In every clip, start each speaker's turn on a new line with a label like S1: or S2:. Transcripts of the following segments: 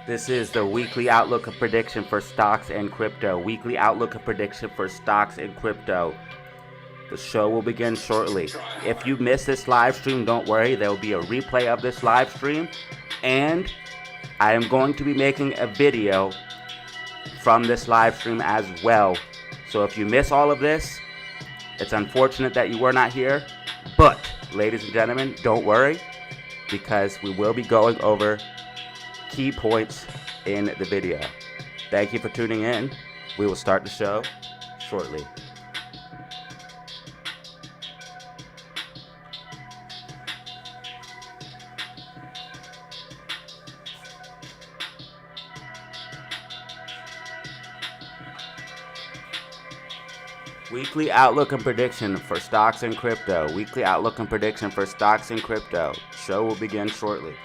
S1: This is the weekly outlook of prediction for stocks and crypto. Weekly outlook of prediction for stocks and crypto. The show will begin shortly. If you miss this live stream, don't worry. There will be a replay of this live stream. And I am going to be making a video from this live stream as well. So if you miss all of this, it's unfortunate that you were not here. But, ladies and gentlemen, don't worry, because we will be going over key points in the video. Thank you for tuning in. We will start the show shortly. Weekly outlook and prediction for stocks and crypto. Weekly outlook and prediction for stocks and crypto. Show will begin shortly.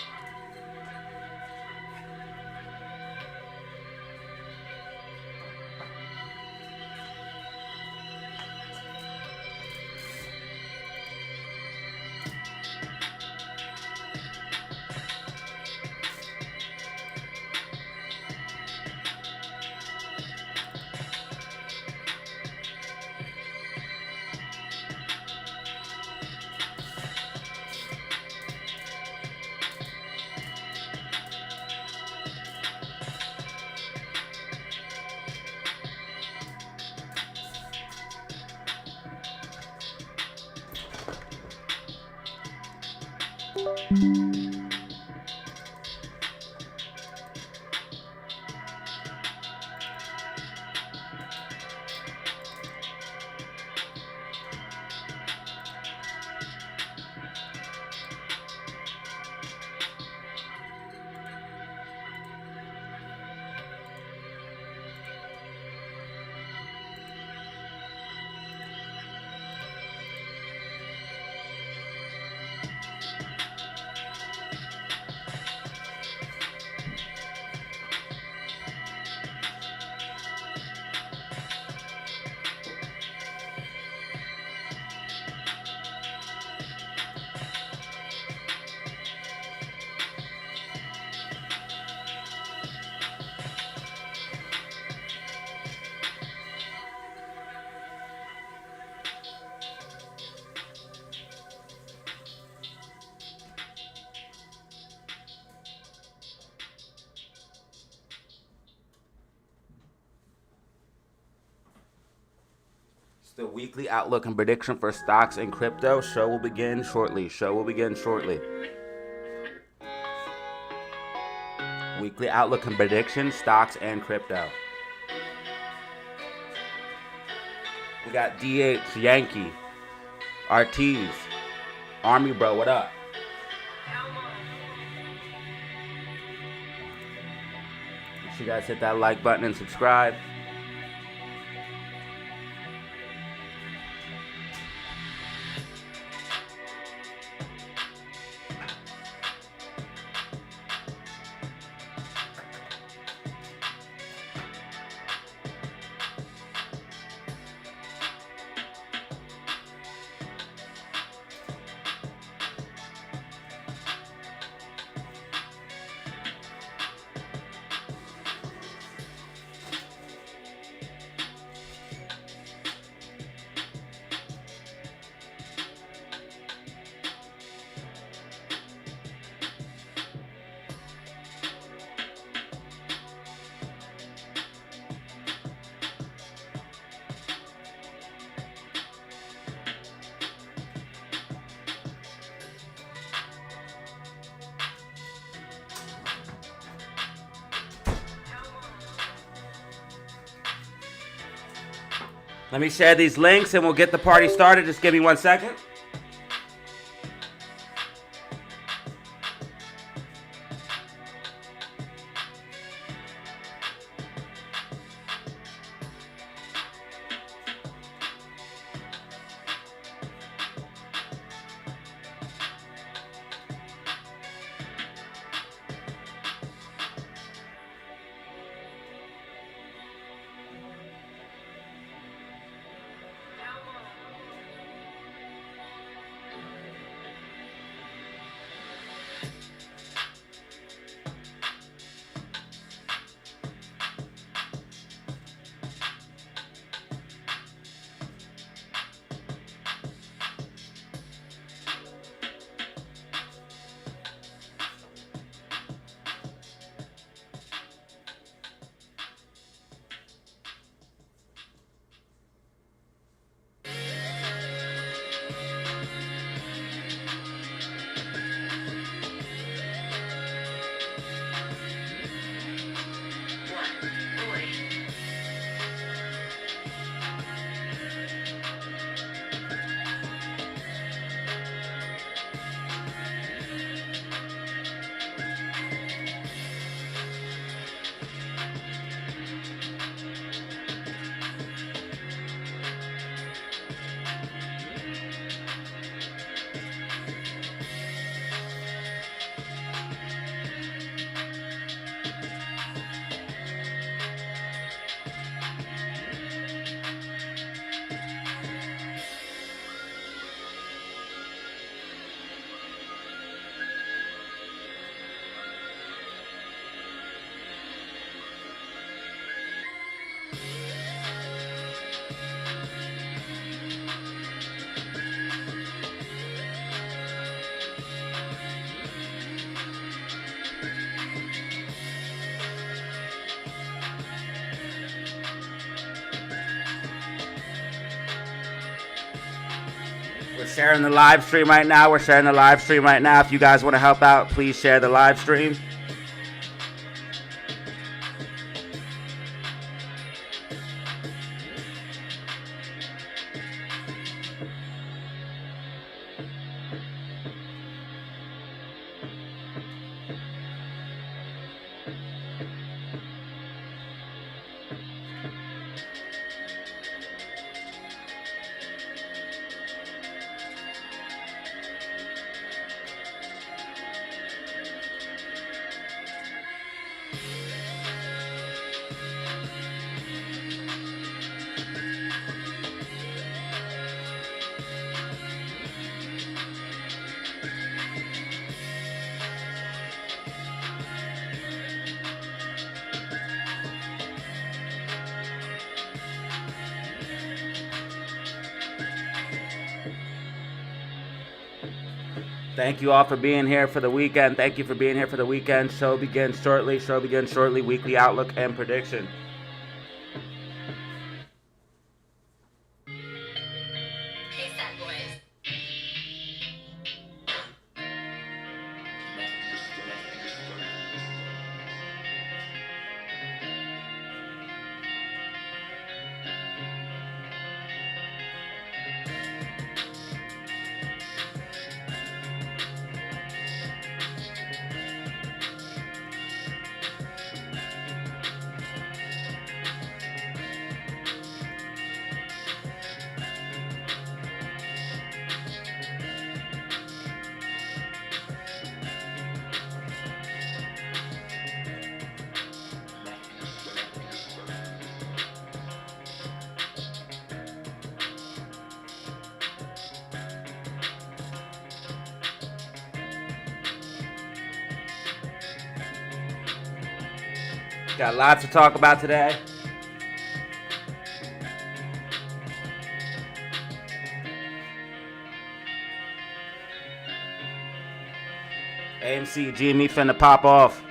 S1: The weekly outlook and prediction for stocks and crypto. Show will begin shortly. Show will begin shortly. Weekly outlook and prediction, stocks and crypto. We got DH, Yankee, Ortiz, Army Bro, what up? Make sure you guys hit that like button and subscribe. Let me share these links and we'll get the party started. Just give me 1 second. We're sharing the live stream right now. If you guys want to help out, please share the live stream. Thank you all for being here for the weekend. Show begins shortly. Weekly outlook and prediction. Got lots to talk about today. AMC, GME finna pop off.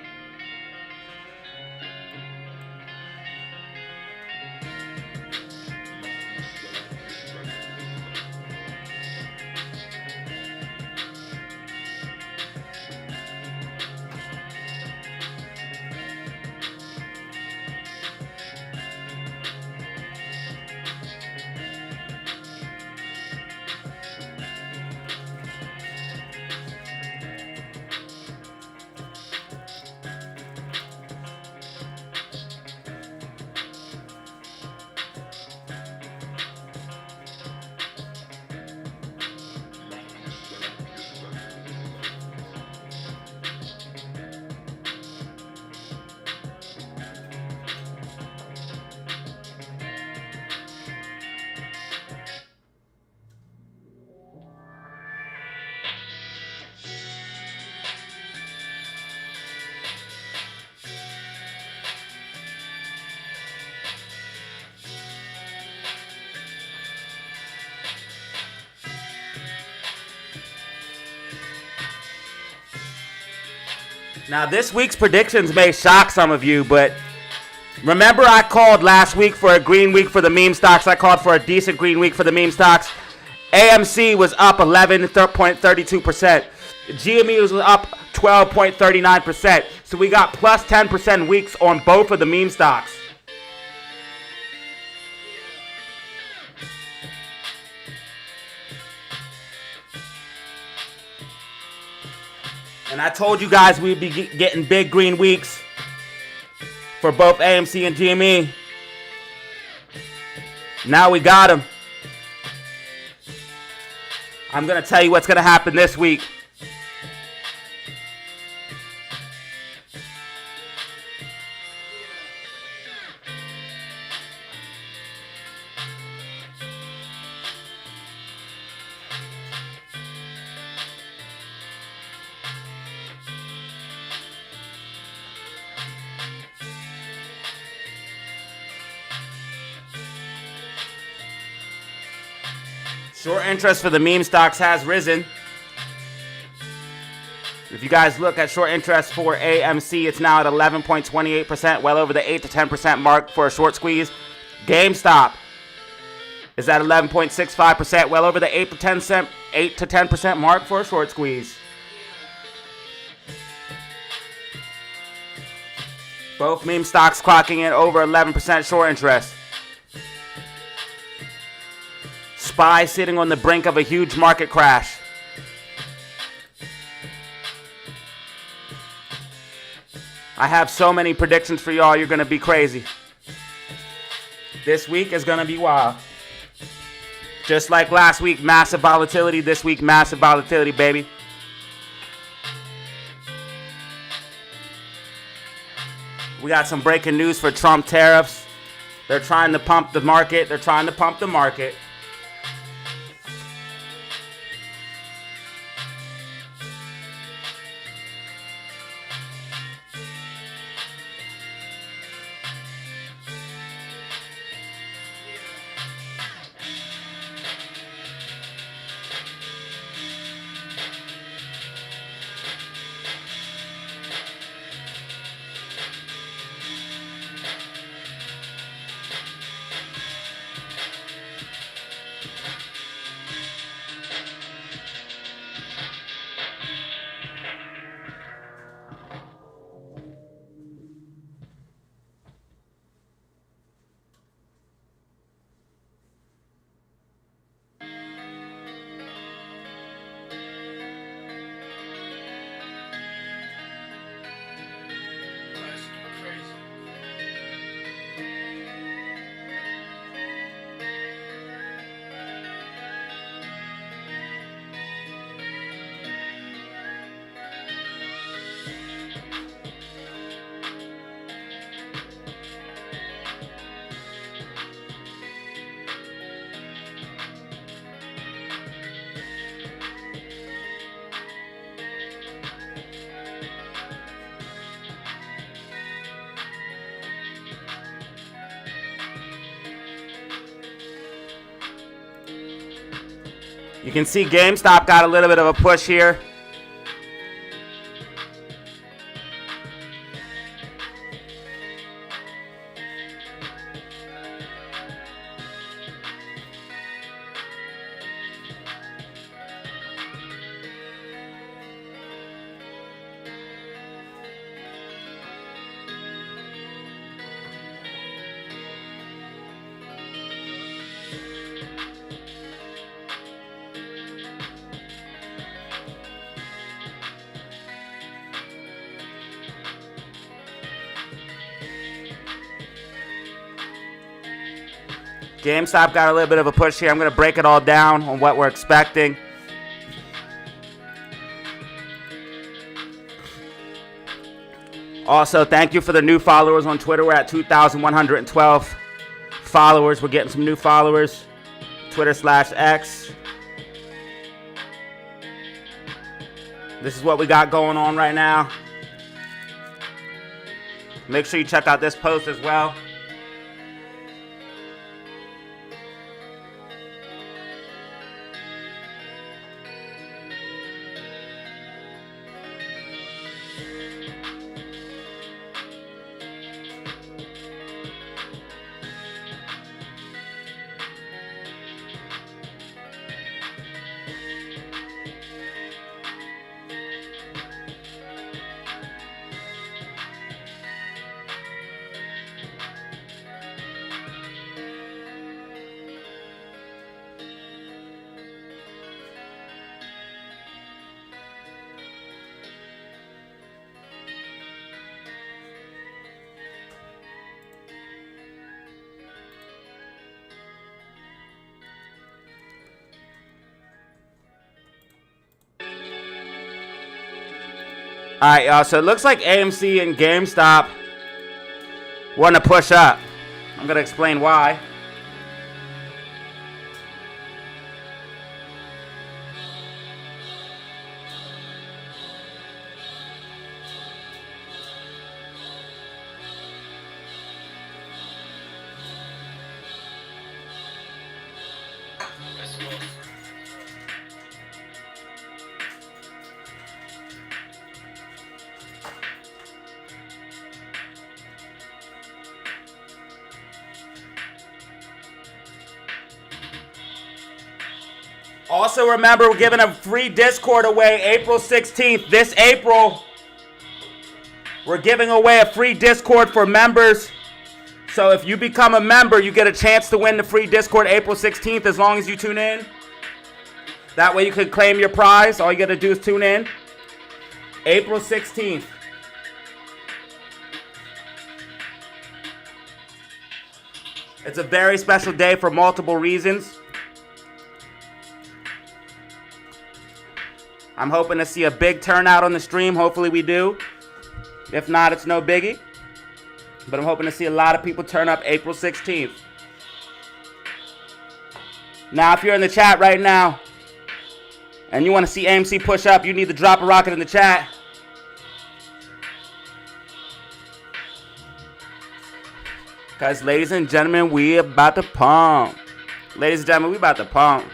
S1: Now, this week's predictions may shock some of you, but remember I called last week for a green week for the meme stocks. I called for a decent green week for the meme stocks. AMC was up 11.32%. GME was up 12.39%. So we got plus 10% weeks on both of the meme stocks. And I told you guys we'd be getting big green weeks for both AMC and GME. Now we got them. I'm going to tell you what's going to happen this week. Short interest for the meme stocks has risen. If you guys look at short interest for AMC, it's now at 11.28%, well over the 8 to 10% mark for a short squeeze. GameStop is at 11.65%, well over the 8 to 10% mark for a short squeeze. Both meme stocks clocking in over 11% short interest. SPY sitting on the brink of a huge market crash. I have so many predictions for y'all, you're going to be crazy. This week is going to be wild. Just like last week, massive volatility. This week, massive volatility, baby. We got some breaking news for Trump tariffs. They're trying to pump the market. You can see GameStop got a little bit of a push here. GameStop got a little bit of a push here. I'm going to break it all down on what we're expecting. Also, thank you for the new followers on Twitter. We're at 2,112 followers. We're getting some new followers. Twitter/X. This is what we got going on right now. Make sure you check out this post as well. All right, y'all. So it looks like AMC and GameStop want to push up. I'm going to explain why. Also remember, we're giving a free Discord away April 16th. This April, we're giving away a free Discord for members. So if you become a member, you get a chance to win the free Discord April 16th as long as you tune in. That way you can claim your prize. All you got to do is tune in. April 16th. It's a very special day for multiple reasons. I'm hoping to see a big turnout on the stream. Hopefully we do. If not, it's no biggie. But I'm hoping to see a lot of people turn up April 16th. Now, if you're in the chat right now and you want to see AMC push up, you need to drop a rocket in the chat. Guys, ladies and gentlemen, we about to pump. Ladies and gentlemen, we about to pump.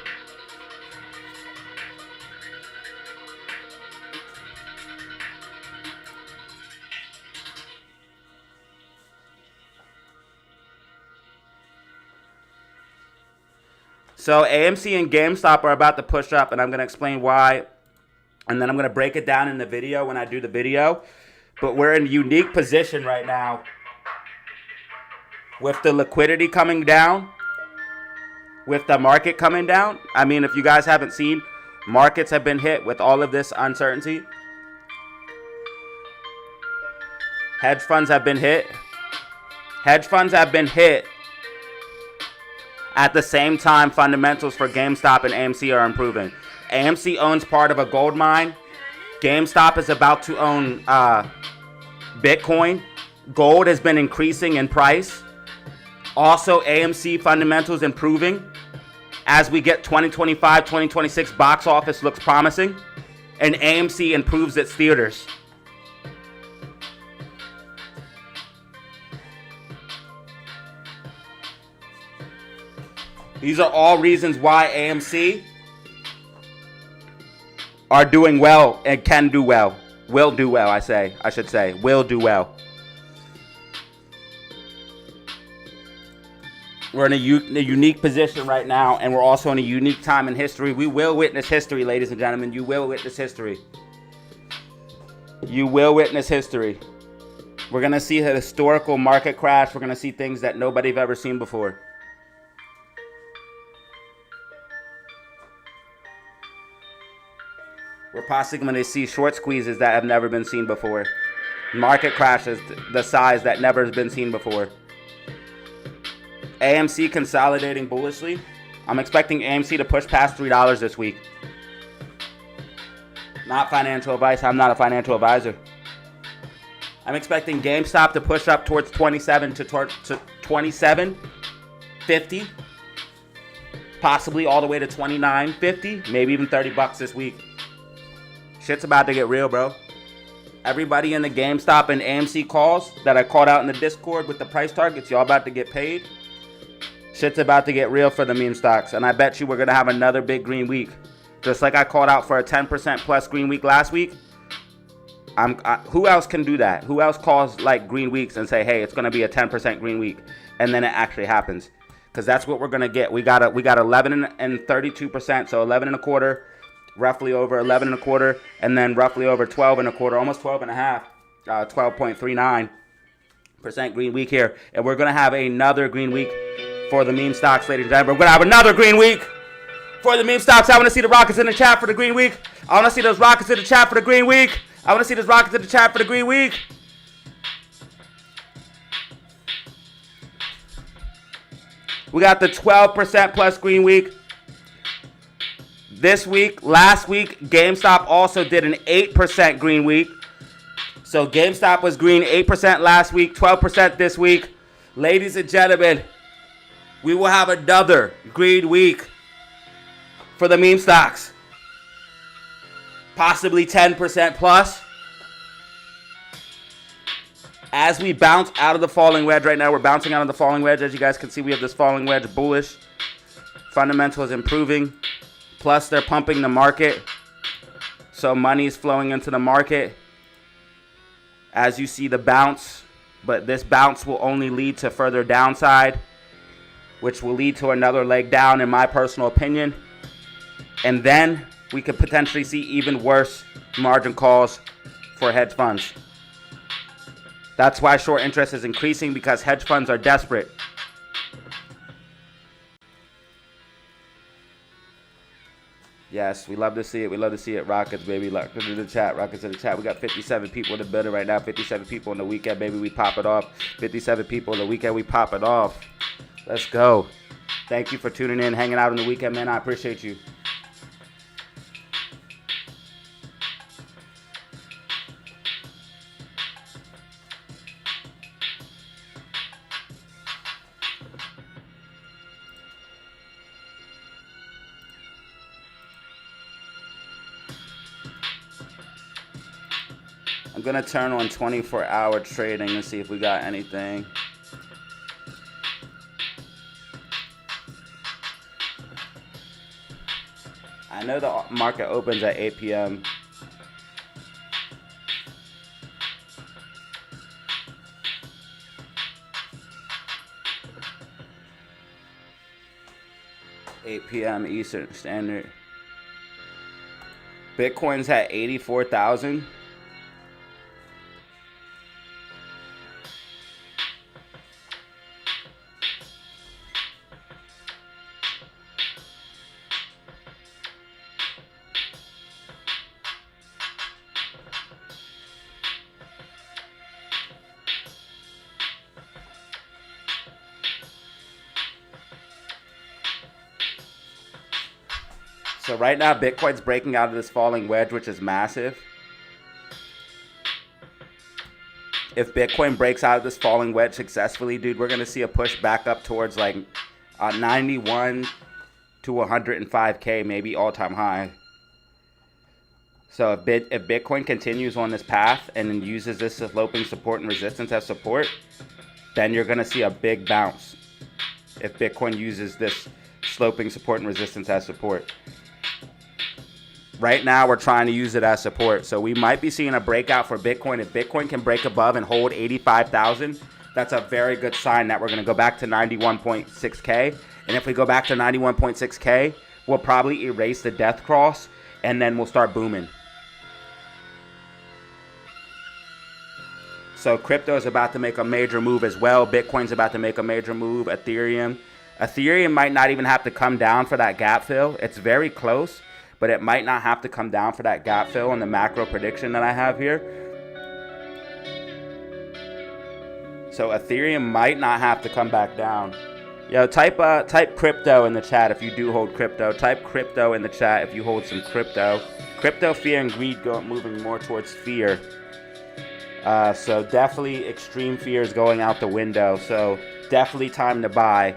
S1: So AMC and GameStop are about to push up, and I'm going to explain why. And then I'm going to break it down in the video when I do the video. But we're in a unique position right now with the liquidity coming down, with the market coming down. I mean, if you guys haven't seen, markets have been hit with all of this uncertainty. Hedge funds have been hit. Hedge funds have been hit. At the same time, fundamentals for GameStop and AMC are improving. AMC owns part of a gold mine. GameStop is about to own Bitcoin. Gold has been increasing in price. Also, AMC fundamentals improving. As we get 2025, 2026 box office looks promising. And AMC improves its theaters. These are all reasons why AMC are doing well and can do well. Will do well, I should say. Will do well. We're in a unique position right now, and we're also in a unique time in history. We will witness history, ladies and gentlemen. You will witness history. You will witness history. We're going to see a historical market crash. We're going to see things that nobody's ever seen before. We're possibly going to see short squeezes that have never been seen before. Market crashes the size that never has been seen before. AMC consolidating bullishly. I'm expecting AMC to push past $3 this week. Not financial advice. I'm not a financial advisor. I'm expecting GameStop to push up towards 27 to 27.50. Possibly all the way to 29.50. Maybe even $30 this week. Shit's about to get real, bro. Everybody in the GameStop and AMC calls that I called out in the Discord with the price targets, y'all about to get paid. Shit's about to get real for the meme stocks. And I bet you we're going to have another big green week. Just like I called out for a 10% plus green week last week. Who else can do that? Who else calls like green weeks and say, hey, it's going to be a 10% green week. And then it actually happens. Because that's what we're going to get. We got 11 and 32%. So 11 and a quarter. Roughly over 11 and a quarter, and then roughly over 12 and a quarter, almost 12 and a half, 12.39% green week here. And we're going to have another green week for the meme stocks, ladies and gentlemen. We're going to have another green week for the meme stocks. I want to see the rockets in the chat for the green week. I want to see those rockets in the chat for the green week. I want to see those rockets in the chat for the green week. We got the 12% plus green week. This week, last week, GameStop also did an 8% green week. So GameStop was green 8% last week, 12% this week. Ladies and gentlemen, we will have another green week for the meme stocks. Possibly 10% plus. As we bounce out of the falling wedge right now, we're bouncing out of the falling wedge. As you guys can see, we have this falling wedge bullish. Fundamental is improving. Plus, they're pumping the market. So money is flowing into the market. As you see the bounce. But this bounce will only lead to further downside, which will lead to another leg down in my personal opinion. And then we could potentially see even worse margin calls for hedge funds. That's why short interest is increasing, because hedge funds are desperate. Yes, we love to see it. We love to see it. Rockets, baby. Rockets in the chat. Rockets in the chat. We got 57 people in the building right now. 57 people in the weekend, baby. We pop it off. 57 people in the weekend. We pop it off. Let's go. Thank you for tuning in, hanging out on the weekend, man. I appreciate you. I'm going to turn on 24-hour trading and see if we got anything. I know the market opens at 8 p.m. Eastern Standard. Bitcoin's at 84,000. So right now, Bitcoin's breaking out of this falling wedge, which is massive. If Bitcoin breaks out of this falling wedge successfully, dude, we're going to see a push back up towards like 91 to 105K, maybe all-time high. So if Bitcoin continues on this path and uses this sloping support and resistance as support, then you're going to see a big bounce. If Bitcoin uses this sloping support and resistance as support. Right now, we're trying to use it as support. So we might be seeing a breakout for Bitcoin. If Bitcoin can break above and hold 85,000, that's a very good sign that we're going to go back to 91.6K. And if we go back to 91.6K, we'll probably erase the death cross, and then we'll start booming. So crypto is about to make a major move as well. Bitcoin's about to make a major move. Ethereum might not even have to come down for that gap fill. It's very close, but it might not have to come down for that gap fill in the macro prediction that I have here. So Ethereum might not have to come back down. Yo, type crypto in the chat if you do hold crypto. Type crypto in the chat if you hold some crypto. Crypto, fear, and greed moving more towards fear. So definitely extreme fear is going out the window. So definitely time to buy.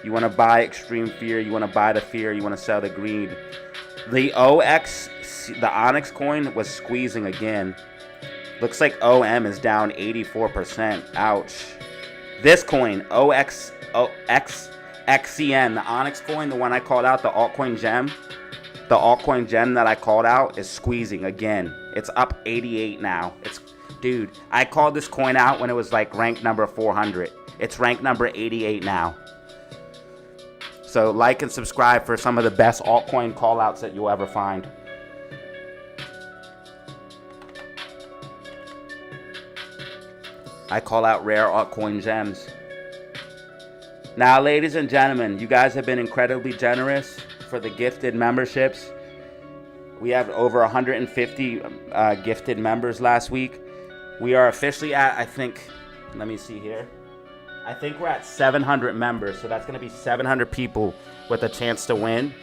S1: You want to buy extreme fear. You want to buy the fear. You want to sell the greed. The the Onyx coin was squeezing again. Looks like OM is down 84%. Ouch. This coin, XCN, the Onyx coin, the one I called out, the altcoin gem. The altcoin gem that I called out is squeezing again. It's up 88 now. Dude, I called this coin out when it was like rank number 400. It's rank number 88 now. So like and subscribe for some of the best altcoin callouts that you'll ever find. I call out rare altcoin gems. Now, ladies and gentlemen, you guys have been incredibly generous for the gifted memberships. We have over 150 gifted members last week. We are officially at, I think, let me see here. I think we're at 700 members, so that's going to be 700 people with a chance to win.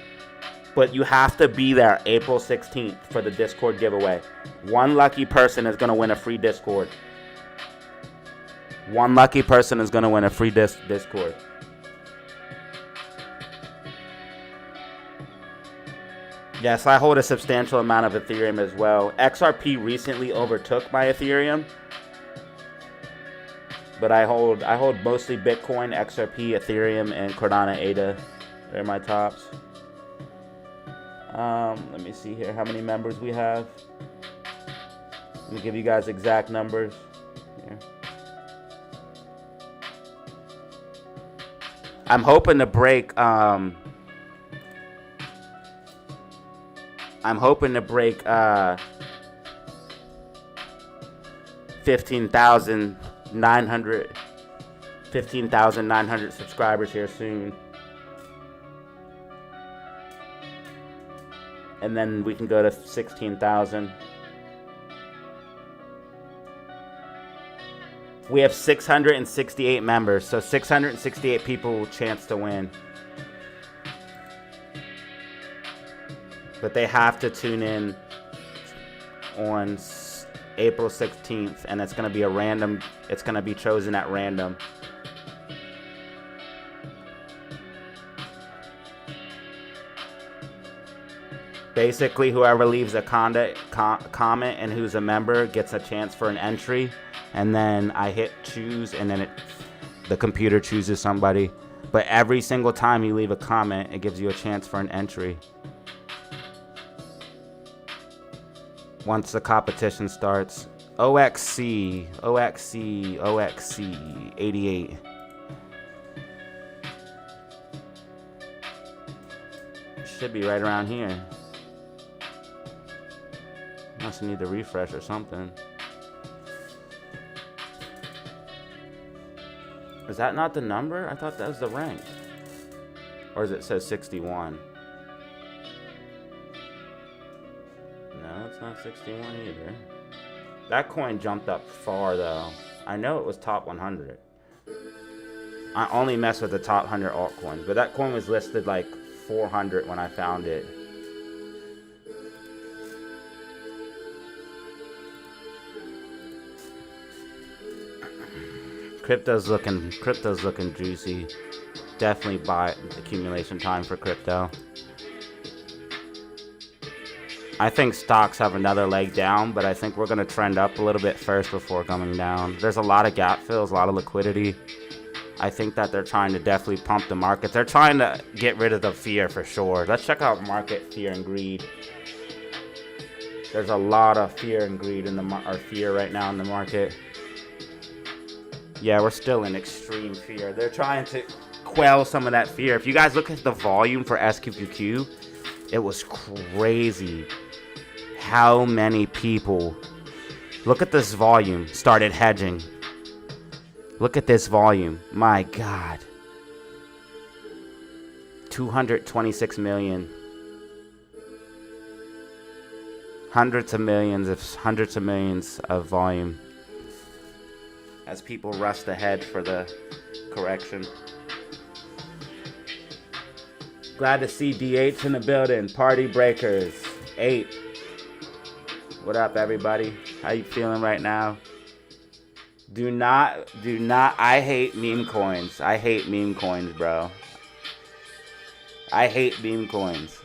S1: But you have to be there April 16th for the Discord giveaway. One lucky person is going to win a free Discord. One lucky person is going to win a free Discord. Yes, I hold a substantial amount of Ethereum as well. XRP recently overtook my Ethereum. But I hold mostly Bitcoin, XRP, Ethereum, and Cardano ADA. They're my tops. Let me see here how many members we have. Let me give you guys exact numbers. Here. I'm hoping to break I'm hoping to break 15,900 subscribers here soon. And then we can go to 16,000. We have 668 members, so 668 people chance to win. But they have to tune in on April 16th, and it's going to be a random, it's going to be chosen at random. Basically, whoever leaves a comment and who's a member gets a chance for an entry, and then I hit choose, and then the computer chooses somebody. But every single time you leave a comment, it gives you a chance for an entry. Once the competition starts. OXC 88. Should be right around here. Must need to refresh or something. Is that not the number? I thought that was the rank. Or does it say 61? No, it's not 61 either. That coin jumped up far though. I know it was top 100. I only mess with the top 100 altcoins, but that coin was listed like 400 when I found it. Crypto's looking juicy. Definitely buy accumulation time for crypto. I think stocks have another leg down, but I think we're going to trend up a little bit first before coming down. There's a lot of gap fills, a lot of liquidity. I think that they're trying to definitely pump the market. They're trying to get rid of the fear for sure. Let's check out market fear and greed. There's a lot of fear and greed in or fear right now in the market. Yeah, we're still in extreme fear. They're trying to quell some of that fear. If you guys look at the volume for SQQQ, it was crazy how many people, look at this volume, started hedging. Look at this volume. My God. 226 million. Hundreds of millions of volume. As people rushed ahead for the correction. Glad to see DH in the building. Party breakers. 8. What up, everybody? How you feeling right now? Do not. I hate meme coins. I hate meme coins, bro. I hate meme coins.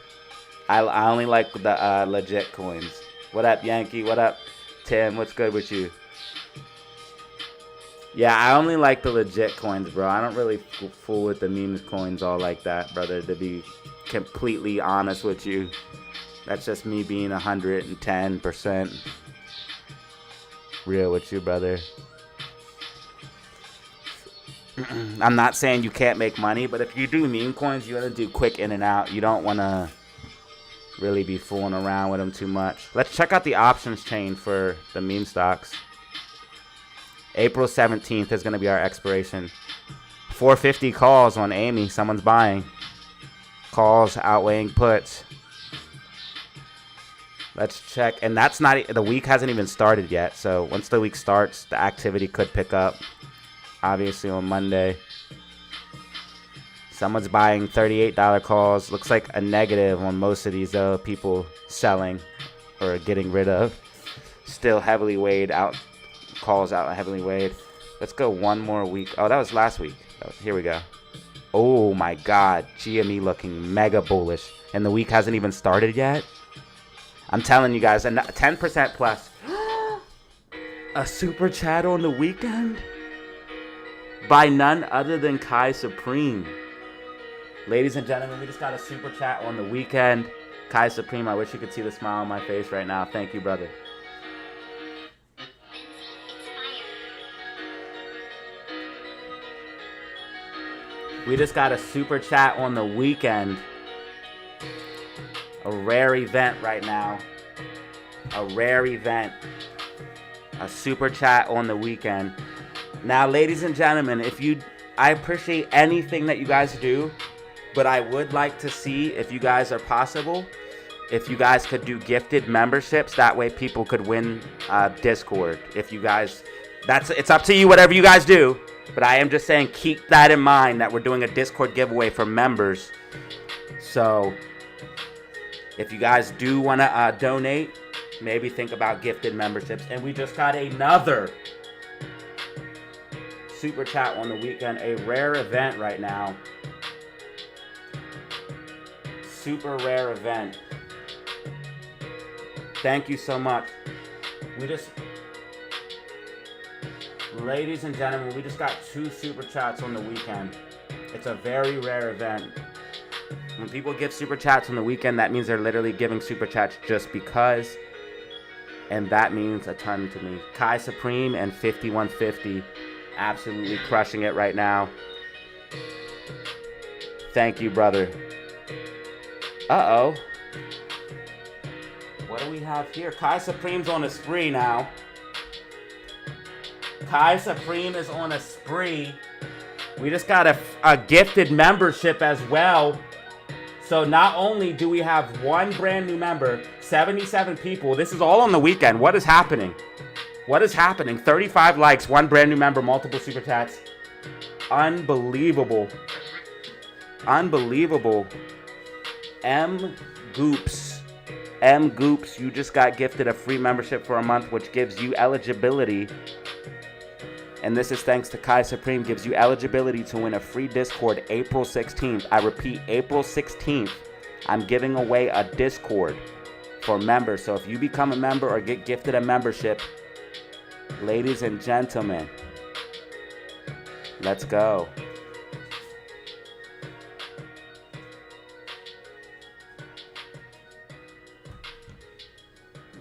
S1: I only like the legit coins. What up, Yankee? What up, Tim? What's good with you? Yeah, I only like the legit coins, bro. I don't really fool with the memes coins all like that, brother, to be completely honest with you. That's just me being 110% real with you, brother. I'm not saying you can't make money, but if you do meme coins, you want to do quick in and out. You don't want to really be fooling around with them too much. Let's check out the options chain for the meme stocks. April 17th is going to be our expiration. 450 calls on Amy. Someone's buying. Calls outweighing puts. Let's check. And that's not, the week hasn't even started yet. So once the week starts, the activity could pick up. Obviously on Monday. Someone's buying $38 calls. Looks like a negative on most of these though. People selling or getting rid of. Still heavily weighed out. Calls out heavily weighed. Let's go one more week. Oh, that was last week. Oh, here we go. Oh my God. GME looking mega bullish. And the week hasn't even started yet. I'm telling you guys, 10% plus. A super chat on the weekend? By none other than Kai Supreme. Ladies and gentlemen, we just got a super chat on the weekend. Kai Supreme, I wish you could see the smile on my face right now. Thank you, brother. We just got a super chat on the weekend. A rare event right now. A rare event. A super chat on the weekend. Now, ladies and gentlemen, I appreciate anything that you guys do, but I would like to see, if you guys are possible, if you guys could do gifted memberships. That way people could win Discord. If you guys, it's up to you, whatever you guys do. But I am just saying, keep that in mind, that we're doing a Discord giveaway for members. So if you guys do want to donate, maybe think about gifted memberships. And we just got another super chat on the weekend. A rare event right now. Super rare event. Thank you so much. Ladies and gentlemen, we just got 2 super chats on the weekend. It's a very rare event. When people give super chats on the weekend, that means they're literally giving super chats just because. And that means a ton to me. Kai Supreme and 5150 absolutely crushing it right now. Thank you, brother. Uh-oh. What do we have here? Kai Supreme's on a spree now. Kai Supreme is on a spree. We just got a gifted membership as well. So not only do we have 1 brand new member, 77 people. This is all on the weekend. What is happening? What is happening? 35 likes, 1 brand new member, multiple super chats. Unbelievable. Unbelievable. M Goops, you just got gifted a free membership for a month, which gives you eligibility. And this is thanks to Kai Supreme, gives you eligibility to win a free Discord April 16th. I repeat, April 16th. I'm giving away a Discord for members. So if you become a member or get gifted a membership, ladies and gentlemen, let's go.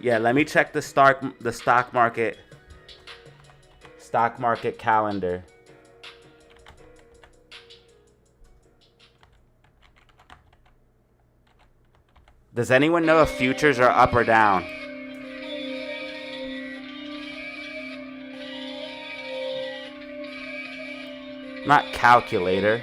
S1: Yeah, let me check the stock market calendar. Does anyone know if futures are up or down? Not calculator.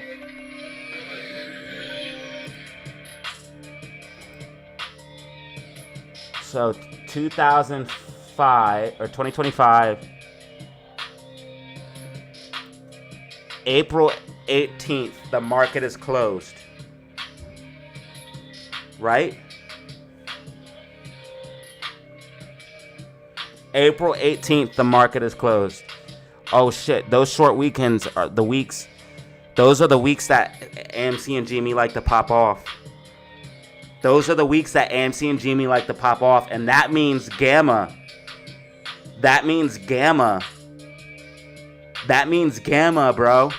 S1: So 2005 or 2025, April 18th, the market is closed. Right? April 18th, the market is closed. Oh shit, those short weekends are the weeks. Those are the weeks that AMC and GME like to pop off. Those are the weeks that AMC and GME like to pop off, and that means gamma. That means gamma. That means gamma, bro.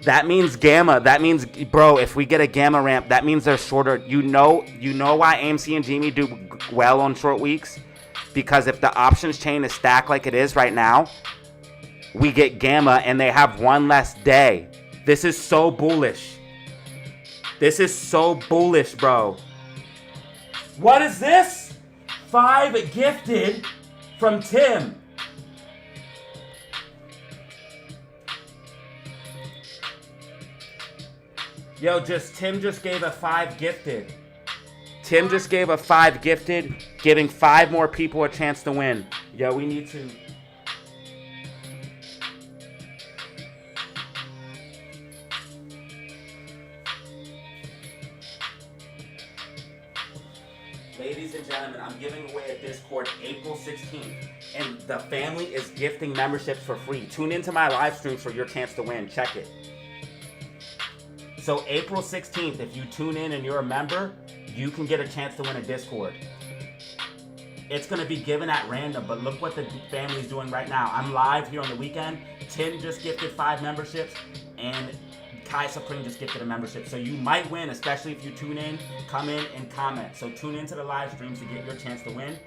S1: That means gamma. That means, bro, if we get a gamma ramp, that means they're shorter. You know why AMC and GME do well on short weeks? Because if the options chain is stacked like it is right now, we get gamma and they have 1 less day. This is so bullish. This is so bullish, bro. What is this? 5 gifted from Tim. Yo, Tim just gave a 5 gifted. Tim just gave a 5 gifted, giving 5 more people a chance to win. Yo, we need to... Ladies and gentlemen, I'm giving away a Discord April 16th, and the family is gifting memberships for free. Tune into my live streams for your chance to win. Check it. So April 16th, if you tune in and you're a member, you can get a chance to win a Discord. It's going to be given at random, but look what the family's doing right now. I'm live here on the weekend. Tim just gifted 5 memberships, and Kai Supreme just gifted a membership. So you might win, especially if you tune in, come in, and comment. So tune into the live streams to get your chance to win.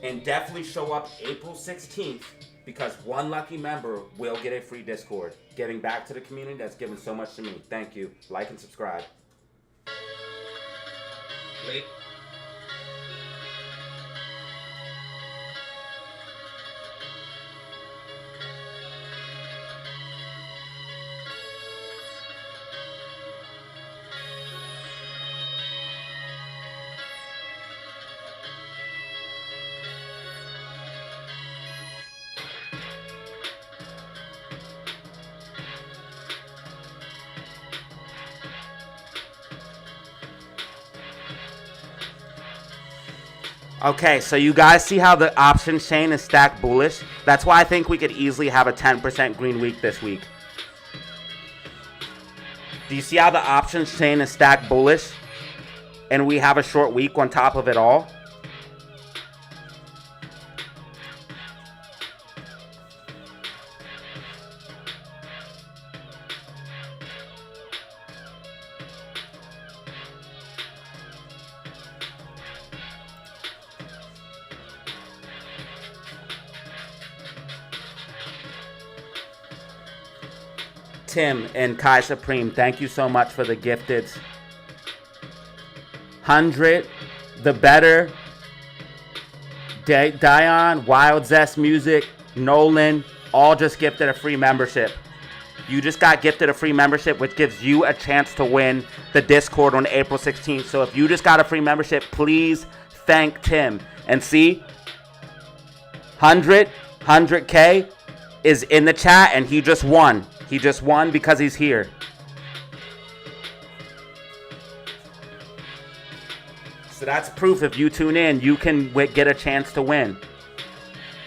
S1: And definitely show up April 16th, because 1 lucky member will get a free Discord. Giving back to the community that's given so much to me. Thank you. Like and subscribe. Wait. Okay, so you guys see how the options chain is stacked bullish? That's why I think we could easily have a 10% green week this week. Do you see how the options chain is stacked bullish? And we have a short week on top of it all? Tim and Kai Supreme, thank you so much for the gifted 100. The Better, Dion, Wild Zest Music, Nolan, all just gifted a free membership. You just got gifted a free membership, which gives you a chance to win the Discord on April 16th. So if you just got a free membership, please thank Tim. And see, 100K is in the chat, and he just won. He just won because he's here. So that's proof. If you tune in, you can get a chance to win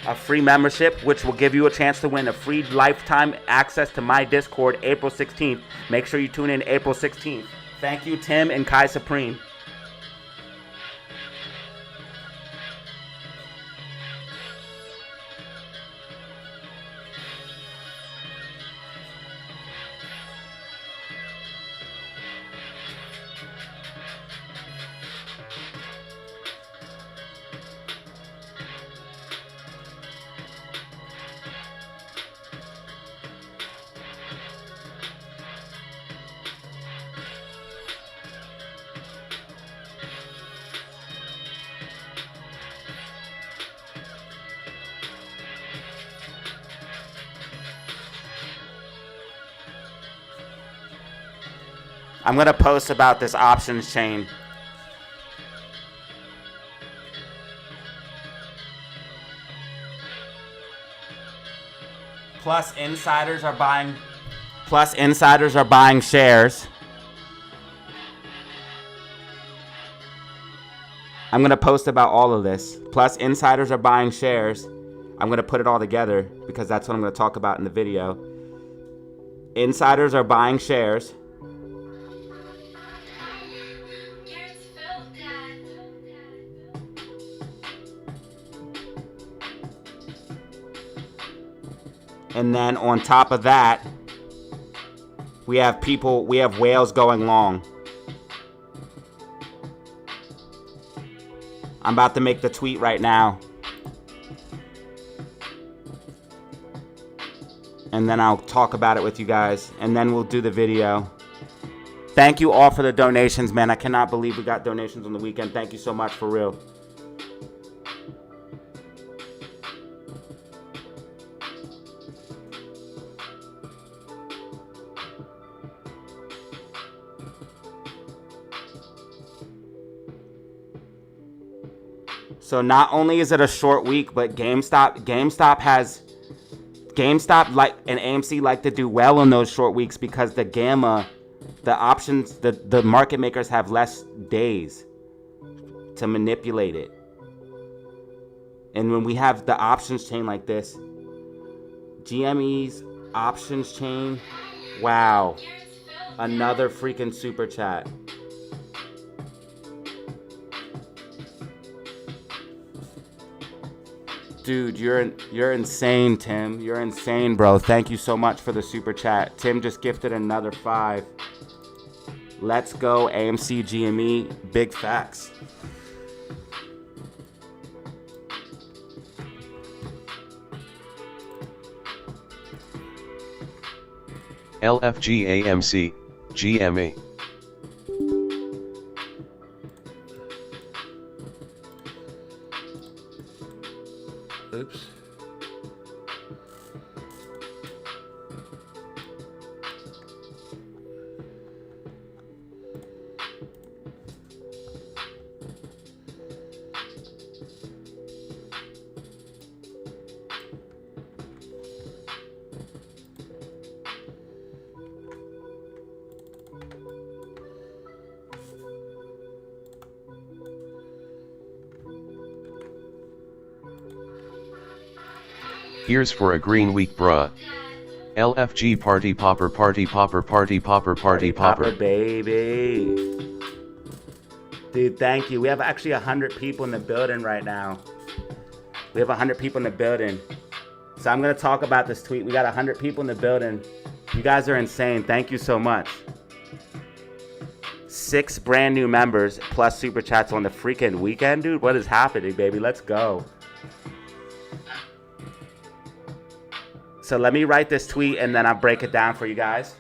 S1: a free membership, which will give you a chance to win a free lifetime access to my Discord April 16th. Make sure you tune in April 16th. Thank you, Tim and Kai Supreme. I'm going to post about this options chain. Plus insiders are buying shares. I'm going to post about all of this. Plus insiders are buying shares. I'm going to put it all together because that's what I'm going to talk about in the video. Insiders are buying shares. And then on top of that, we have whales going long. I'm about to make the tweet right now. And then I'll talk about it with you guys. And then we'll do the video. Thank you all for the donations, man. I cannot believe we got donations on the weekend. Thank you so much, for real. So not only is it a short week, but GameStop like and AMC like to do well in those short weeks because the options, the market makers have less days to manipulate it. And when we have the options chain like this, GME's options chain, wow, another freaking super chat. Dude, you're insane, Tim. You're insane, bro. Thank you so much for the super chat. Tim just gifted another 5. Let's go, AMC GME. Big facts.
S2: LFG AMC GME.
S1: Oops.
S2: Here's for a green week, bruh. LFG party popper party popper party popper party popper.
S1: Baby. Dude, thank you. We have actually 100 people in the building right now. We have 100 people in the building. So I'm going to talk about this tweet. We got 100 people in the building. You guys are insane. Thank you so much. 6 brand new members plus super chats on the freaking weekend, dude. What is happening, baby? Let's go. So let me write this tweet and then I'll break it down for you guys.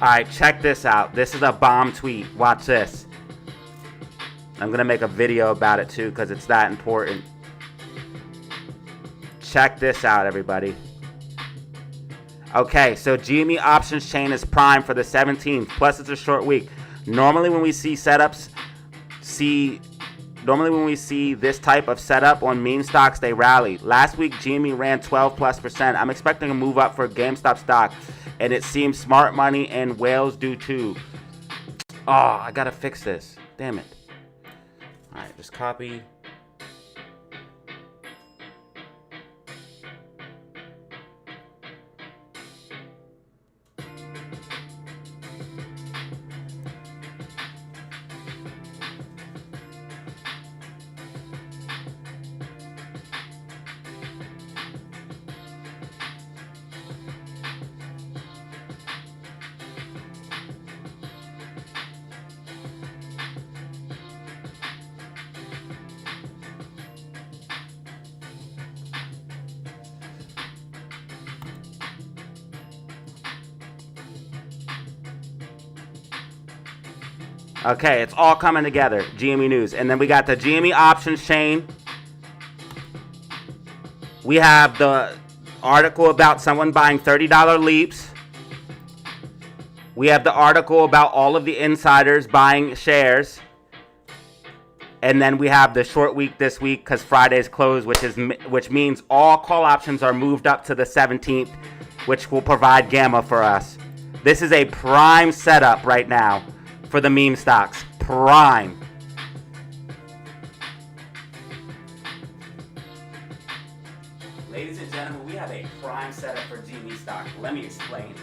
S1: All right, check this out. This is a bomb tweet. Watch this. I'm going to make a video about it too because it's that important. Check this out, everybody. Okay, so GME options chain is prime for the 17th. Plus, it's a short week. Normally, when we see setups, normally when we see this type of setup on meme stocks, they rally. Last week, GME ran 12+%. I'm expecting a move up for GameStop stock, and it seems smart money and whales do too. Oh, I gotta fix this. Damn it. All right, just copy. Okay, it's all coming together. GME News. And then we got the GME options chain. We have the article about someone buying $30 leaps. We have the article about all of the insiders buying shares. And then we have the short week this week because Friday's closed, which means all call options are moved up to the 17th, which will provide gamma for us. This is a prime setup right now for the meme stocks. Prime. Ladies and gentlemen, we have a prime setup for GME stock. Let me explain.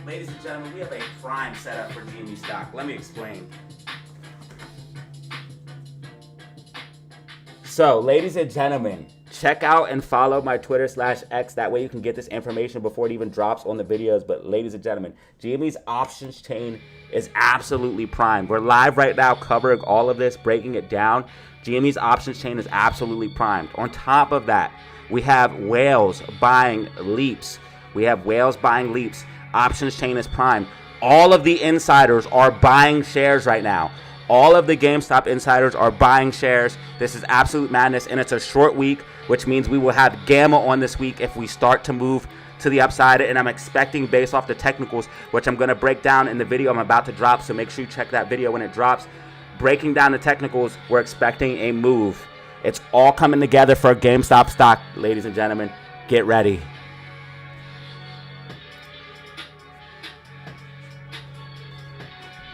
S1: Ladies and gentlemen, we have a prime setup for GME stock. Let me explain. So, ladies and gentlemen, check out and follow my Twitter/X. That way you can get this information before it even drops on the videos. But ladies and gentlemen, GME's options chain is absolutely prime. We're live right now covering all of this, breaking it down. GME's options chain is absolutely primed. On top of that, we have whales buying leaps. Options chain is prime. All of the insiders are buying shares right now. All of the GameStop insiders are buying shares. This is absolute madness, and it's a short week, which means we will have gamma on this week if we start to move to the upside. And I'm expecting, based off the technicals, which I'm going to break down in the video I'm about to drop, so make sure you check that video when it drops. Breaking down the technicals, we're expecting a move. It's all coming together for a GameStop stock, ladies and gentlemen. Get ready.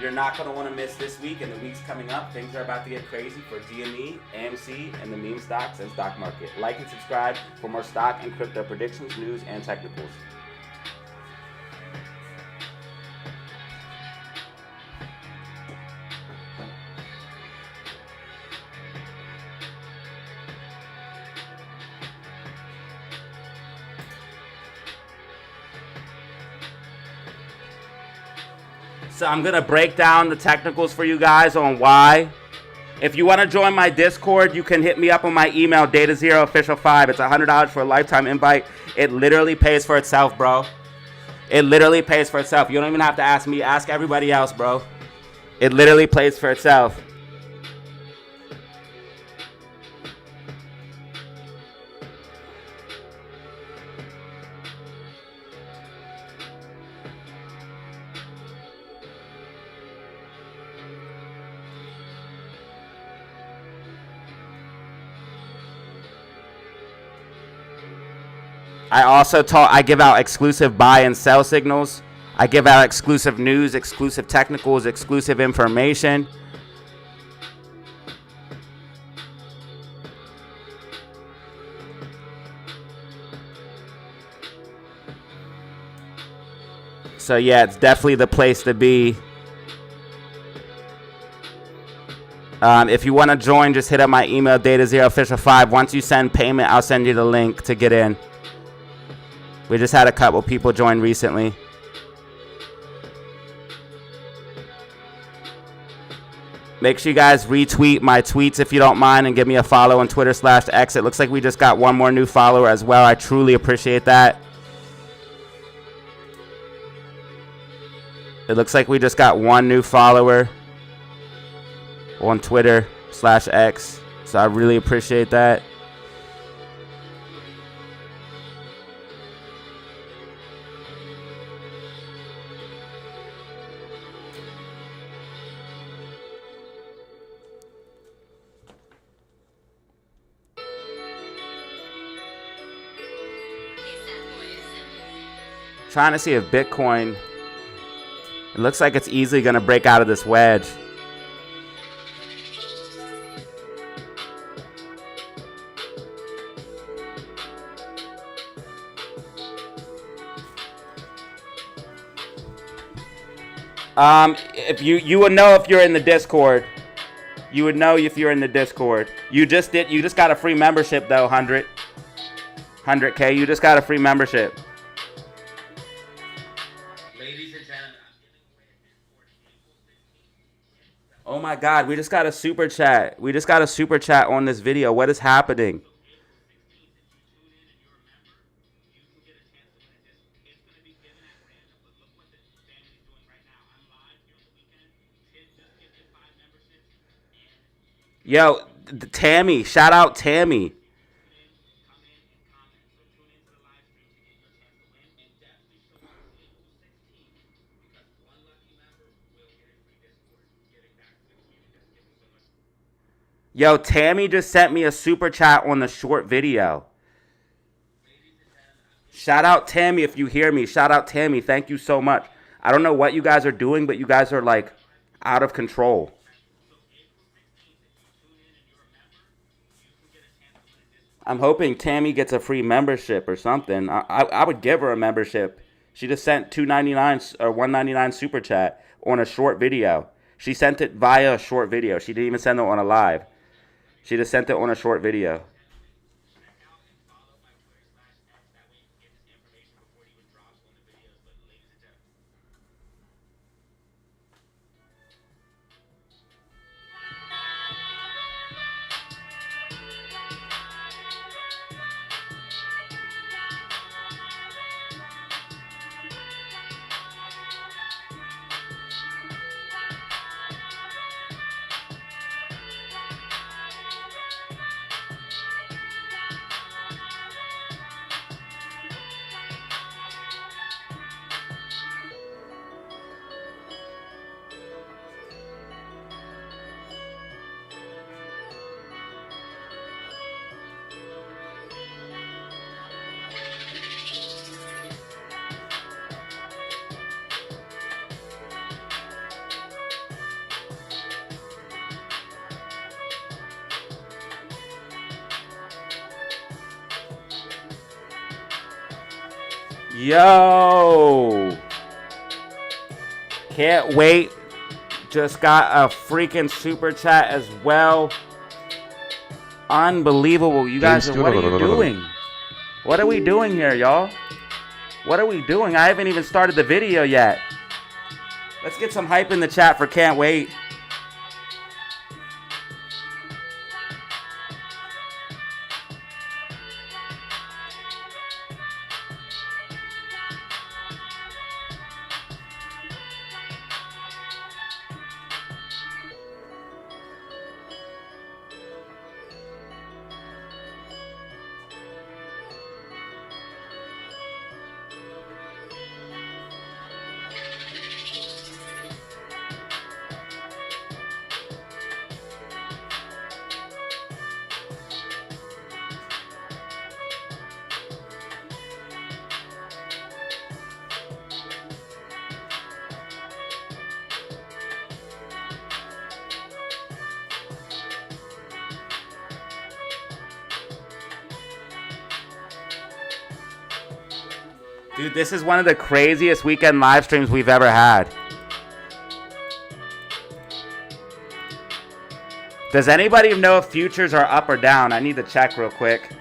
S1: You're not going to want to miss this week and the weeks coming up. Things are about to get crazy for GME, AMC, and the meme stocks and stock market. Like and subscribe for more stock and crypto predictions, news, and technicals. So I'm going to break down the technicals for you guys on why. If you want to join my Discord, you can hit me up on my email, DataZeroOfficial5. It's $100 for a lifetime invite. It literally pays for itself, bro. It literally pays for itself. You don't even have to ask me. Ask everybody else, bro. It literally pays for itself. I give out exclusive buy and sell signals. I give out exclusive news, exclusive technicals, exclusive information. So yeah, it's definitely the place to be. If you want to join, just hit up my email, DataZeroOfficial5. Once you send payment, I'll send you the link to get in. We just had a couple people join recently. Make sure you guys retweet my tweets if you don't mind and give me a follow on Twitter/X. It looks like we just got one more new follower as well. I truly appreciate that. It looks like we just got one new follower on Twitter/X. So I really appreciate that. Trying to see if Bitcoin, it looks like it's easily going to break out of this wedge. If you would know if you're in the Discord. You would know if you're in the Discord. You just got a free membership though, 100K. You just got a free membership. Oh my God, we just got a super chat. We just got a super chat on this video. What is happening? Yo, Tammy. Shout out Tammy. Yo, Tammy just sent me a super chat on the short video. Shout out Tammy if you hear me. Shout out Tammy. Thank you so much. I don't know what you guys are doing, but you guys are like out of control. I'm hoping Tammy gets a free membership or something. I would give her a membership. She just sent $2.99 or $1.99 super chat on a short video. She sent it via a short video. She didn't even send it on a live. She just sent it on a short video. Yo! Can't wait. Just got a freaking super chat as well. Unbelievable. You guys, what are you doing? What are we doing here, y'all? What are we doing? I haven't even started the video yet. Let's get some hype in the chat for Can't Wait. Dude, this is one of the craziest weekend live streams we've ever had. Does anybody know if futures are up or down? I need to check real quick.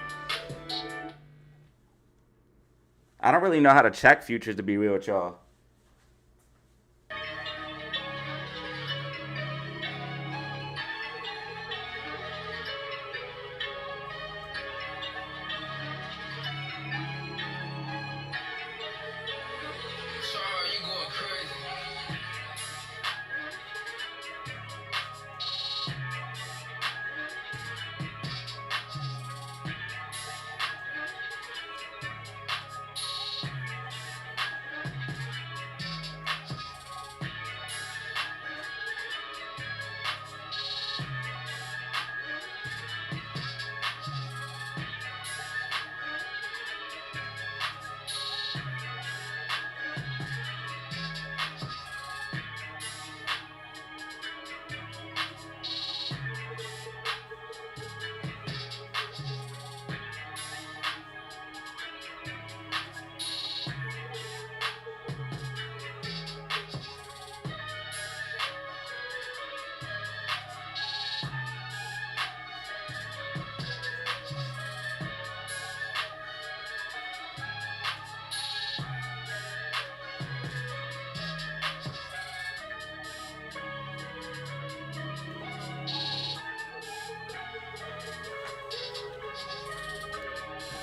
S1: I don't really know how to check futures, to be real with y'all.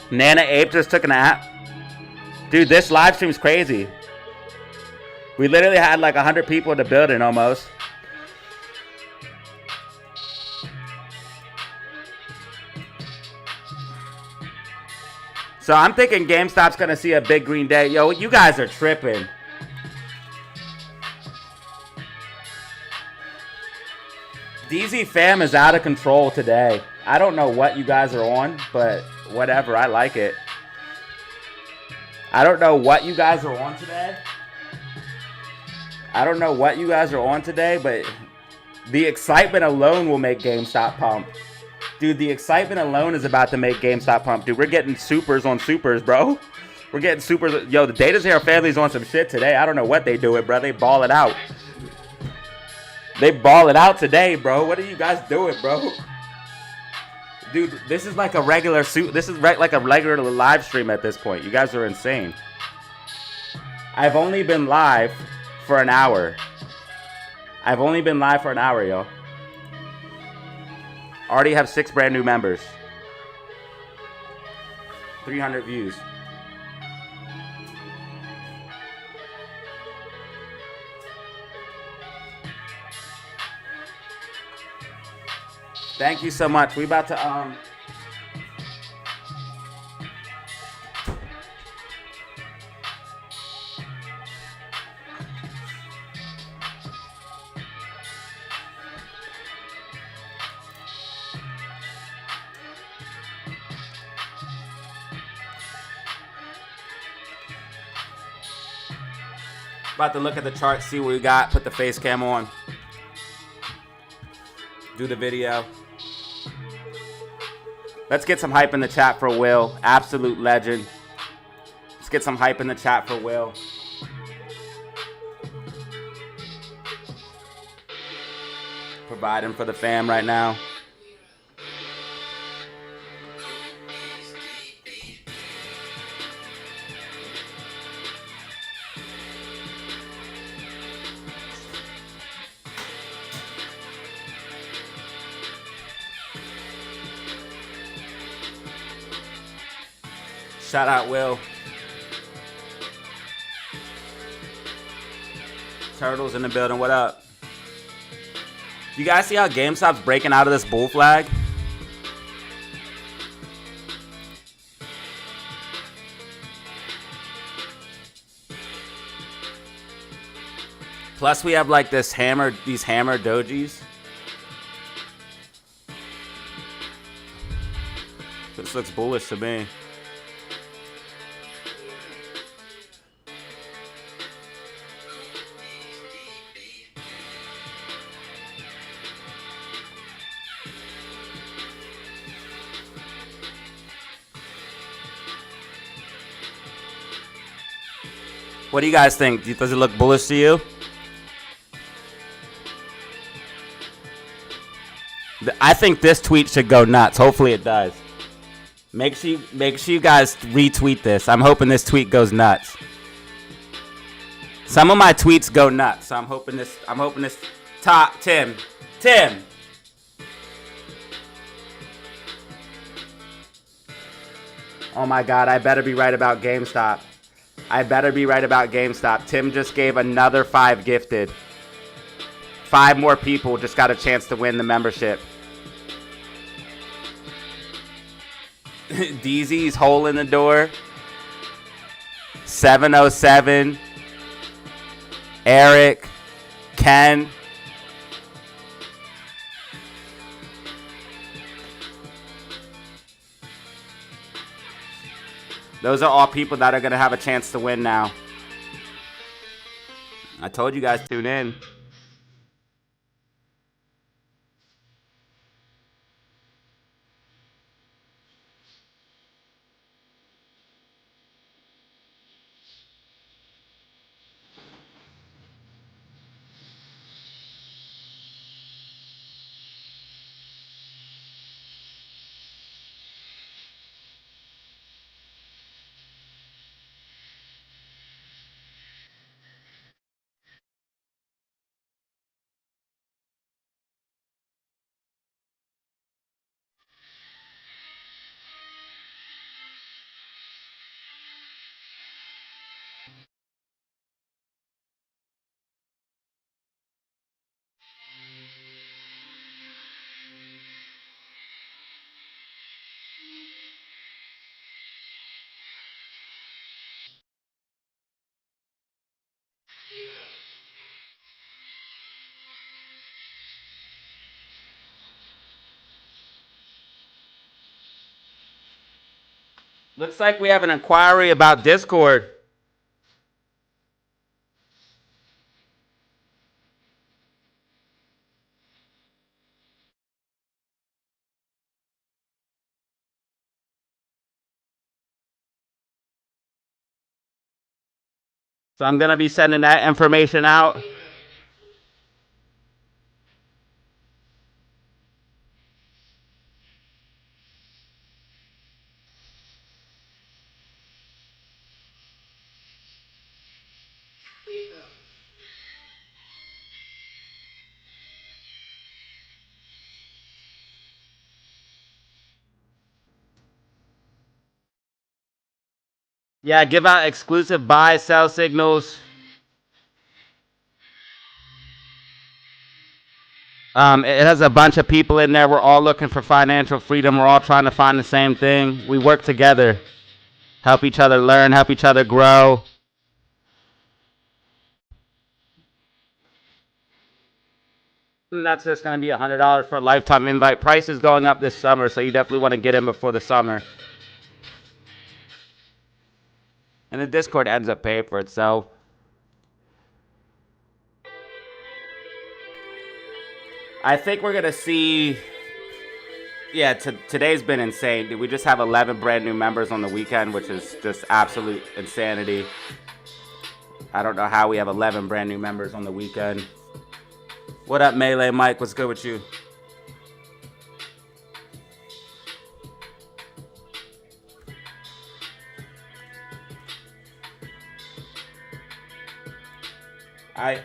S1: Nana Ape just took a nap. Dude, this live stream's crazy. We literally had like 100 people in the building almost. So I'm thinking GameStop's going to see a big green day. Yo, you guys are tripping. DZ fam is out of control today. I don't know what you guys are on, but whatever. I like it. I don't know what you guys are on today. But the excitement alone will make GameStop pump. Dude, the excitement alone is about to make GameStop pump. Dude, we're getting supers on supers, bro. We're getting supers. Yo, the DataZero family's on some shit today. I don't know what they do it, bro. They ball it out. They ball it out today, bro. What are you guys doing, bro? Dude, this is like a regular like a regular live stream at this point. You guys are insane. I've only been live for an hour. Yo. Already have 6 brand new members. 300 views. Thank you so much. We about to look at the chart, see what we got, put the face cam on. Do the video. Let's get some hype in the chat for Will. Absolute legend. Let's get some hype in the chat for Will. Providing for the fam right now. Shout out, Will. Turtles in the building. What up? You guys see how GameStop's breaking out of this bull flag? Plus, we have like these hammer dojis. This looks bullish to me. What do you guys think? Does it look bullish to you? I think this tweet should go nuts. Hopefully it does. Make sure you guys retweet this. I'm hoping this tweet goes nuts. Some of my tweets go nuts, so I'm hoping this top Tim. Oh my god, I better be right about GameStop. Tim just gave another 5 gifted. 5 more people just got a chance to win the membership. DZ's hole in the door. 707. Eric. Ken. Those are all people that are going to have a chance to win now. I told you guys to tune in. Looks like we have an inquiry about Discord. So I'm going to be sending that information out. Yeah, give out exclusive buy, sell signals. It has a bunch of people in there. We're all looking for financial freedom. We're all trying to find the same thing. We work together, help each other learn, help each other grow. And that's just going to be $100 for a lifetime invite. Price is going up this summer, so you definitely want to get in before the summer. And the Discord ends up paying for itself. I think we're going to see... Yeah, today's been insane. We just have 11 brand new members on the weekend, which is just absolute insanity. I don't know how we have 11 brand new members on the weekend. What up, Melee Mike? What's good with you?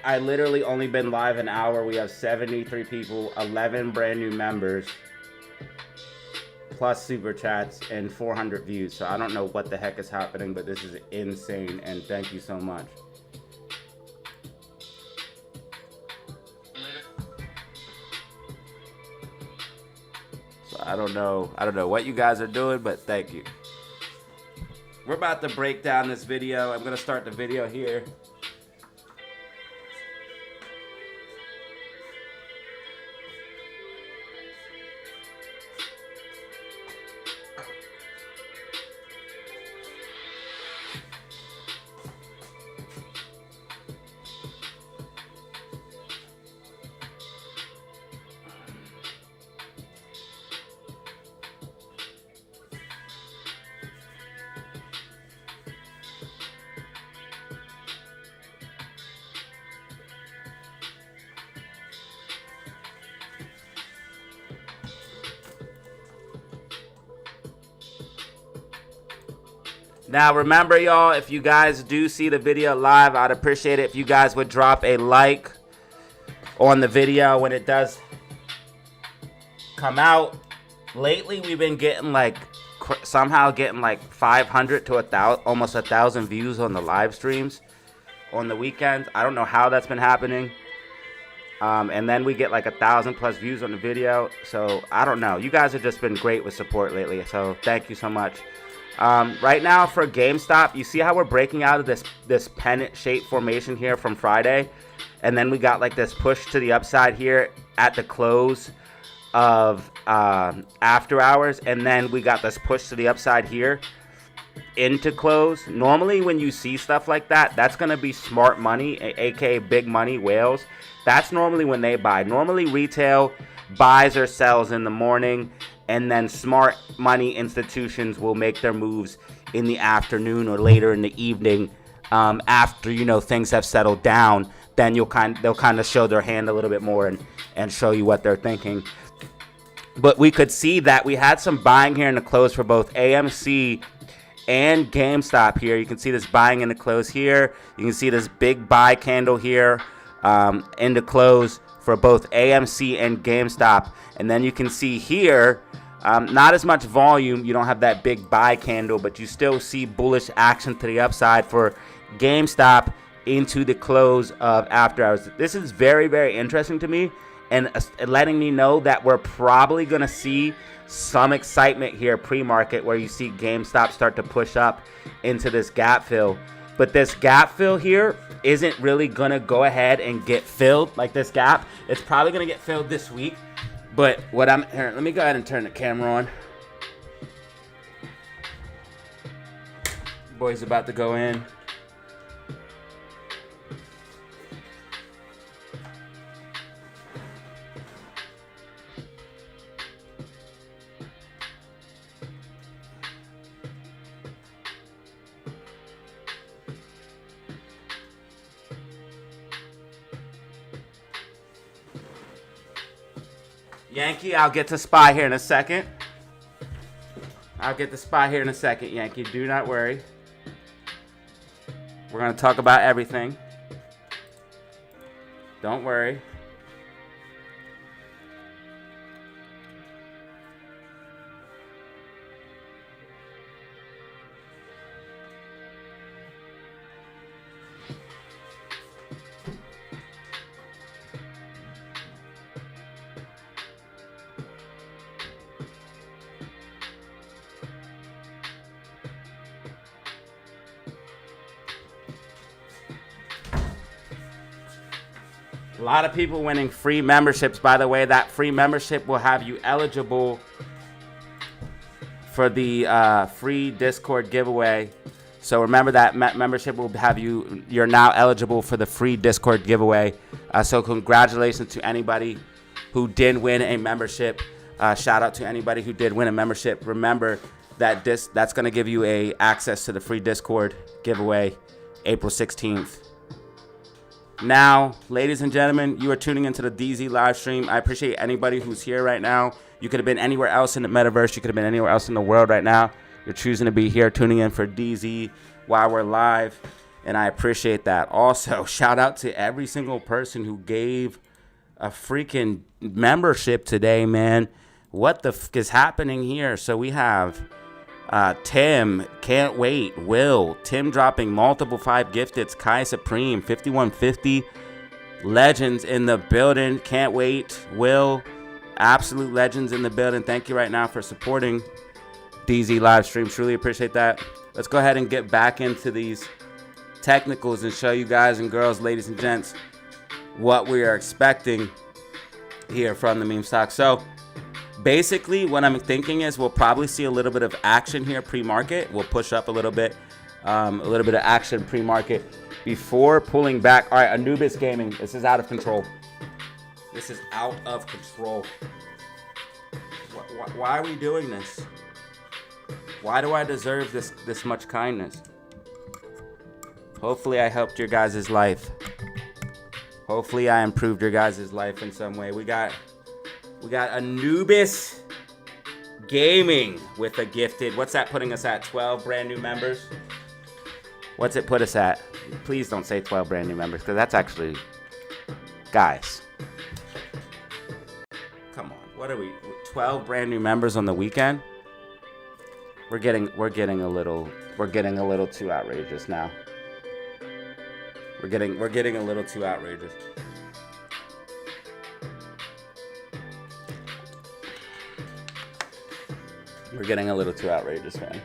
S1: I literally only been live an hour. We have 73 people, 11 brand new members, plus super chats, and 400 views. So I don't know what the heck is happening, but this is insane, and thank you so much. So I don't know what you guys are doing, but thank you. We're about to break down this video. I'm gonna start the video here. Now remember, y'all, if you guys do see the video live, I'd appreciate it if you guys would drop a like on the video when it does come out. Lately, we've been getting somehow getting like 500 to 1,000, almost 1,000 views on the live streams on the weekends. I don't know how that's been happening. And then we get like 1,000 plus views on the video. So I don't know. You guys have just been great with support lately. So thank you so much. Right now for GameStop, you see how we're breaking out of this pennant shape formation here from Friday, and then we got like this push to the upside here at the close of after hours, and then we got this push to the upside here into close. Normally when you see stuff like that, that's gonna be smart money, aka big money whales. That's normally when they buy. Normally retail buys or sells in the morning, and then smart money institutions will make their moves in the afternoon or later in the evening, after things have settled down. Then they'll kind of show their hand a little bit more and show you what they're thinking. But we could see that we had some buying here in the close for both AMC and GameStop here. You can see this buying in the close here. You can see this big buy candle here in the close for both AMC and GameStop. And then you can see here, not as much volume. You don't have that big buy candle, but you still see bullish action to the upside for GameStop into the close of after hours. This is very, very interesting to me, and letting me know that we're probably going to see some excitement here pre-market, where you see GameStop start to push up into this gap fill. But this gap fill here isn't really going to go ahead and get filled like this gap. It's probably going to get filled this week. But here, let me go ahead and turn the camera on. Boy's about to go in. Yankee, I'll get to SPY here in a second. Yankee. Do not worry. We're going to talk about everything. Don't worry. A lot of people winning free memberships. By the way, that free membership will have you eligible for the free Discord giveaway. So remember that membership will have you're now eligible for the free Discord giveaway. So congratulations to anybody who did win a membership. Shout out to anybody who did win a membership. Remember that that's going to give you access to the free Discord giveaway April 16th. Now, ladies and gentlemen, you are tuning into the DZ live stream. I appreciate anybody who's here right now. You could have been anywhere else in the metaverse. You could have been anywhere else in the world right now. You're choosing to be here, tuning in for DZ while we're live, and I appreciate that. Also, shout out to every single person who gave a freaking membership today, man. What the f is happening here? So we have Tim, can't wait. Will, Tim dropping multiple 5 gifteds. Kai Supreme, 5150. Legends in the building. Can't wait. Will, absolute legends in the building. Thank you right now for supporting DZ live stream. Truly appreciate that. Let's go ahead and get back into these technicals and show you guys and girls, ladies and gents, what we are expecting here from the meme stock. So basically, what I'm thinking is we'll probably see a little bit of action here pre-market. We'll push up a little bit of action pre-market before pulling back. All right, Anubis Gaming. This is out of control. This is out of control. Why are we doing this? Why do I deserve this much kindness? Hopefully, I helped your guys' life. Hopefully, I improved your guys' life in some way. We got Anubis Gaming with a gifted. What's that putting us at? 12 brand new members? What's it put us at? Please don't say 12 brand new members, because that's actually, guys, come on. What are we? 12 brand new members on the weekend? We're getting a little too outrageous now. We're getting a little too outrageous. We're getting a little too outrageous, man.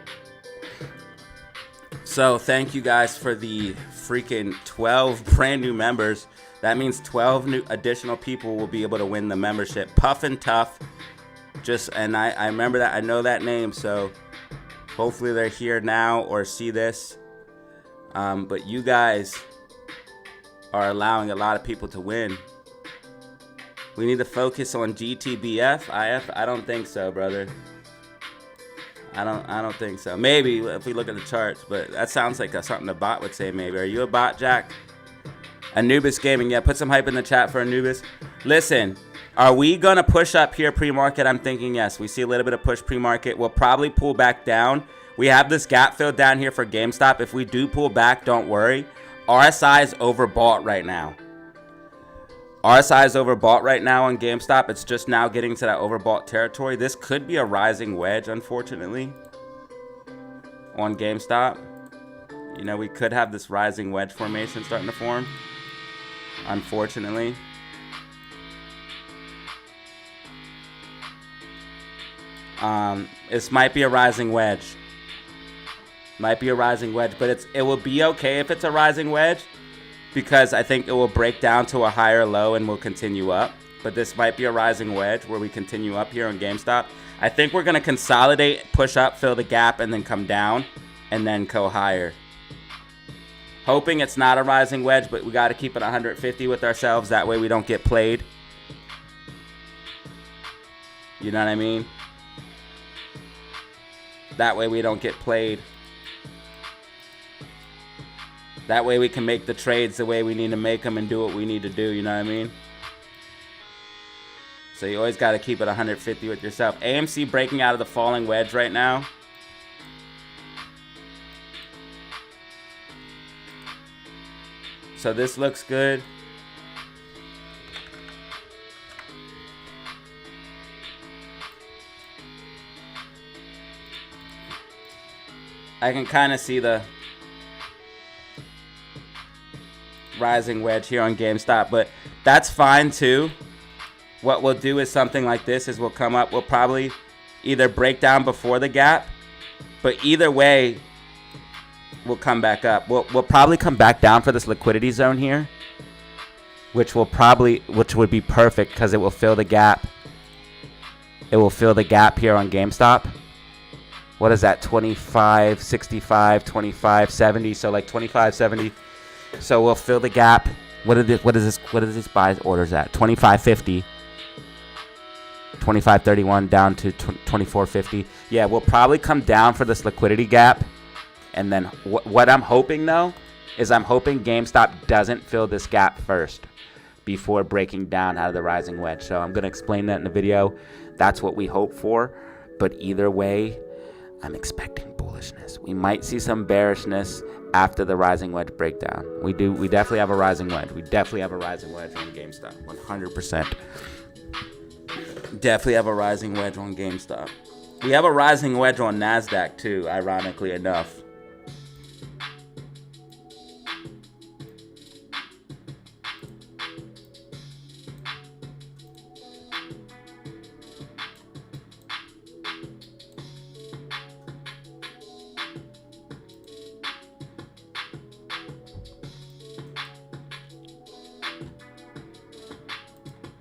S1: So thank you guys for the freaking 12 brand new members. That means 12 new additional people will be able to win the membership. Puff and Tough. And I remember that. I know that name. So hopefully they're here now or see this. But you guys are allowing a lot of people to win. We need to focus on GTBF. IF? I don't think so, brother. I don't think so. Maybe if we look at the charts, but that sounds like something a bot would say. Maybe. Are you a bot, Jack? Anubis Gaming. Yeah, put some hype in the chat for Anubis. Listen, are we gonna push up here pre-market? I'm thinking yes. We see a little bit of push pre-market. We'll probably pull back down. We have this gap filled down here for GameStop. If we do pull back, don't worry. RSI is overbought right now. RSI is overbought right now on GameStop. It's just now getting to that overbought territory. This could be a rising wedge, unfortunately, on GameStop. You know, we could have this rising wedge formation starting to form, unfortunately. This might be a rising wedge. Might be a rising wedge, but it will be okay if it's a rising wedge, because I think it will break down to a higher low and will continue up. But this might be a rising wedge where we continue up here on GameStop. I think we're going to consolidate, push up, fill the gap, and then come down and then go higher. Hoping it's not a rising wedge, but we got to keep it 150 with ourselves. That way we don't get played. You know what I mean? That way we don't get played. That way we can make the trades the way we need to make them and do what we need to do. You know what I mean? So you always got to keep it 150 with yourself. AMC breaking out of the falling wedge right now. So this looks good. I can kind of see the rising wedge here on GameStop, but that's fine too. What we'll do is something like this is we'll come up, we'll probably either break down before the gap, but either way, we'll come back up. We'll probably come back down for this liquidity zone here, which would be perfect because it will fill the gap. It will fill the gap here on GameStop. What is that? 25.65, 25.70. So like 25.70. So we'll fill the gap. What is this buy orders at? 25.50. 25.31 down to 24.50. Yeah, we'll probably come down for this liquidity gap. And then what I'm hoping, though, is I'm hoping GameStop doesn't fill this gap first before breaking down out of the rising wedge. So I'm going to explain that in the video. That's what we hope for. But either way, I'm expecting bullishness. We might see some bearishness after the rising wedge breakdown. We definitely have a rising wedge. We definitely have a rising wedge on GameStop. 100%. Definitely have a rising wedge on GameStop. We have a rising wedge on NASDAQ too, ironically enough.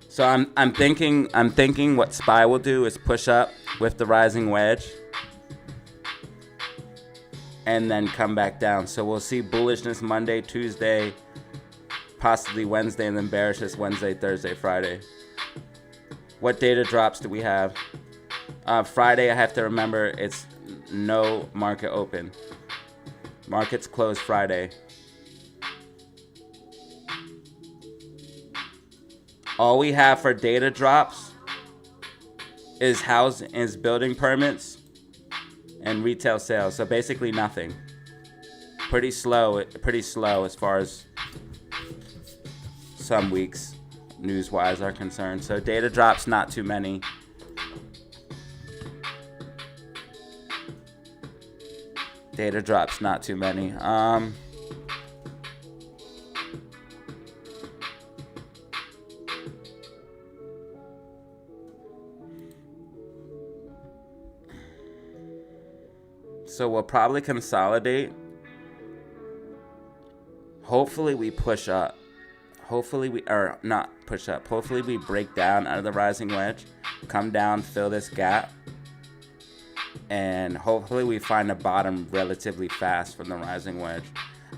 S1: So I'm thinking what SPY will do is push up with the rising wedge and then come back down. So we'll see bullishness Monday, Tuesday, possibly Wednesday, and then bearishness Wednesday, Thursday, Friday. What data drops do we have? Friday, I have to remember it's no market open. Markets closed Friday. All we have for data drops is building permits and retail sales. So basically nothing. Pretty slow as far as some weeks news-wise are concerned. So data drops, not too many. Data drops, not too many. So we'll probably consolidate. Hopefully we push up. Hopefully we break down out of the rising wedge, come down, fill this gap, and hopefully we find a bottom relatively fast from the rising wedge.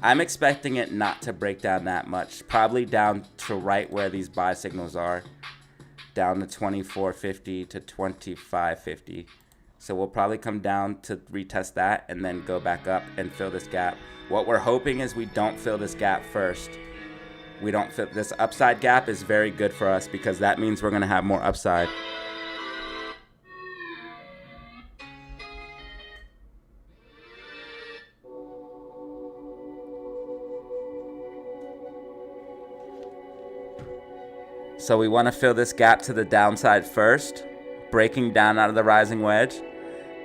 S1: I'm expecting it not to break down that much, probably down to right where these buy signals are, down to 24.50 to 25.50. So we'll probably come down to retest that and then go back up and fill this gap. What we're hoping is we don't fill this gap first. We don't fill this upside gap is very good for us because that means we're going to have more upside. So we want to fill this gap to the downside first, breaking down out of the rising wedge,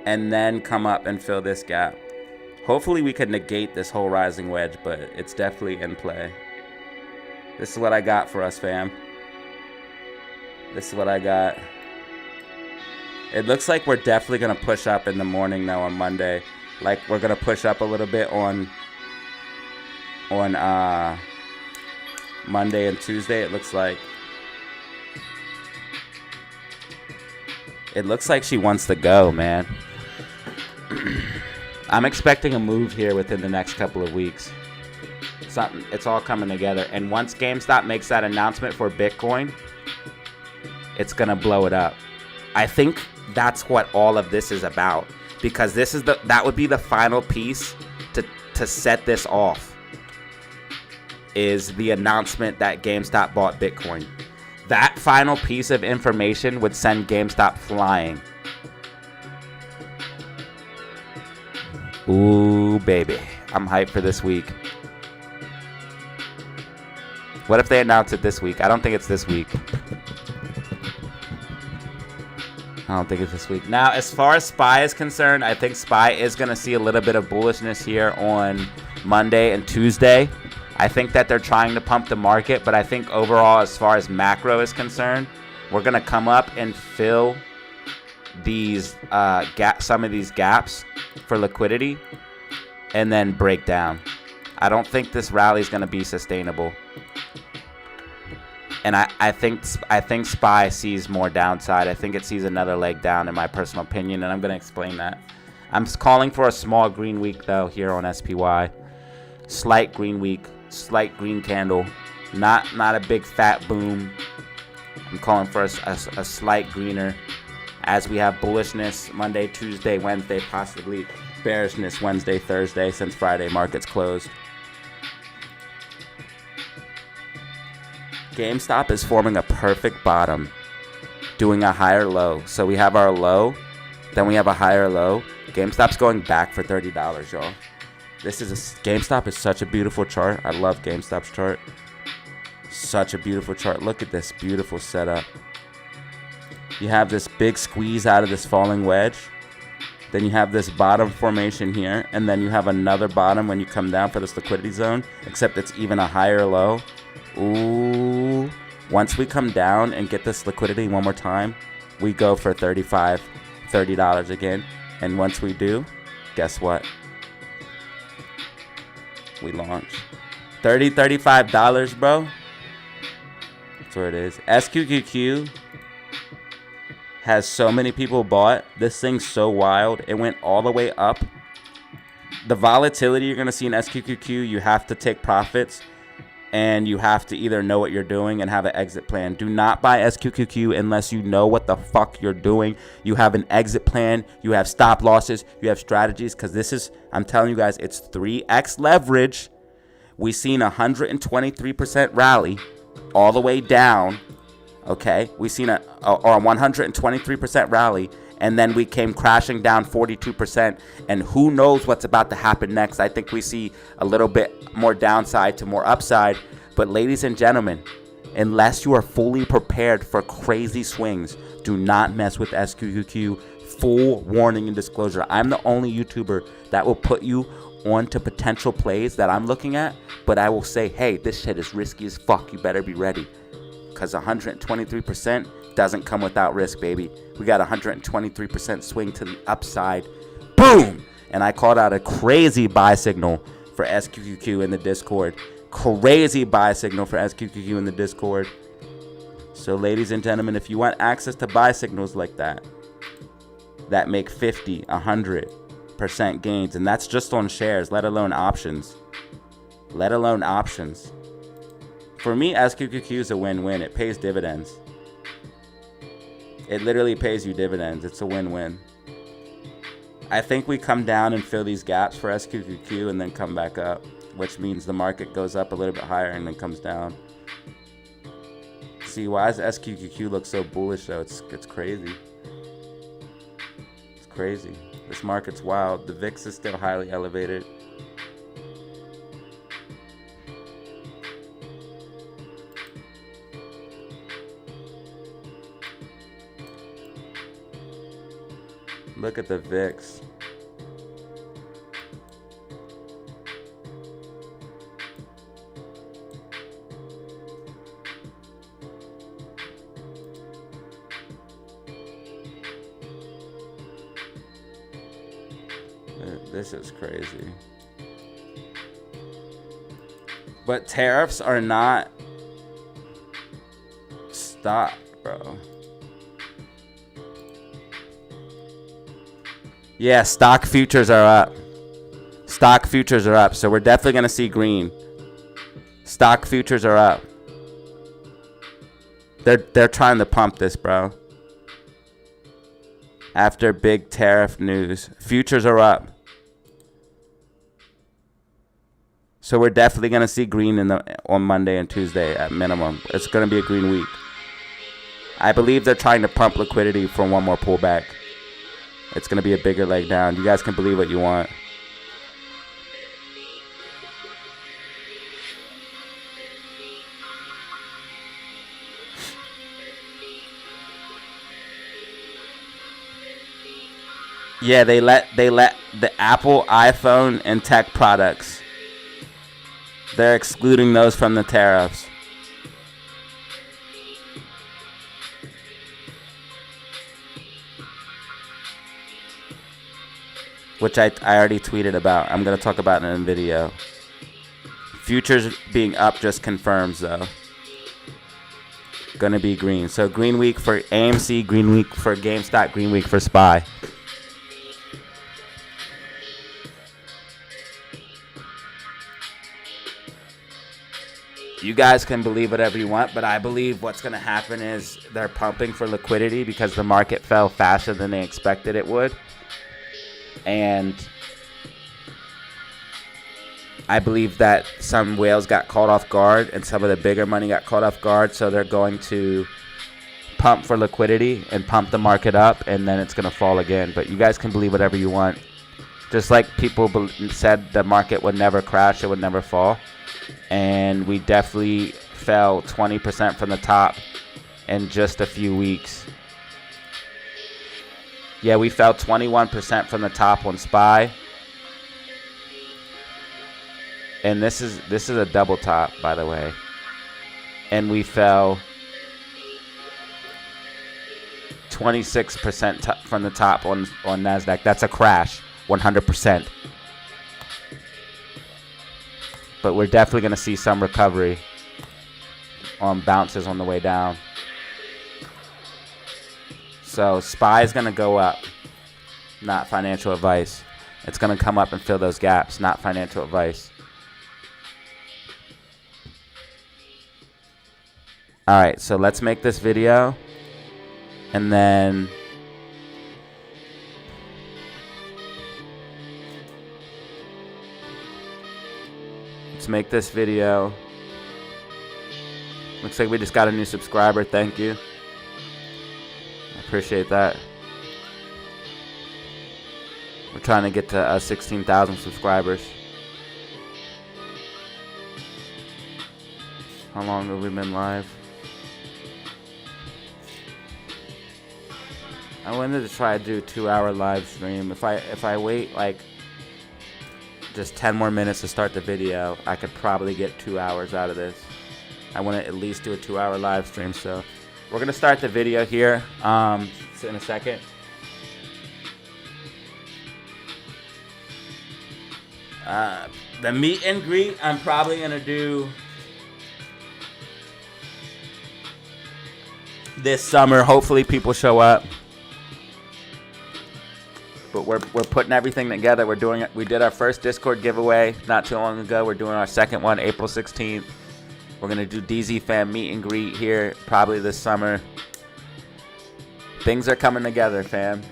S1: and then come up and fill this gap. Hopefully we could negate this whole rising wedge, but it's definitely in play. This is what I got for us, fam. This is what I got. It looks like we're definitely going to push up in the morning now on Monday. Like we're going to push up a little bit on Monday and Tuesday, it looks like. It looks like she wants to go, man. I'm expecting a move here within the next couple of weeks. It's all coming together. And once GameStop makes that announcement for Bitcoin, it's going to blow it up. I think that's what all of this is about, because this is that would be the final piece to set this off, is the announcement that GameStop bought Bitcoin. That final piece of information would send GameStop flying. Ooh, baby. I'm hyped for this week. What if they announce it this week? I don't think it's this week. I don't think it's this week. Now, as far as SPY is concerned, I think SPY is going to see a little bit of bullishness here on Monday and Tuesday. I think that they're trying to pump the market, but I think overall, as far as macro is concerned, we're going to come up and fill these some of these gaps for liquidity and then break down. I don't think this rally is going to be sustainable. And I think SPY sees more downside. I think it sees another leg down, in my personal opinion, and I'm going to explain that. I'm calling for a small green week, though, here on SPY. Slight green week, slight green candle, not a big fat boom. I'm calling for a slight greener, as we have bullishness Monday, Tuesday, Wednesday, possibly bearishness Wednesday, Thursday, since Friday markets closed. GameStop is forming a perfect bottom, doing a higher low. So we have our low, then we have a higher low. GameStop's going back for $30, y'all. GameStop is such a beautiful chart. I love GameStop's chart. Such a beautiful chart. Look at this beautiful setup. You have this big squeeze out of this falling wedge. Then you have this bottom formation here, and then you have another bottom when you come down for this liquidity zone, except it's even a higher low. Ooh. Once we come down and get this liquidity one more time, we go for $30 again. And once we do, guess what? We launch. $35, bro. That's where it is. SQQQ has so many people bought. This thing's so wild. It went all the way up. The volatility you're going to see in SQQQ, you have to take profits. And you have to either know what you're doing and have an exit plan. Do not buy SQQQ unless you know what the fuck you're doing. You have an exit plan. You have stop losses. You have strategies. Because this is, I'm telling you guys, it's 3x leverage. We've seen 123% rally all the way down. Okay. We've seen a 123% rally. And then we came crashing down 42%. And who knows what's about to happen next. I think we see a little bit more downside to more upside. But ladies and gentlemen, unless you are fully prepared for crazy swings, do not mess with SQQQ. Full warning and disclosure. I'm the only YouTuber that will put you onto potential plays that I'm looking at. But I will say, hey, this shit is risky as fuck. You better be ready. Because 123% doesn't come without risk, baby. We got 123% swing to the upside. Boom! And I called out a crazy buy signal for SQQQ in the Discord. Crazy buy signal for SQQQ in the Discord. So, ladies and gentlemen, if you want access to buy signals like that make 50, 100% gains, and that's just on shares, let alone options. Let alone options. For me, SQQQ is a win-win. It pays dividends. It literally pays you dividends. It's a win-win. I think we come down and fill these gaps for SQQQ and then come back up, which means the market goes up a little bit higher and then comes down. See, why does SQQQ look so bullish though? It's crazy. It's crazy. This market's wild. The VIX is still highly elevated. Look at the VIX. This is crazy. But tariffs are not stopped, bro. Yeah, stock futures are up. Stock futures are up, so we're definitely going to see green. Stock futures are up. They're trying to pump this, bro. After big tariff news, futures are up. So we're definitely going to see green on Monday and Tuesday at minimum. It's going to be a green week. I believe they're trying to pump liquidity for one more pullback. It's going to be a bigger leg down. You guys can believe what you want. Yeah, they let the Apple, iPhone, and tech products. They're excluding those from the tariffs. Which I already tweeted about. I'm going to talk about it in a video. Futures being up just confirms, though. Going to be green. So green week for AMC, green week for GameStop, green week for SPY. You guys can believe whatever you want, but I believe what's going to happen is they're pumping for liquidity because the market fell faster than they expected it would. And I believe that some whales got caught off guard and some of the bigger money got caught off guard. So they're going to pump for liquidity and pump the market up, and then it's going to fall again. But you guys can believe whatever you want. Just like people said the market would never crash, it would never fall. And we definitely fell 20% from the top in just a few weeks. Yeah, we fell 21% from the top on SPY. And this is a double top, by the way. And we fell 26% from the top on NASDAQ. That's a crash, 100%. But we're definitely going to see some recovery on bounces on the way down. So SPY is going to go up, not financial advice. It's going to come up and fill those gaps, not financial advice. All right, so let's make this video. And then let's make this video. Looks like we just got a new subscriber. Thank you. I appreciate that. We're trying to get to 16,000 subscribers. How long have we been live? I wanted to try to do a 2-hour live stream. If I wait like just 10 more minutes to start the video, I could probably get 2 hours out of this. I want to at least do a 2-hour live stream. So we're going to start the video here in a second. The meet and greet, I'm probably going to do this summer. Hopefully people show up. But we're putting everything together. We're doing it. We did our first Discord giveaway not too long ago. We're doing our second one April 16th. We're gonna do DZ Fam meet and greet here probably this summer. Things are coming together, fam.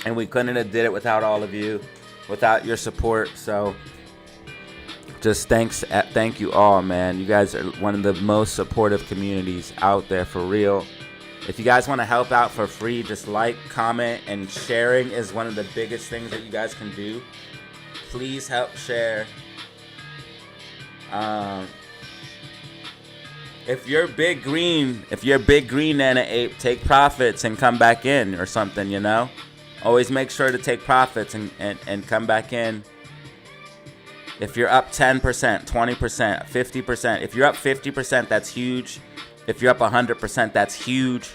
S1: And we couldn't have did it without all of you, without your support. So just thank you all, man. You guys are one of the most supportive communities out there, for real. If you guys want to help out for free, just like, comment, and sharing is one of the biggest things that you guys can do. Please help share. If you're big green Nana Ape, take profits and come back in or something, you know? Always make sure to take profits and come back in. If you're up 10%, 20%, 50%, if you're up 50%, that's huge. If you're up 100%, that's huge.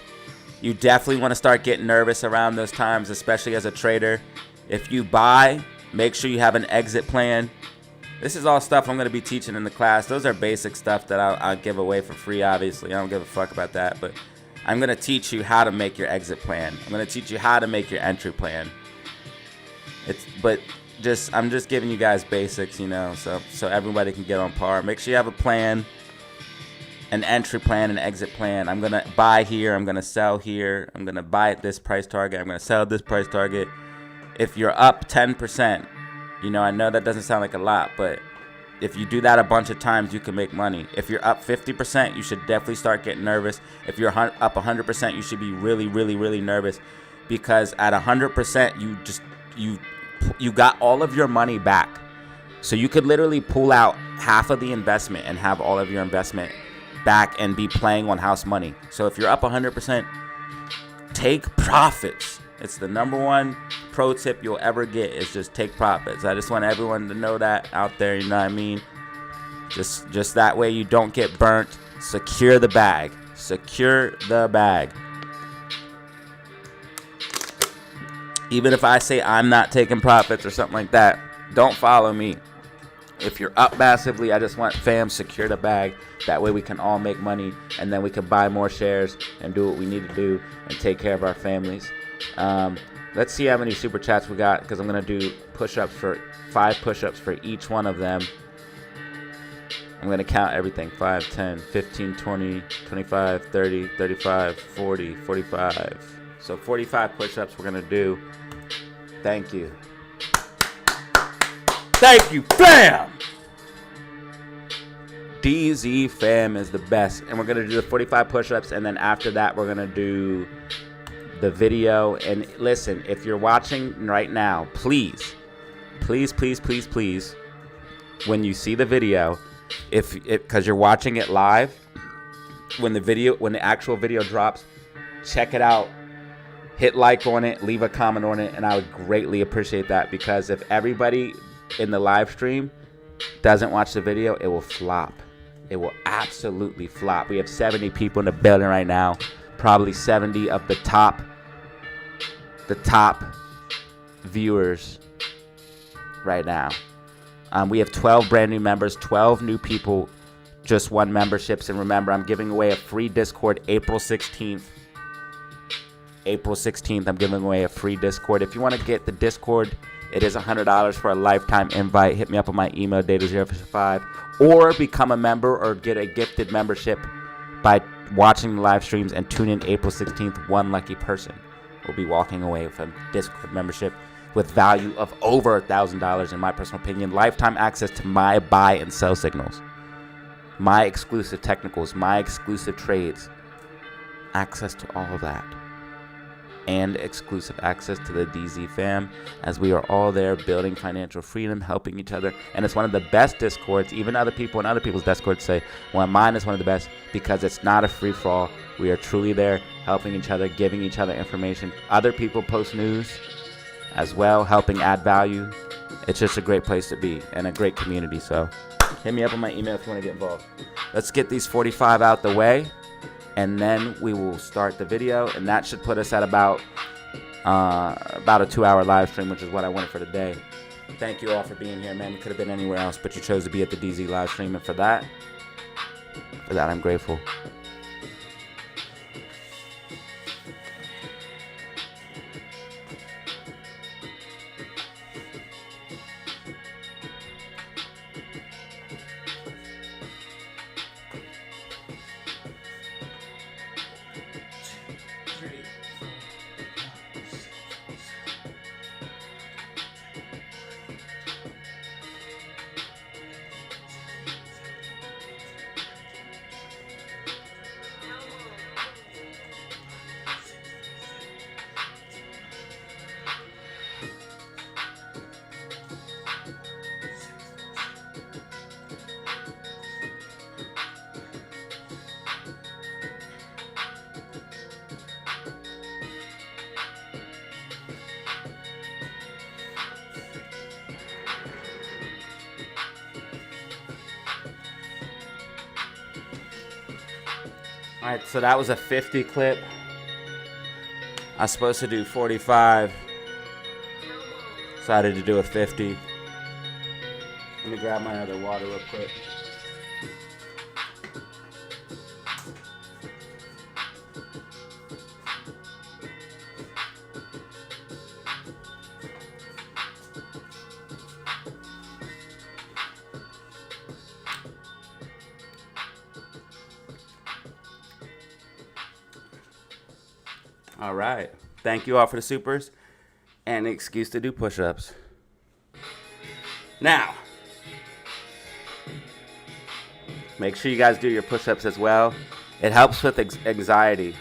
S1: You definitely want to start getting nervous around those times, especially as a trader. If you buy, make sure you have an exit plan. This is all stuff I'm going to be teaching in the class. Those are basic stuff that I'll give away for free, obviously. I don't give a fuck about that. But I'm going to teach you how to make your exit plan. I'm going to teach you how to make your entry plan. I'm just giving you guys basics, you know, so everybody can get on par. Make sure you have a plan, an entry plan, an exit plan. I'm going to buy here. I'm going to sell here. I'm going to buy at this price target. I'm going to sell at this price target. If you're up 10%, you know, I know that doesn't sound like a lot, but if you do that a bunch of times, you can make money. If you're up 50%, you should definitely start getting nervous. If you're up 100%, you should be really, really, really nervous, because at 100%, you got all of your money back. So you could literally pull out half of the investment and have all of your investment back and be playing on house money. So if you're up 100%, take profits. It's the number one pro tip you'll ever get, is just take profits. I just want everyone to know that out there, you know what I mean? Just that way you don't get burnt. Secure the bag. Secure the bag. Even if I say I'm not taking profits or something like that, don't follow me. If you're up massively, I just want fam, secure the bag. That way we can all make money, and then we can buy more shares and do what we need to do and take care of our families. Let's see how many super chats we got, because I'm going to do push-ups for 5 push-ups for each one of them. I'm going to count everything. 5, 10, 15, 20, 25, 30, 35, 40, 45. So 45 push-ups we're going to do. Thank you. Thank you, fam! DZ fam is the best. And we're going to do the 45 push-ups, and then after that we're going to do the video. And listen, if you're watching right now, please, when you see the video, because you're watching it live, when the actual video drops, check it out, hit like on it, leave a comment on it, and I would greatly appreciate that, because if everybody in the live stream doesn't watch the video, it will flop. It will absolutely flop. We have 70 people in the building right now, probably 70 of the top viewers right now. We have 12 brand new members, 12 new people just won memberships. And remember, I'm giving away a free Discord April 16th. April 16th, I'm giving away a free Discord. If you want to get the Discord, it is $100 for a lifetime invite. Hit me up on my email, Datazero5, or become a member or get a gifted membership by watching the live streams and tune in April 16th. One lucky person will be walking away with a Discord membership with value of over $1,000, in my personal opinion. Lifetime access to my buy and sell signals, my exclusive technicals, my exclusive trades, access to all of that, and exclusive access to the DZ fam, as we are all there building financial freedom, helping each other. And it's one of the best Discords. Even other people in other people's Discords say, well, mine is one of the best, because it's not a free-for-all. We are truly there helping each other, giving each other information. Other people post news as well, helping add value. It's just a great place to be and a great community. So hit me up on my email if you want to get involved. Let's get these 45 out the way, and then we will start the video, and that should put us at about a 2-hour live stream, which is what I wanted for today. Thank you all for being here, man. We could have been anywhere else, but you chose to be at the DZ live stream, and for that I'm grateful. Alright, so that was a 50 clip. I was supposed to do 45. Decided to do a 50. Let me grab my other water real quick. All right. Thank you all for the supers and an excuse to do push-ups. Now, make sure you guys do your push-ups as well. It helps with anxiety.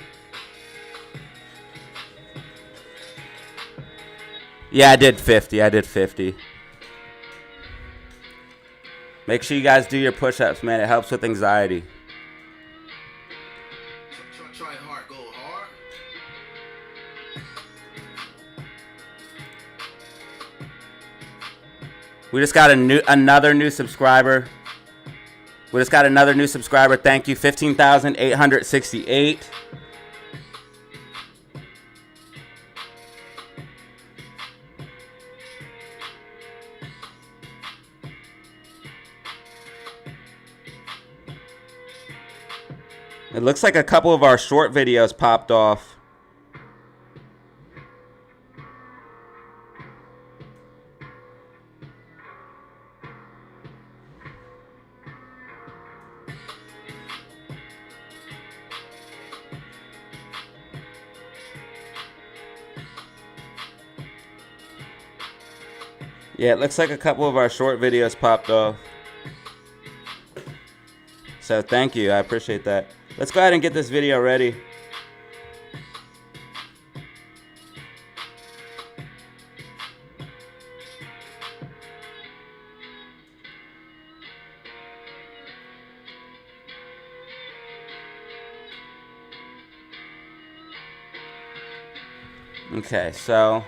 S1: Yeah, I did 50. Make sure you guys do your push-ups, man. It helps with anxiety.
S3: Try hard, go hard.
S1: We just got another new subscriber. Thank you, 15,868. It looks like a couple of our short videos popped off. Yeah, it looks like a couple of our short videos popped off. So thank you, I appreciate that. Let's go ahead and get this video ready. Okay, so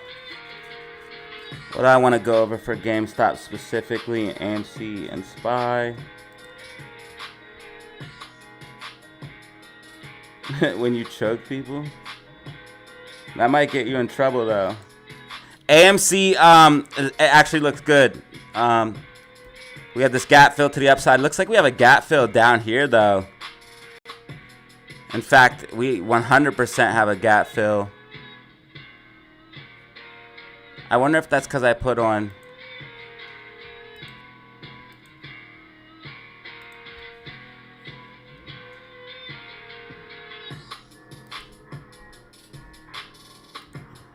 S1: what I want to go over for GameStop specifically, AMC and SPY. When you choke people, that might get you in trouble though. AMC it actually looks good. We have this gap fill to the upside. Looks like we have a gap fill down here though. In fact, we 100% have a gap fill. I wonder if that's because I put on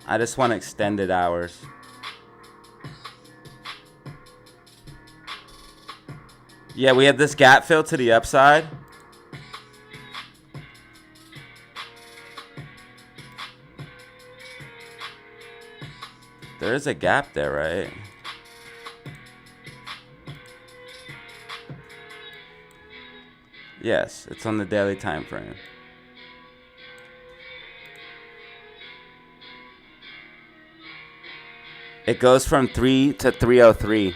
S1: I just want extended hours. Yeah, we have this gap fill to the upside. There is a gap there, right? Yes, it's on the daily time frame. It goes from 3 to 303.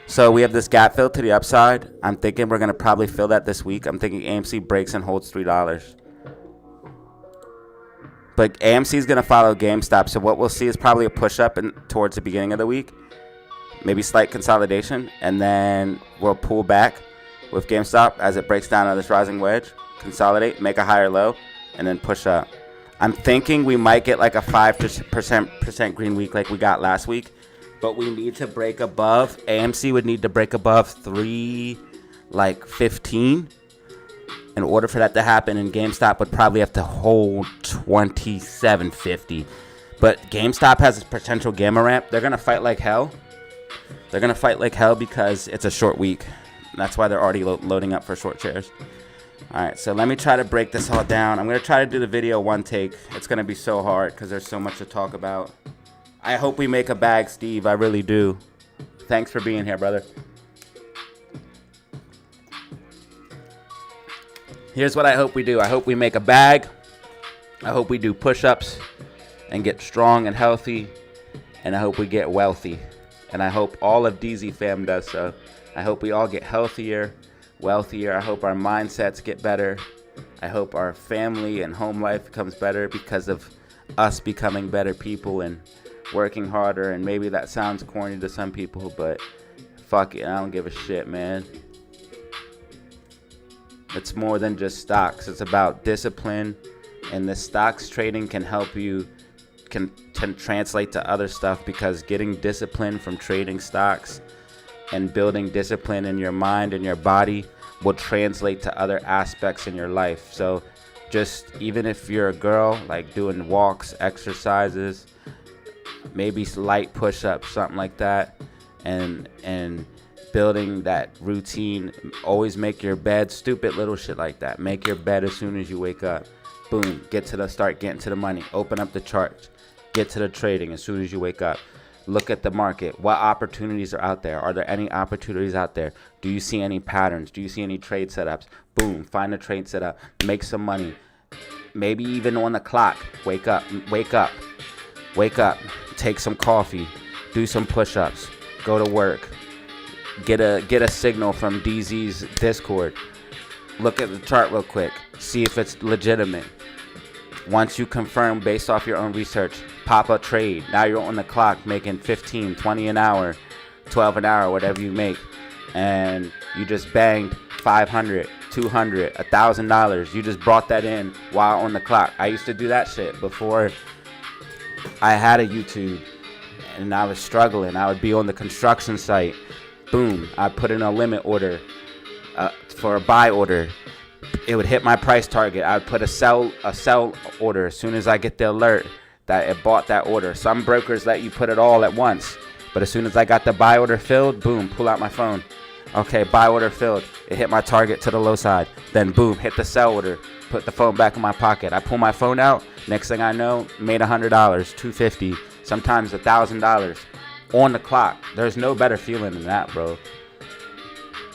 S1: So we have this gap fill to the upside. I'm thinking we're going to probably fill that this week. I'm thinking AMC breaks and holds $3. But AMC is going to follow GameStop. So what we'll see is probably a push up towards the beginning of the week. Maybe slight consolidation. And then we'll pull back with GameStop as it breaks down on this rising wedge. Consolidate, make a higher low, and then push up. I'm thinking we might get like a 5% green week like we got last week. But we need to break above. AMC would need to break above 3.15 in order for that to happen. And GameStop would probably have to hold 27.50. But GameStop has a potential gamma ramp. They're going to fight like hell. They're going to fight like hell because it's a short week. That's why they're already loading up for short shares. All right, so let me try to break this all down. I'm going to try to do the video one take. It's going to be so hard because there's so much to talk about. I hope we make a bag, Steve. I really do. Thanks for being here, brother. Here's what I hope we do. I hope we make a bag. I hope we do push-ups and get strong and healthy. And I hope we get wealthy. And I hope all of DZ fam does so. I hope we all get healthier, wealthier. I hope our mindsets get better. I hope our family and home life becomes better because of us becoming better people and working harder. And maybe that sounds corny to some people, but fuck it, I don't give a shit, man. It's more than just stocks. It's about discipline, and the stocks trading can help you, can translate to other stuff, because getting discipline from trading stocks and building discipline in your mind and your body will translate to other aspects in your life. So Just even if you're a girl, like doing walks, exercises, maybe light push-ups, something like that, and building that routine. Always make your bed, stupid little shit like that. Make your bed as soon as you wake up. Boom, start getting to the money. Open up the charts. Get to the trading as soon as you wake up. Look at the market. What opportunities are out there? Are there any opportunities out there? Do you see any patterns? Do you see any trade setups? Boom, find a trade setup. Make some money. Maybe even on the clock. Wake up. Take some coffee. Do some push-ups. Go to work. Get a signal from DZ's Discord. Look at the chart real quick. See if it's legitimate. Once you confirm based off your own research, pop a trade. Now you're on the clock making 15, 20 an hour, 12 an hour, whatever you make. And you just banged 500, 200, $1,000. You just brought that in while on the clock. I used to do that shit before I had a YouTube and I was struggling. I would be on the construction site. Boom, I put in a limit order for a buy order. It would hit my price target. I would put a sell order as soon as I get the alert that it bought that order. Some brokers let you put it all at once, but as soon as I got the buy order filled, boom, pull out my phone. Okay, buy order filled. It hit my target to the low side. Then boom, hit the sell order. Put the phone back in my pocket. I pull my phone out. Next thing I know, made $100, $250, sometimes $1,000 on the clock. There's no better feeling than that, bro.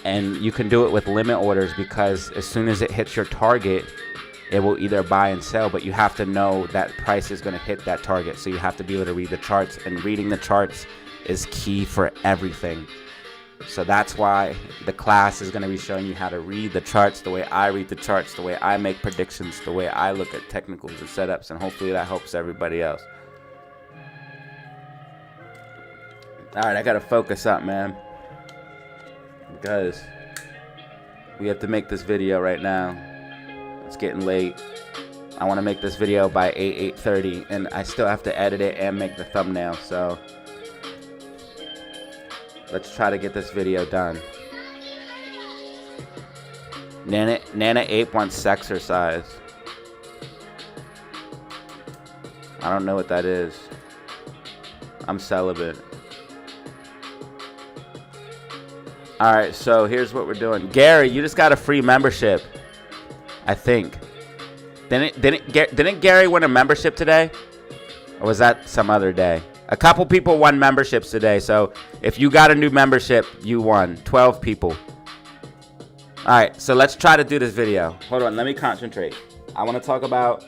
S1: And you can do it with limit orders because as soon as it hits your target, it will either buy and sell, but you have to know that price is going to hit that target. So you have to be able to read the charts, and reading the charts is key for everything. So that's why the class is going to be showing you how to read the charts the way I read the charts, the way I make predictions, the way I look at technicals and setups, and hopefully that helps everybody else. All right, I got to focus up, man, because we have to make this video right now. It's getting late. I want to make this video by 8:30, and I still have to edit it and make the thumbnail, so let's try to get this video done. Nana Ape wants sexercise. I don't know what that is. I'm celibate. Alright, so here's what we're doing. Gary, you just got a free membership, I think. Didn't Gary win a membership today? Or was that some other day? A couple people won memberships today, so if you got a new membership, you won. 12 people. Alright, so let's try to do this video. Hold on, let me concentrate. I want to talk about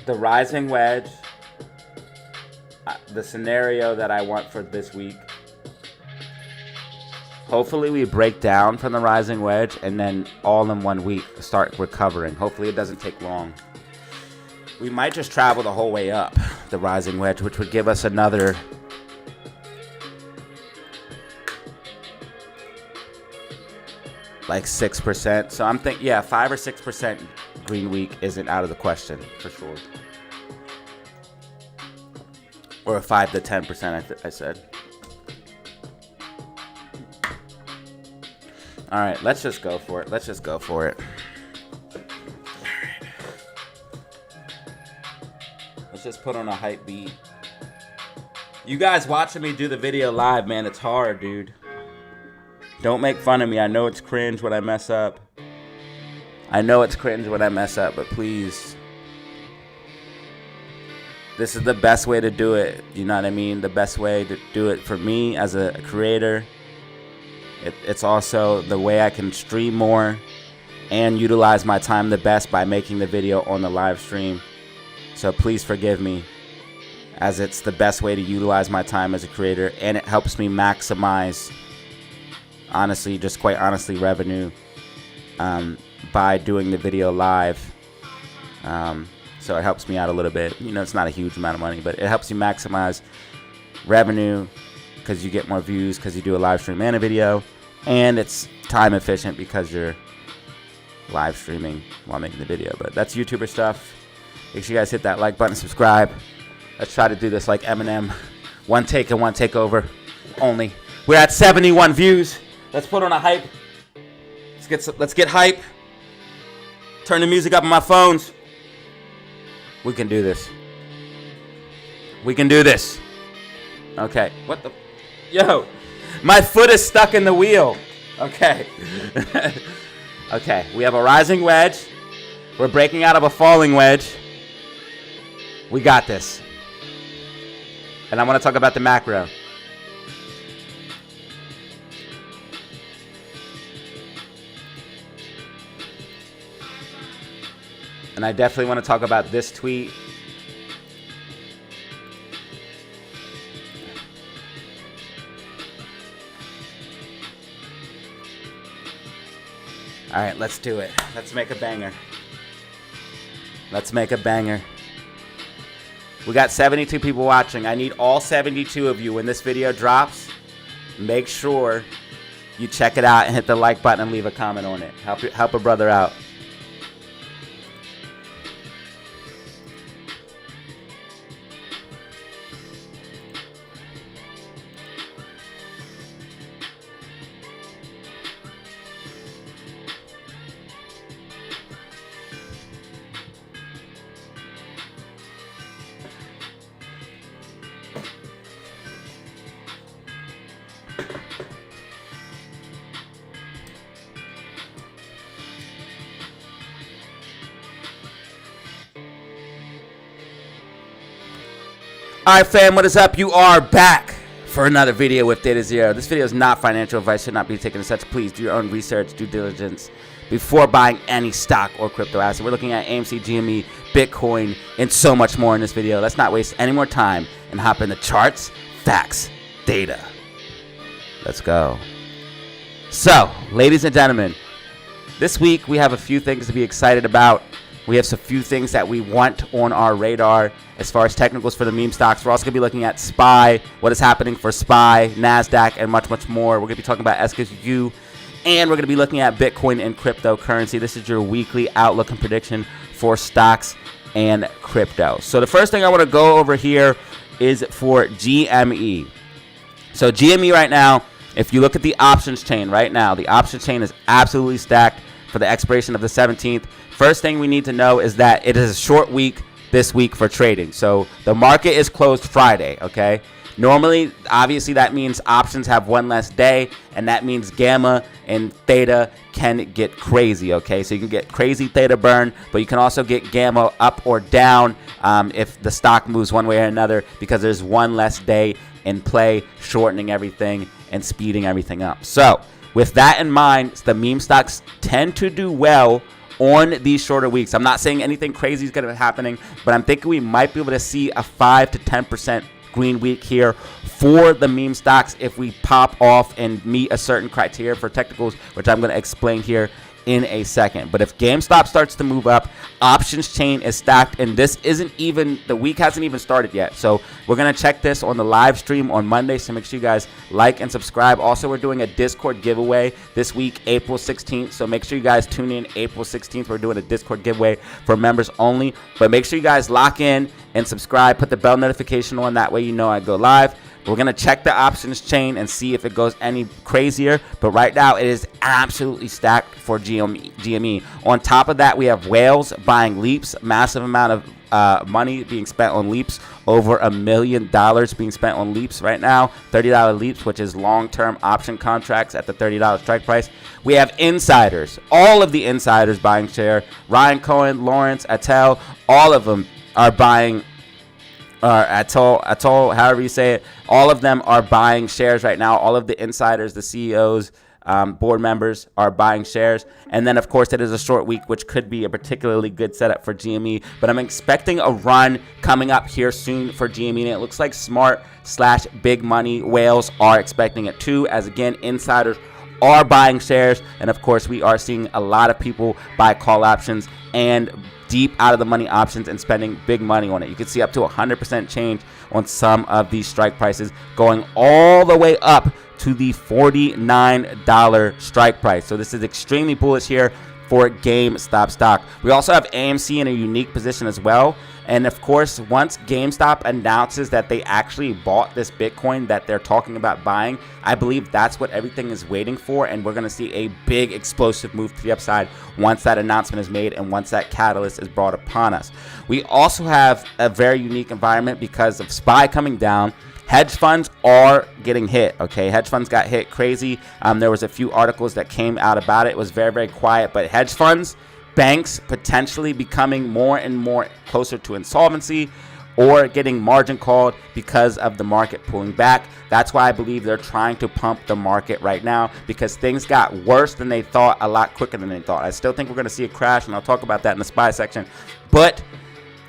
S1: the rising wedge, the scenario that I want for this week. Hopefully we break down from the rising wedge and then all in 1 week start recovering. Hopefully it doesn't take long. We might just travel the whole way up the rising wedge, which would give us another like 6%. So I'm thinking, yeah, 5 or 6% green week isn't out of the question for sure. Or a 5 to 10%, I said. All right, let's just go for it. Let's just go for it. Let's just put on a hype beat. You guys watching me do the video live, man, it's hard, dude. Don't make fun of me. I know it's cringe when I mess up. I know it's cringe when I mess up, but please. This is the best way to do it. You know what I mean? The best way to do it for me as a creator. It's also the way I can stream more and utilize my time the best by making the video on the live stream. So please forgive me, as it's the best way to utilize my time as a creator, and it helps me maximize, honestly, just quite honestly, revenue by doing the video live. So it helps me out a little bit. You know, it's not a huge amount of money, but it helps you maximize revenue because you get more views because you do a live stream and a video, and it's time efficient because you're live streaming while making the video. But that's YouTuber stuff. Make sure you guys hit that like button, subscribe. Let's try to do this like Eminem. One take and one takeover only. We're at 71 views. Let's put on a hype. Let's get hype. Turn the music up on my phones. We can do this. We can do this. Okay. What the? Yo, my foot is stuck in the wheel. Okay. Okay. We have a rising wedge. We're breaking out of a falling wedge. We got this. And I want to talk about the macro. And I definitely want to talk about this tweet. All right, let's do it. Let's make a banger. Let's make a banger. We got 72 people watching. I need all 72 of you when this video drops. Make sure you check it out and hit the like button and leave a comment on it. Help a brother out. Alright fam, what is up? You are back for another video with Datazero. This video is not financial advice, should not be taken as such. Please do your own research, due diligence before buying any stock or crypto asset. We're looking at AMC, GME, Bitcoin, and so much more in this video. Let's not waste any more time and hop into charts, facts, data. Let's go. So, ladies and gentlemen, this week we have a few things to be excited about. We have a few things that we want on our radar as far as technicals for the meme stocks. We're also going to be looking at SPY, what is happening for SPY, NASDAQ, and much, much more. We're going to be talking about SKU, and we're going to be looking at Bitcoin and cryptocurrency. This is your weekly outlook and prediction for stocks and crypto. So the first thing I want to go over here is for GME. So GME right now, if you look at the options chain right now, the options chain is absolutely stacked for the expiration of the 17th. First thing we need to know is that it is a short week this week for trading. So the market is closed Friday, okay? Normally, obviously, that means options have one less day, and that means gamma and theta can get crazy, okay? So you can get crazy theta burn, but you can also get gamma up or down if the stock moves one way or another, because there's one less day in play, shortening everything and speeding everything up. So with that in mind, the meme stocks tend to do well on these shorter weeks. I'm not saying anything crazy is going to be happening, but I'm thinking we might be able to see a 5 to 10% green week here for the meme stocks if we pop off and meet a certain criteria for technicals, which I'm going to explain here in a second. But if GameStop starts to move up, options chain is stacked, and this isn't even, the week hasn't even started yet. So we're going to check this on the live stream on Monday, so make sure you guys like and subscribe. Also, we're doing a Discord giveaway this week, April 16th, so make sure you guys tune in April 16th. We're doing a Discord giveaway for members only, but make sure you guys lock in and subscribe, put the bell notification on, that way you know I go live. We're going to check the options chain and see if it goes any crazier. But right now, it is absolutely stacked for GME. On top of that, we have whales buying leaps. Massive amount of money being spent on leaps. Over $1 million being spent on leaps right now. $30 leaps, which is long-term option contracts at the $30 strike price. We have insiders. All of the insiders buying share. Ryan Cohen, Lawrence, Attel, all of them are buying Atoll, however you say it, all of them are buying shares right now. All of the insiders, the CEOs, board members are buying shares. And then, of course, it is a short week, which could be a particularly good setup for GME. But I'm expecting a run coming up here soon for GME. And it looks like smart/big money whales are expecting it too, as, again, insiders are buying shares. And, of course, we are seeing a lot of people buy call options and deep out of the money options and spending big money on it. You can see up to 100% change on some of these strike prices, going all the way up to the $49 strike price. So this is extremely bullish here. for GameStop stock. We also have AMC in a unique position as well. And of course, once GameStop announces that they actually bought this Bitcoin that they're talking about buying, I believe that's what everything is waiting for. And we're going to see a big explosive move to the upside once that announcement is made and once that catalyst is brought upon us. We also have a very unique environment because of SPY coming down. Hedge funds are getting hit, okay? Hedge funds got hit crazy. There was a few articles that came out about it. It was very, very quiet. But hedge funds, banks potentially becoming more and more closer to insolvency or getting margin called because of the market pulling back. That's why I believe they're trying to pump the market right now, because things got worse than they thought a lot quicker than they thought. I still think we're going to see a crash, and I'll talk about that in the SPY section. But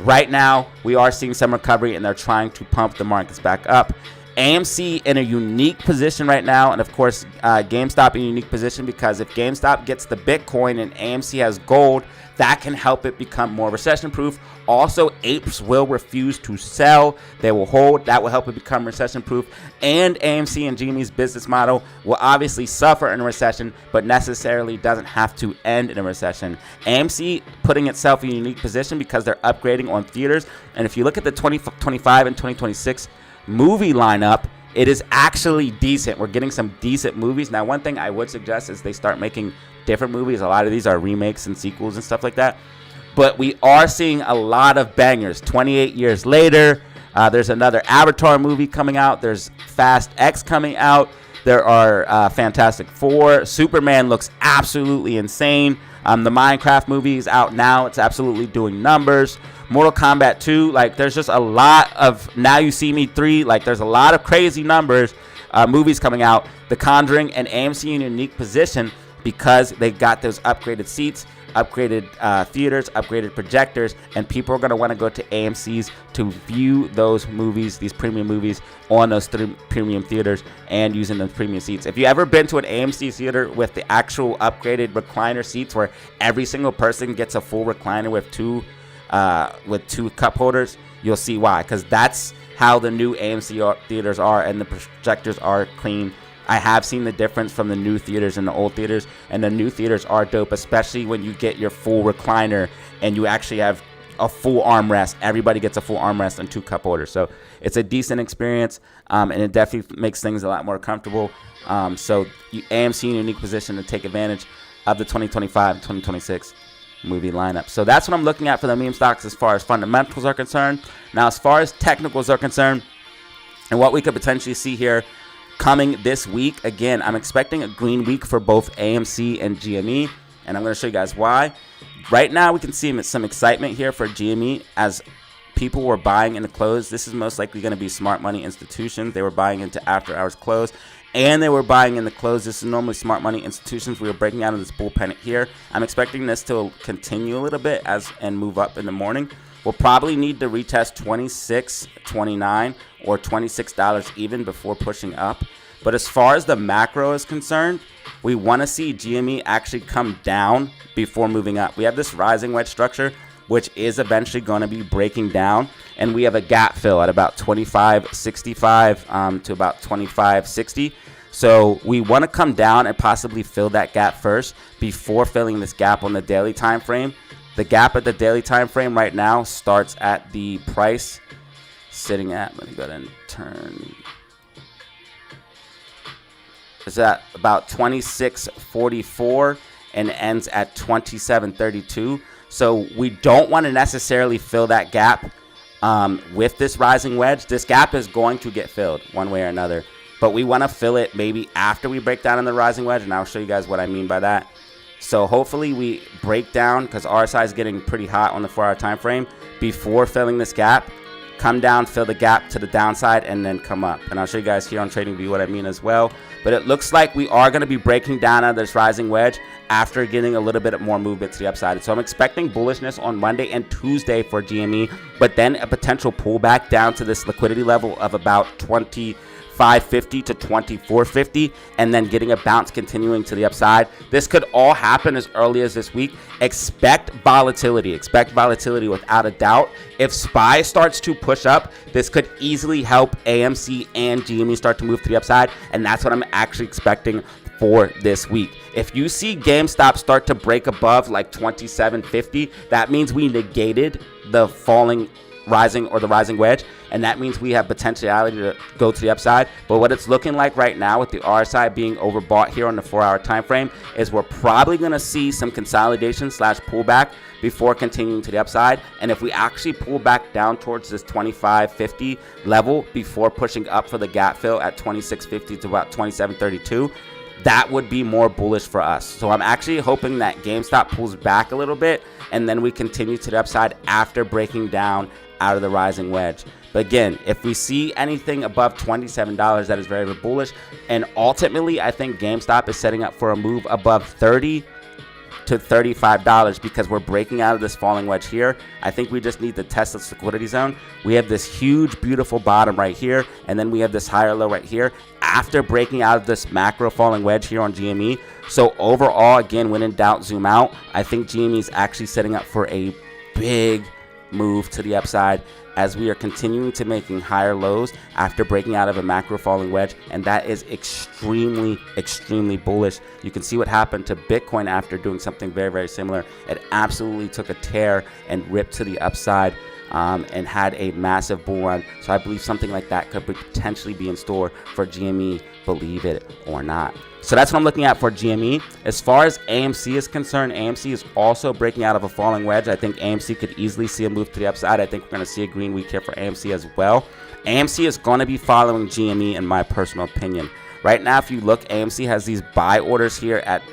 S1: right now, we are seeing some recovery, and they're trying to pump the markets back up. AMC in a unique position right now, and of course, GameStop in a unique position, because if GameStop gets the Bitcoin and AMC has gold, that can help it become more recession-proof. Also, apes will refuse to sell. They will hold. That will help it become recession-proof. And AMC and GME's business model will obviously suffer in a recession, but necessarily doesn't have to end in a recession. AMC putting itself in a unique position because they're upgrading on theaters. And if you look at the 2025 and 2026 movie lineup, it is actually decent. We're getting some decent movies. Now, one thing I would suggest is they start making different movies. A lot of these are remakes and sequels and stuff like that. But we are seeing a lot of bangers. 28 years later, there's another Avatar movie coming out. There's Fast X coming out. There are Fantastic Four. Superman looks absolutely insane. The Minecraft movie is out now. It's absolutely doing numbers. Mortal Kombat 2, like, there's just a lot of Now You See Me 3. Like, there's a lot of crazy numbers, movies coming out. The Conjuring and AMC in a unique position because they got those upgraded seats, upgraded theaters, upgraded projectors, and people are going to want to go to AMC's to view those movies, these premium movies, on those premium theaters and using those premium seats. If you ever been to an AMC theater with the actual upgraded recliner seats where every single person gets a full recliner with two cup holders, you'll see why, because that's how the new AMC theaters are, and the projectors are clean. I have seen the difference from the new theaters and the old theaters, and the new theaters are dope, especially when you get your full recliner and you actually have a full armrest. Everybody gets a full armrest and two cup holders, so it's a decent experience, and it definitely makes things a lot more comfortable. So AMC in a unique position to take advantage of the 2025 and 2026 movie lineup. So that's what I'm looking at for the meme stocks as far as fundamentals are concerned. Now, as far as technicals are concerned, and what we could potentially see here coming this week, again, I'm expecting a green week for both AMC and GME, and I'm going to show you guys why. Right now, we can see some excitement here for GME as people were buying in the close. This is most likely going to be smart money institutions. They were buying into after hours close, and they were buying in the close. This is normally smart money institutions. We were breaking out of this bull pennant here. I'm expecting this to continue a little bit and move up in the morning. We'll probably need to retest $26.29 or $26 even before pushing up. But as far as the macro is concerned, we want to see GME actually come down before moving up. We have this rising wedge structure, which is eventually going to be breaking down. And we have a gap fill at about 25.65 to about 25.60. So we want to come down and possibly fill that gap first before filling this gap on the daily time frame. The gap at the daily time frame right now starts at the price sitting at, let me go ahead and turn. It's at about 26.44 and ends at 27.32. So we don't want to necessarily fill that gap with this rising wedge. This gap is going to get filled one way or another, but we want to fill it maybe after we break down in the rising wedge, and I'll show you guys what I mean by that. So hopefully we break down, because RSI is getting pretty hot on the 4-hour time frame, before filling this gap. Come down, fill the gap to the downside, and then come up. And I'll show you guys here on TradingView what I mean as well. But it looks like we are going to be breaking down out of this rising wedge after getting a little bit more movement to the upside. So I'm expecting bullishness on Monday and Tuesday for GME, but then a potential pullback down to this liquidity level of about 25.50 to 24.50, and then getting a bounce continuing to the upside. This could all happen as early as this week. Expect volatility. Expect volatility without a doubt. If SPY starts to push up, this could easily help AMC and GME start to move to the upside, and that's what I'm actually expecting for this week. If you see GameStop start to break above like 27.50, that means we negated the rising wedge, and that means we have potentiality to go to the upside. But what it's looking like right now with the RSI being overbought here on the 4-hour time frame is we're probably going to see some consolidation / pullback before continuing to the upside. And if we actually pull back down towards this 25.50 level before pushing up for the gap fill at 26.50 to about 27.32, that would be more bullish for us. So I'm actually hoping that GameStop pulls back a little bit and then we continue to the upside after breaking down out of the rising wedge. But again, if we see anything above $27, that is very, very bullish. And ultimately, I think GameStop is setting up for a move above $30 to $35 because we're breaking out of this falling wedge here. I think we just need to test this liquidity zone. We have this huge, beautiful bottom right here, and then we have this higher low right here after breaking out of this macro falling wedge here on GME. So overall, again, when in doubt, zoom out. I think GME is actually setting up for a big move to the upside as we are continuing to making higher lows after breaking out of a macro falling wedge, and that is extremely, extremely bullish. You can see what happened to Bitcoin after doing something very, very similar. It absolutely took a tear and ripped to the upside and had a massive bull run. So I believe something like that could potentially be in store for GME, believe it or not. So that's what I'm looking at for GME. As far as AMC is concerned, AMC is also breaking out of a falling wedge. I think AMC could easily see a move to the upside. I think we're going to see a green week here for AMC as well. AMC is going to be following GME in my personal opinion. Right now, if you look, AMC has these buy orders here at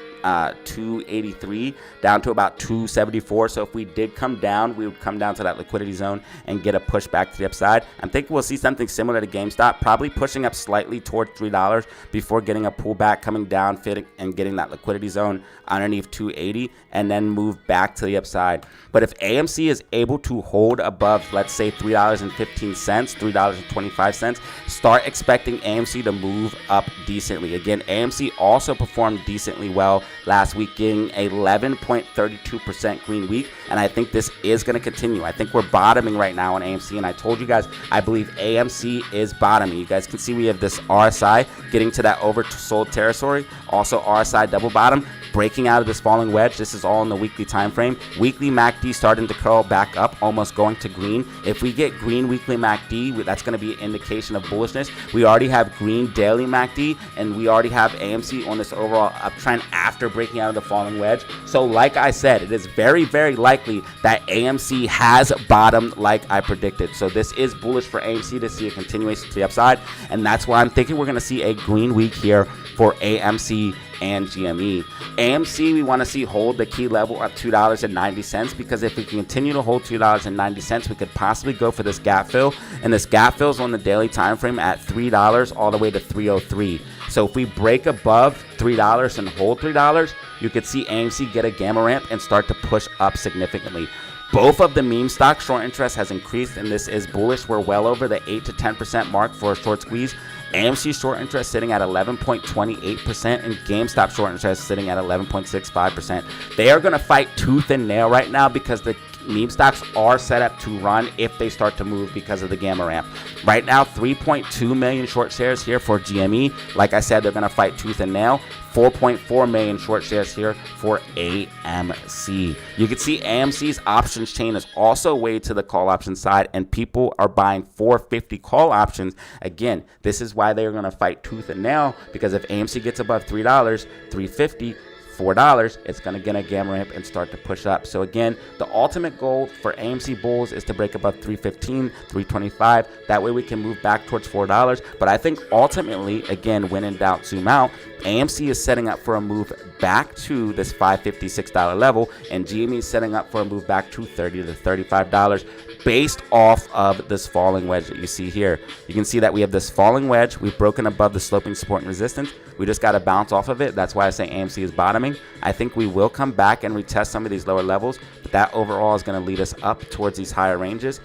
S1: 283 down to about 274. So if we did come down, we would come down to that liquidity zone and get a push back to the upside. I'm thinking we'll see something similar to GameStop, probably pushing up slightly toward $3 before getting a pullback, coming down, fitting, and getting that liquidity zone underneath 280 and then move back to the upside. But if AMC is able to hold above, let's say $3.15, $3.25, start expecting AMC to move up decently. Again, AMC also performed decently well last week, getting 11.32% green week, and I think this is going to continue. I think we're bottoming right now on AMC, and I told you guys I believe AMC is bottoming. You guys can see we have this RSI getting to that oversold territory, also RSI double bottom, breaking out of this falling wedge. This is all in the weekly time frame. Weekly MACD starting to curl back up, almost going to green. If we get green weekly MACD, that's going to be an indication of bullishness. We already have green daily MACD, and we already have AMC on this overall uptrend after breaking out of the falling wedge. So like I said, it is very, very likely that AMC has bottomed like I predicted. So this is bullish for AMC to see a continuation to the upside, and that's why I'm thinking we're going to see a green week here for AMC and GME. AMC, we want to see hold the key level at $2.90, because if we continue to hold $2.90, we could possibly go for this gap fill, and this gap fill is on the daily time frame at $3 all the way to $3.03. So if we break above $3 and hold $3, you could see AMC get a gamma ramp and start to push up significantly. Both of the meme stocks short interest has increased, and this is bullish. We're well over the 8 to 10% mark for a short squeeze. AMC short interest sitting at 11.28%, and GameStop short interest sitting at 11.65%. They are going to fight tooth and nail right now because the meme stocks are set up to run if they start to move because of the gamma ramp. Right now, 3.2 million short shares here for GME. Like I said, they're going to fight tooth and nail. 4.4 million short shares here for AMC. You can see AMC's options chain is also weighed to the call option side, and people are buying 450 call options. Again, this is why they're going to fight tooth and nail, because if AMC gets above $3, $3.50, $4, it's going to get a gamma ramp and start to push up. So again, the ultimate goal for AMC bulls is to break above $3.15, $3.25. That way we can move back towards $4. But I think ultimately, again, when in doubt, zoom out. AMC is setting up for a move back to this $5.56 level, and GME is setting up for a move back to $30 to $35 based off of this falling wedge that you see here. You can see that we have this falling wedge. We've broken above the sloping support and resistance. We just got to bounce off of it. That's why I say AMC is bottoming. I think we will come back and retest some of these lower levels, but that overall is going to lead us up towards these higher ranges,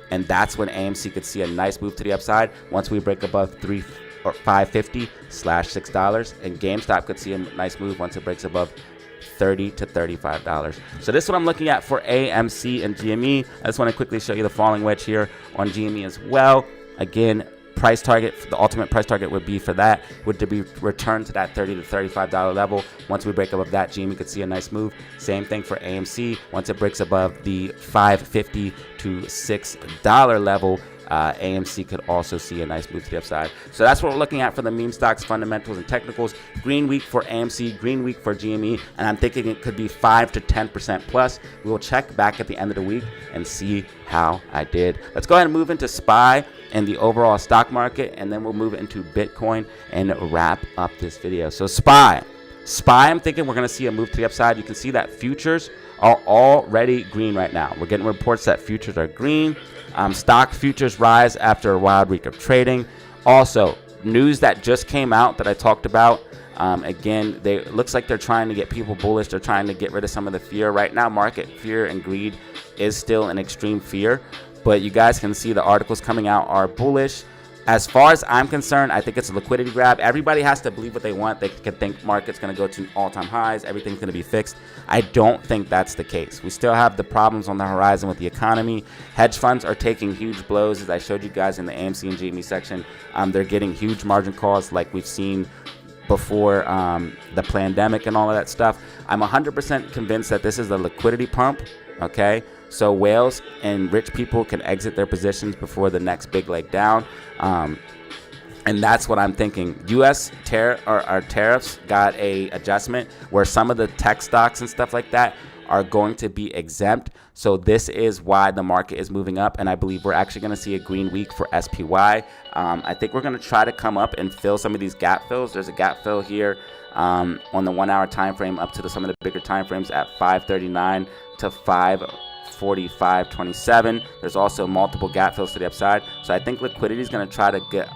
S1: and that's when AMC could see a nice move to the upside once we break above $5.50/$6, and GameStop could see a nice move once it breaks above $30 to $35. So this is what I'm looking at for AMC and GME. I just want to quickly show you the falling wedge here on GME as well. Again, price target, the ultimate price target would be for that would to be returned to that $30 to $35 level. Once we break above that, GME could see a nice move. Same thing for AMC. Once it breaks above the $5.50 to $6 level, AMC could also see a nice move to the upside. So that's what we're looking at for the meme stocks, fundamentals, and technicals. Green week for AMC, green week for GME, and I'm thinking it could be 5 to 10% plus. We will check back at the end of the week and see how I did. Let's go ahead and move into SPY and the overall stock market, and then we'll move into Bitcoin and wrap up this video. So SPY, I'm thinking we're going to see a move to the upside. You can see that futures are already green right now. We're getting reports that futures are green. Stock futures rise after a wild week of trading. Also, news that just came out that I talked about. Again, it looks like they're trying to get people bullish. They're trying to get rid of some of the fear. Right now, market fear and greed is still an extreme fear. But you guys can see the articles coming out are bullish. As far as I'm concerned, I think it's a liquidity grab. Everybody has to believe what they want. They can think market's going to go to all-time highs. Everything's going to be fixed. I don't think that's the case. We still have the problems on the horizon with the economy. Hedge funds are taking huge blows, as I showed you guys in the AMC and GME section. They're getting huge margin calls like we've seen before the pandemic and all of that stuff. I'm 100% convinced that this is a liquidity pump, okay? So whales and rich people can exit their positions before the next big leg down. And that's what I'm thinking. U.S. tariffs got a adjustment where some of the tech stocks and stuff like that are going to be exempt. So this is why the market is moving up, and I believe we're actually going to see a green week for SPY. I think we're going to try to come up and fill some of these gap fills. There's a gap fill here on the 1 hour time frame up to some of the bigger time frames at 539 to 545.27. There's also multiple gap fills to the upside. So I think liquidity is going to try to get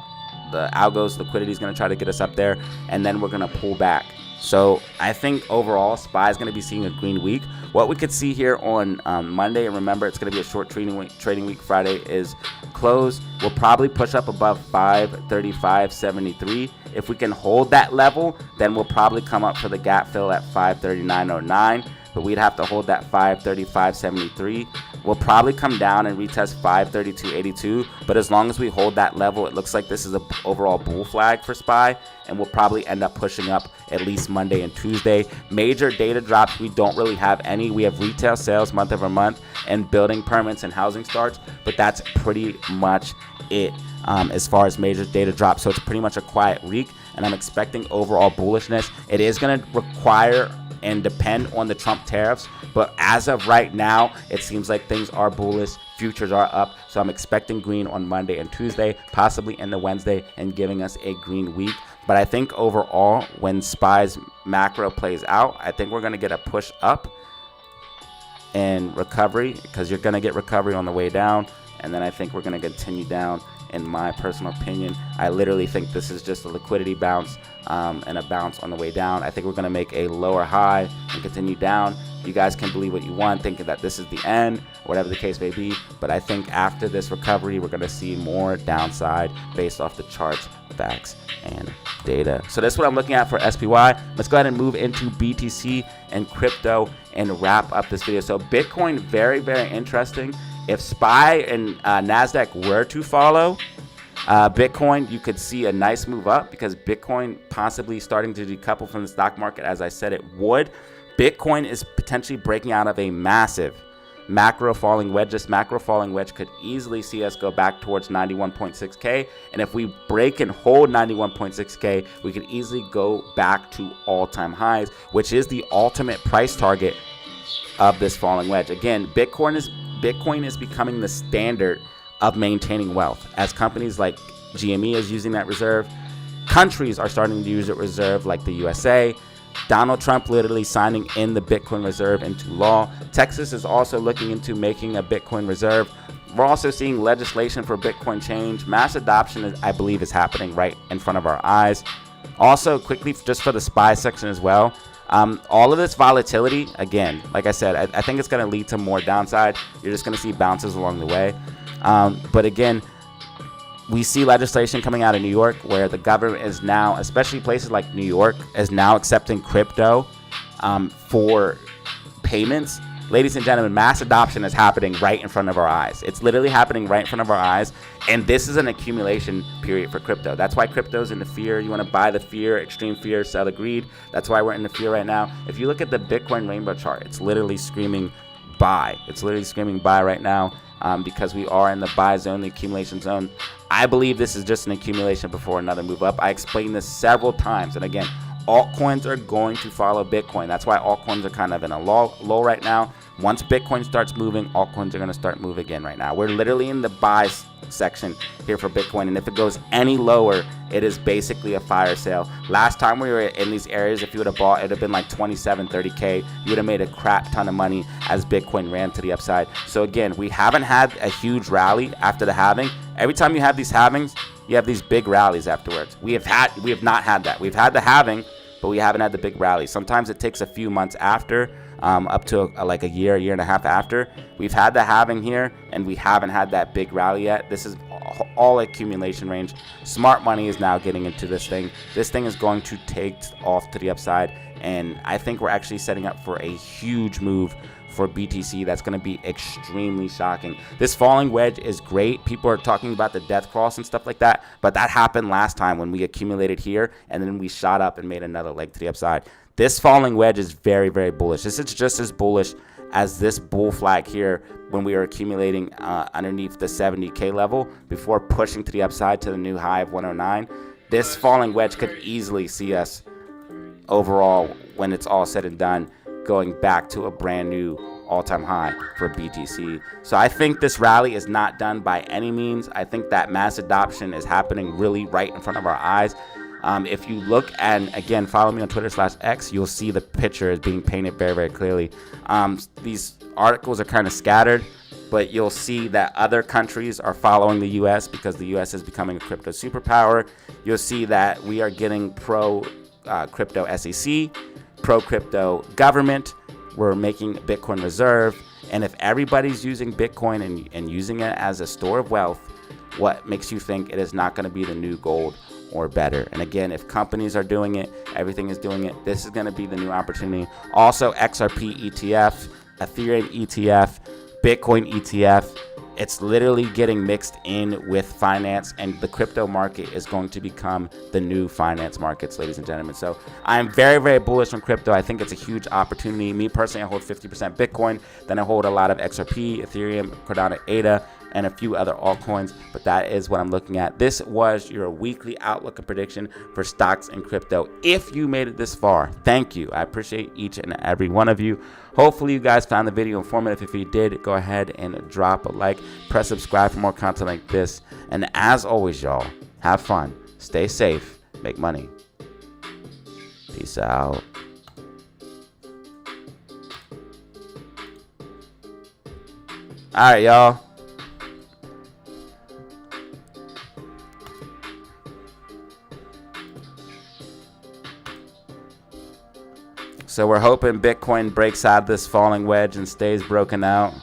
S1: the algos. Liquidity is going to try to get us up there, and then we're going to pull back. So I think overall SPY is going to be seeing a green week. What we could see here on Monday, and remember it's going to be a short trading week. Friday is closed. We'll probably push up above 535.73. If we can hold that level, then we'll probably come up for the gap fill at 539.09. But we'd have to hold that 535.73. We'll probably come down and retest 532.82. But as long as we hold that level, it looks like this is an overall bull flag for SPY. And we'll probably end up pushing up at least Monday and Tuesday. Major data drops, we don't really have any. We have retail sales month over month and building permits and housing starts. But that's pretty much it as far as major data drops. So it's pretty much a quiet week. And I'm expecting overall bullishness. It is going to require and depend on the Trump tariffs, but as of right now, it seems like things are bullish. Futures are up, so I'm expecting green on Monday and Tuesday, possibly into Wednesday, and giving us a green week. But I think overall, when SPY's macro plays out, I think we're going to get a push up and recovery, because you're going to get recovery on the way down, and then I think we're going to continue down. In my personal opinion, I literally think this is just a liquidity bounce and a bounce on the way down. I think we're going to make a lower high and continue down. You guys can believe what you want, thinking that this is the end, whatever the case may be. But I think after this recovery, we're going to see more downside based off the charts, facts, and data. So that's what I'm looking at for SPY. Let's go ahead and move into BTC and crypto and wrap up this video. So Bitcoin, very, very interesting. If SPY and NASDAQ were to follow Bitcoin, you could see a nice move up because Bitcoin possibly starting to decouple from the stock market, as I said it would. Bitcoin is potentially breaking out of a massive macro falling wedge. This macro falling wedge could easily see us go back towards 91.6K. And if we break and hold 91.6K, we could easily go back to all-time highs, which is the ultimate price target of this falling wedge. Again, Bitcoin is becoming the standard of maintaining wealth. As companies like GME is using that reserve, countries are starting to use that reserve like the USA. Donald Trump literally signing in the Bitcoin reserve into law. Texas is also looking into making a Bitcoin reserve. We're also seeing legislation for Bitcoin change. Mass adoption, I believe, is happening right in front of our eyes. Also, quickly, just for the SPY section as well, all of this volatility, again, like I said, I think it's going to lead to more downside. You're just going to see bounces along the way. But again, we see legislation coming out of New York where the government is now, especially places like New York, is now accepting crypto for payments. Ladies and gentlemen, mass adoption is happening right in front of our eyes. It's literally happening right in front of our eyes, and this is an accumulation period for crypto. That's why crypto's in the fear. You want to buy the fear, extreme fear, sell the greed. That's why we're in the fear right now. If you look at the Bitcoin rainbow chart, it's literally screaming buy. It's literally screaming buy right now, because we are in the buy zone, the accumulation zone. I believe this is just an accumulation before another move up. I explained this several times, and again, altcoins are going to follow Bitcoin. That's why altcoins are kind of in a low right now. Once Bitcoin starts moving, altcoins are going to start moving again right now. We're literally in the buy section here for Bitcoin, and if it goes any lower, it is basically a fire sale. Last time we were in these areas, if you would have bought, it would have been like 27, 30K. You would have made a crap ton of money as Bitcoin ran to the upside. So again, we haven't had a huge rally after the halving. Every time you have these halvings, you have these big rallies afterwards. We have not had that. We've had the halving, but we haven't had the big rally. Sometimes it takes a few months after, up to like a year and a half after. We've had the halving here, and we haven't had that big rally yet. This is all accumulation range. Smart money is now getting into this thing. This thing is going to take off to the upside, and I think we're actually setting up for a huge move for BTC that's going to be extremely shocking. This falling wedge is great. People are talking about the death cross and stuff like that, but that happened last time when we accumulated here and then we shot up and made another leg to the upside. This falling wedge is very, very bullish. This is just as bullish as this bull flag here when we were accumulating underneath the 70K level before pushing to the upside to the new high of 109. This falling wedge could easily see us overall, when it's all said and done, going back to a brand new all-time high for BTC. So I think this rally is not done by any means. I think that mass adoption is happening really right in front of our eyes. If you look, and again, follow me on Twitter/X, you'll see the picture is being painted very, very clearly. These articles are kind of scattered, but you'll see that other countries are following the US because the US is becoming a crypto superpower. You'll see that we are getting pro-crypto SEC, pro-crypto government. We're making Bitcoin reserve. And if everybody's using Bitcoin and using it as a store of wealth, what makes you think it is not going to be the new gold or better? And again, if companies are doing it, everything is doing it, this is going to be the new opportunity. Also, XRP ETF, Ethereum ETF, Bitcoin ETF, it's literally getting mixed in with finance, and the crypto market is going to become the new finance markets, ladies and gentlemen. So I'm very, very bullish on crypto. I think it's a huge opportunity. Me personally, I hold 50% Bitcoin. Then I hold a lot of XRP, Ethereum, Cardano, ADA, and a few other altcoins, but that is what I'm looking at. This was your weekly outlook and prediction for stocks and crypto. If you made it this far, thank you. I appreciate each and every one of you. Hopefully you guys found the video informative. If you did, go ahead and drop a like, press subscribe for more content like this. And as always, y'all, have fun, stay safe, make money. Peace out. All right, y'all. So we're hoping Bitcoin breaks out this falling wedge and stays broken out.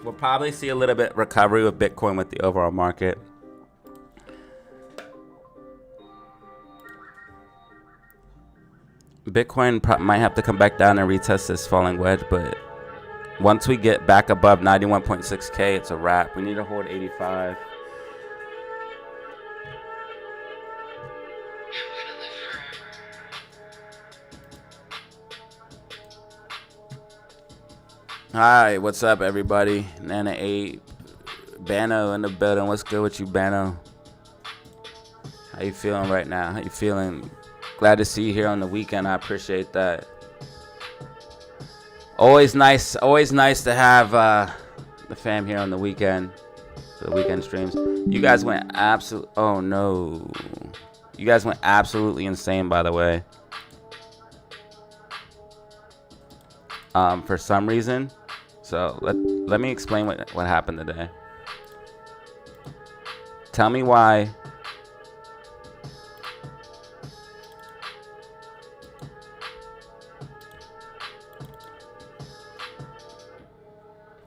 S1: We'll probably see a little bit recovery with Bitcoin with the overall market. Bitcoin might have to come back down and retest this falling wedge, but Once we get back above 91.6K, it's a wrap. We need to hold 85. Hi, what's up, everybody? Nana 8, Bano in the building. What's good with you, Bano? How you feeling right now? How you feeling? Glad to see you here on the weekend. I appreciate that. Always nice to have the fam here on the weekend for the weekend streams. You guys went oh no. You guys went absolutely insane, by the way. For some reason. So let me explain what happened today. Tell me why.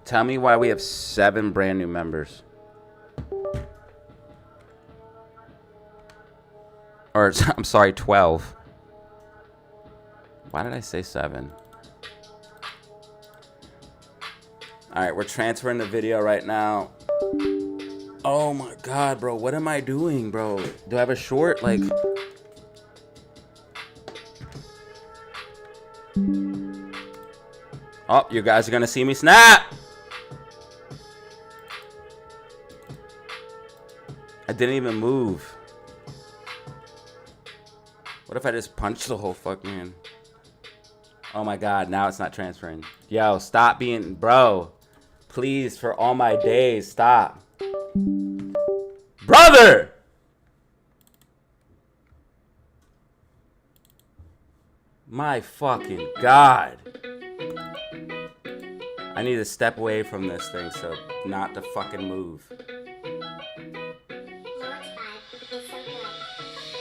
S1: Tell me why we have 7 brand new members. Or, I'm sorry, 12. Why did I say 7? Alright, we're transferring the video right now. Oh my god, bro. What am I doing, bro? Do I have a short? Like... Oh, you guys are gonna see me snap! I didn't even move. What if I just punched the whole fucking... Oh my god, now it's not transferring. Yo, stop being... Bro, please, for all my days, stop. Brother! My fucking god. I need to step away from this thing so not to fucking move.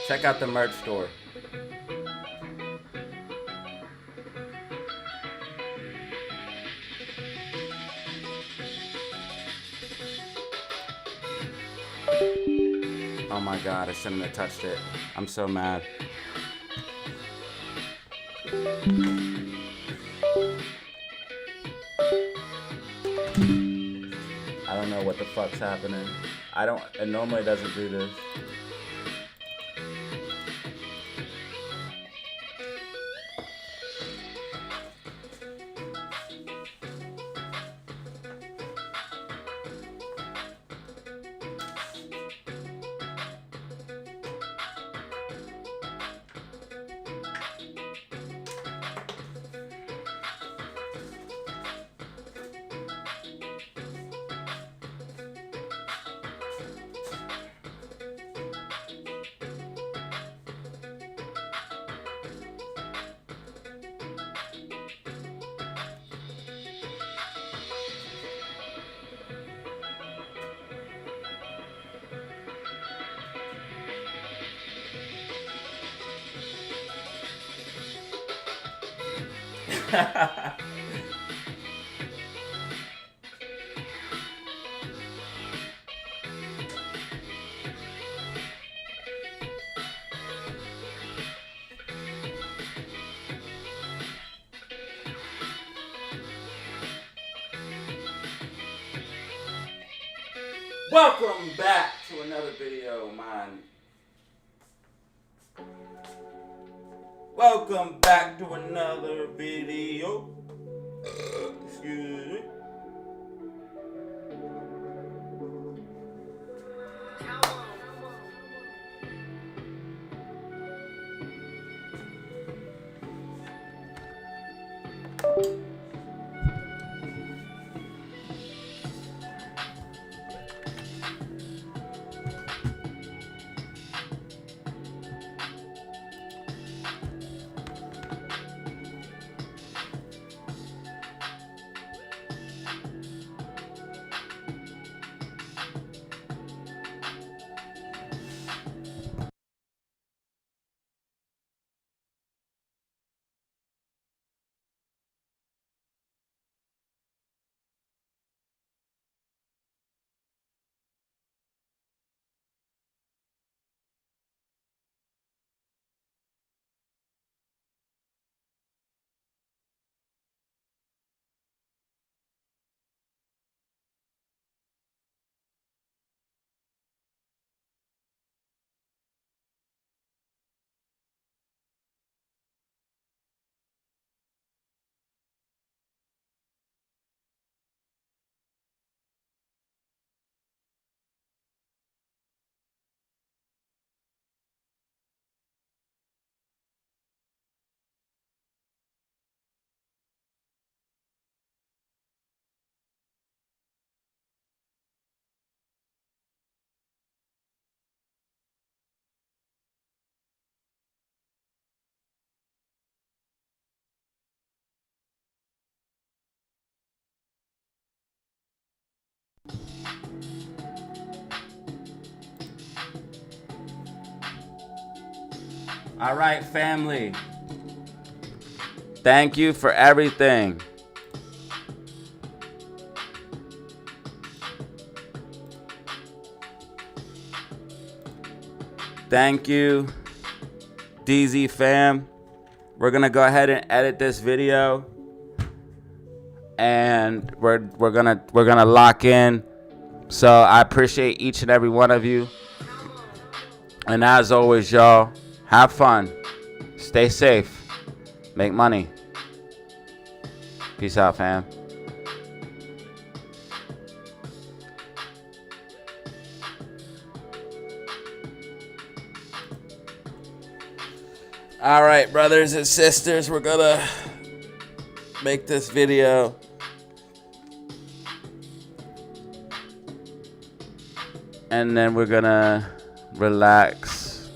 S1: Check out the merch store. Oh my god, I shouldn't have touched it. I'm so mad. I don't know what the fuck's happening. It normally doesn't do this. Welcome back to another video, man. Welcome back to another video. Excuse me. All right, family. Thank you for everything. Thank you, DZ fam. We're gonna go ahead and edit this video, and we're gonna lock in. So I appreciate each and every one of you. And as always, y'all, have fun, stay safe, make money. Peace out, fam. All right, brothers and sisters, we're gonna make this video. And then we're gonna relax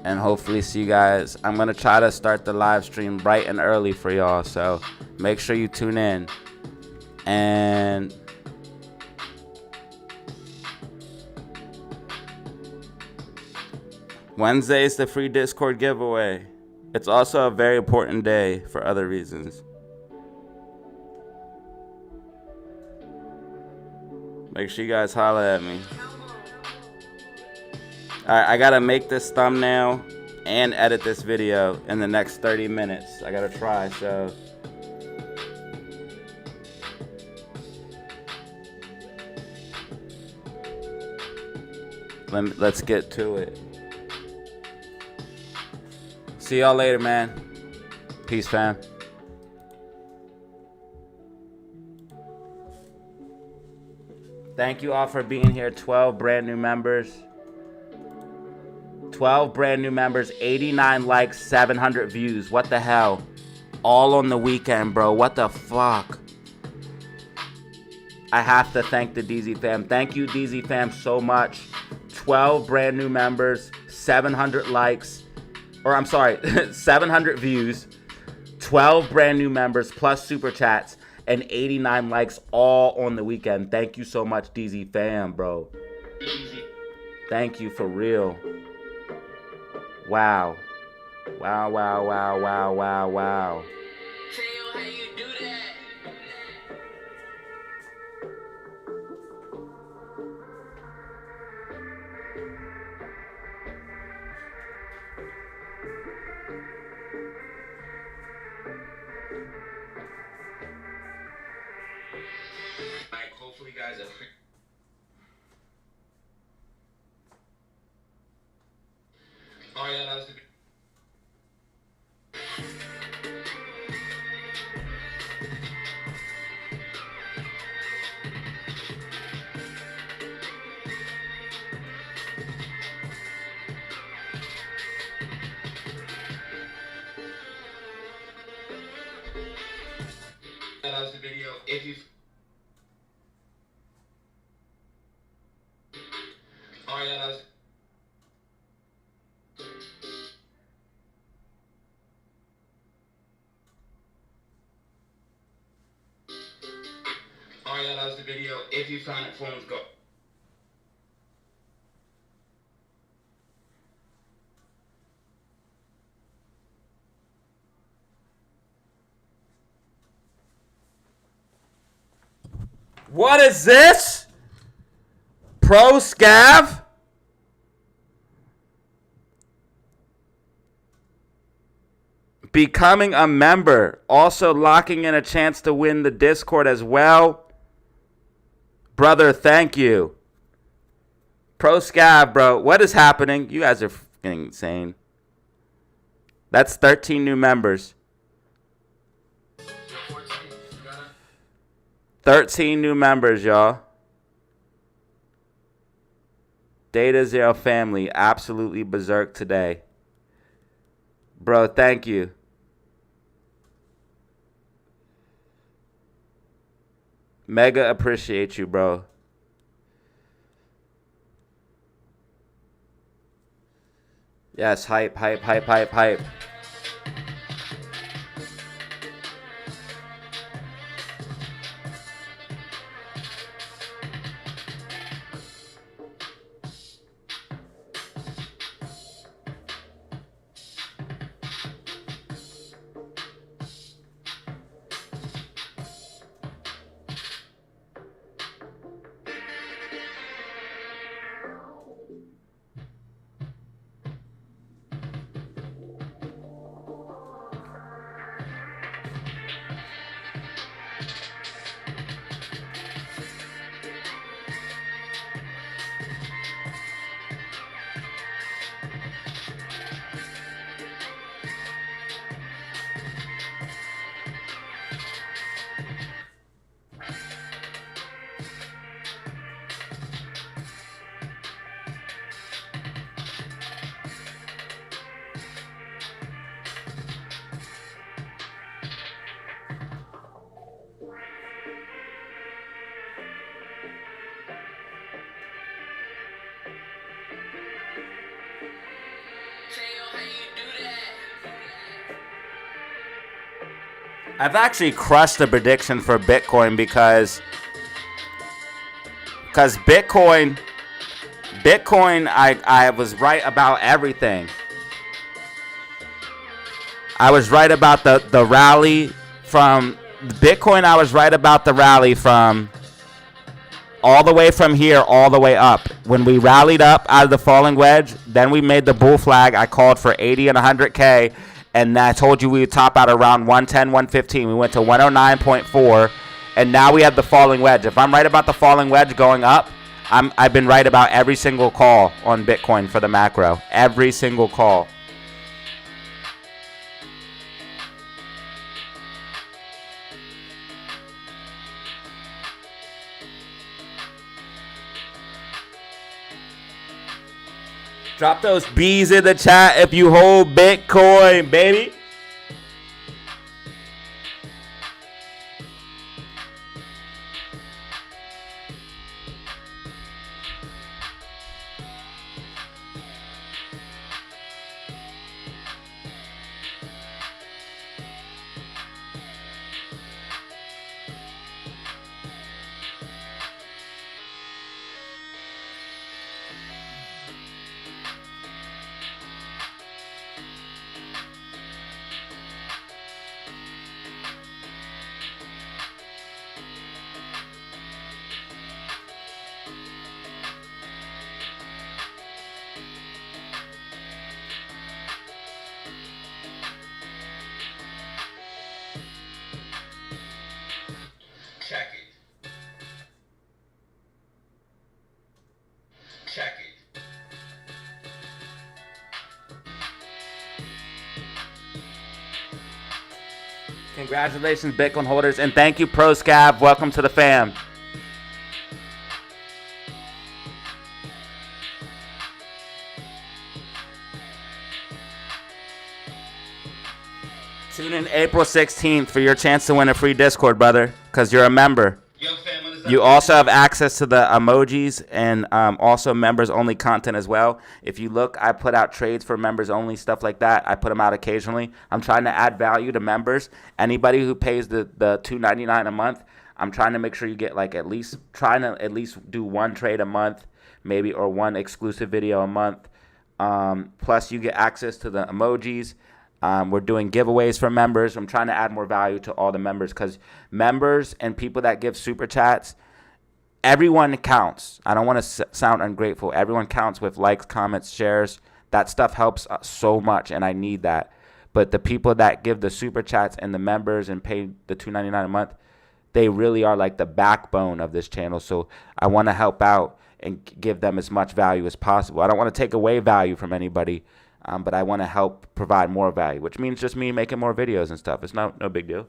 S1: and hopefully see you guys. I'm gonna try to start the live stream bright and early for y'all, so make sure you tune in. And Wednesday is the free Discord giveaway. It's also a very important day for other reasons. Make sure you guys holler at me. Alright, I gotta make this thumbnail and edit this video in the next 30 minutes. I gotta try, so. Let's get to it. See y'all later, man. Peace, fam. Thank you all for being here. 12 brand new members. 12 brand new members. 89 likes, 700 views. What the hell? All on the weekend, bro. What the fuck? I have to thank the DZ fam. Thank you, DZ fam, so much. 12 brand new members. 700 likes. Or I'm sorry, 700 views, 12 brand new members, plus super chats, and 89 likes all on the weekend. Thank you so much, DZ fam, bro. Thank you for real. Wow. Wow, wow, wow, wow, wow, wow.
S3: Tell how you do that. Like, hopefully, guys are. Oh yeah, that was the. That was the video. If you. Oh yeah, that was. Oh yeah, that was the video. If you found it, phones go.
S1: What is this? Pro Scav? Becoming a member. Also locking in a chance to win the Discord as well. Brother, thank you. Pro Scav, bro. What is happening? You guys are fucking insane. That's 13 new members. 13 new members, y'all. DataZero family, absolutely berserk today. Bro, thank you. Mega appreciate you, bro. Yes, hype, hype, hype, hype, hype. I've actually crushed the prediction for Bitcoin because Bitcoin, I was right about everything. I was right about the rally from Bitcoin. I was right about the rally from all the way from here all the way up. When we rallied up out of the falling wedge, then we made the bull flag. I called for 80 and 100K, and I told you we would top out around 110, 115. We went to 109.4, and now we have the falling wedge. If I'm right about the falling wedge going up, I've been right about every single call on Bitcoin for the macro. Every single call. Drop those B's in the chat if you hold Bitcoin, baby.
S3: Check it. Check it.
S1: Congratulations, Bitcoin holders, and thank you, ProScab. Welcome to the fam. Tune in April 16th for your chance to win a free Discord, brother, because you're a member.
S3: Yo, fam, what is up?
S1: You also have access to the emojis and also members-only content as well. If you look, I put out trades for members-only, stuff like that. I put them out occasionally. I'm trying to add value to members. Anybody who pays the $2.99 a month, I'm trying to make sure you get like at least do one trade a month, maybe, or one exclusive video a month. Plus, you get access to the emojis. We're doing giveaways for members. I'm trying to add more value to all the members because members and people that give super chats, everyone counts. I don't want to sound ungrateful. Everyone counts with likes, comments, shares. That stuff helps so much, and I need that. But the people that give the super chats and the members and pay the $2.99 a month, they really are like the backbone of this channel. So I want to help out and give them as much value as possible. I don't want to take away value from anybody. But I want to help provide more value, which means just me making more videos and stuff. It's no big deal.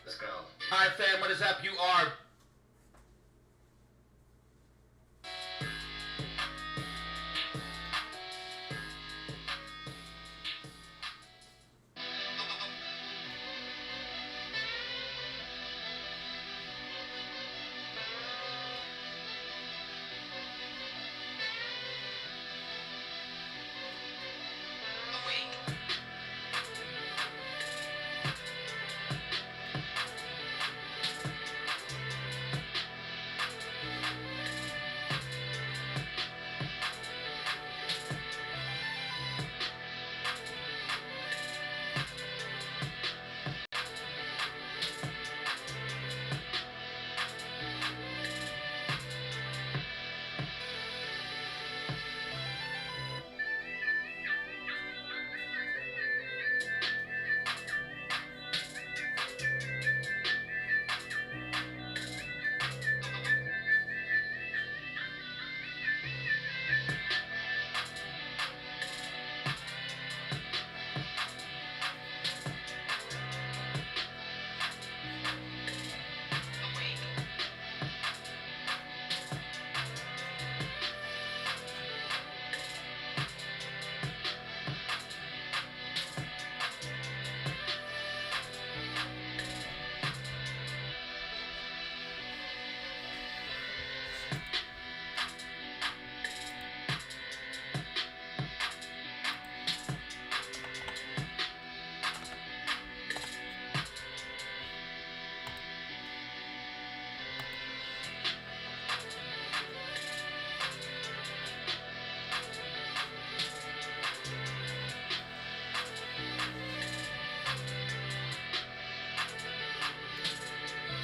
S3: Let's go.
S1: All right, fam, what is up? You are...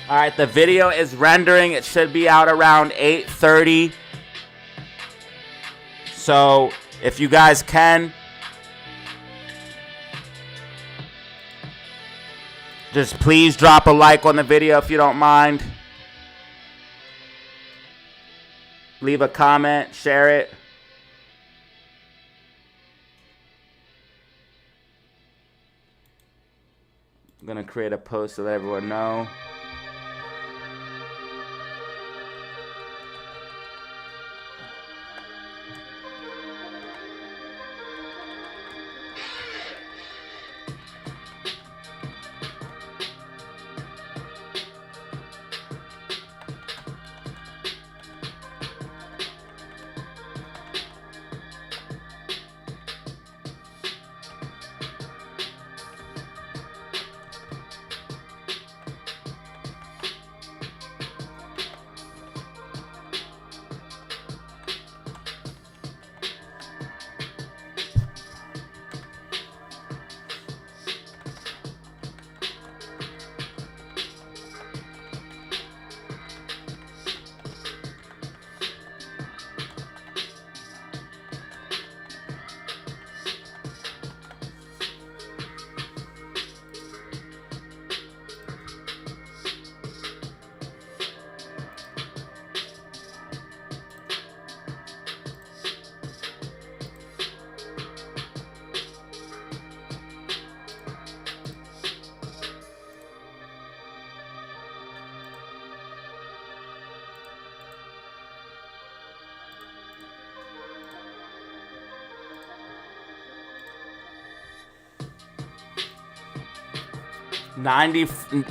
S1: All right, the video is rendering. It should be out around 8:30. So if you guys can, just please drop a like on the video if you don't mind. Leave a comment, share it. I'm gonna create a post to let everyone know.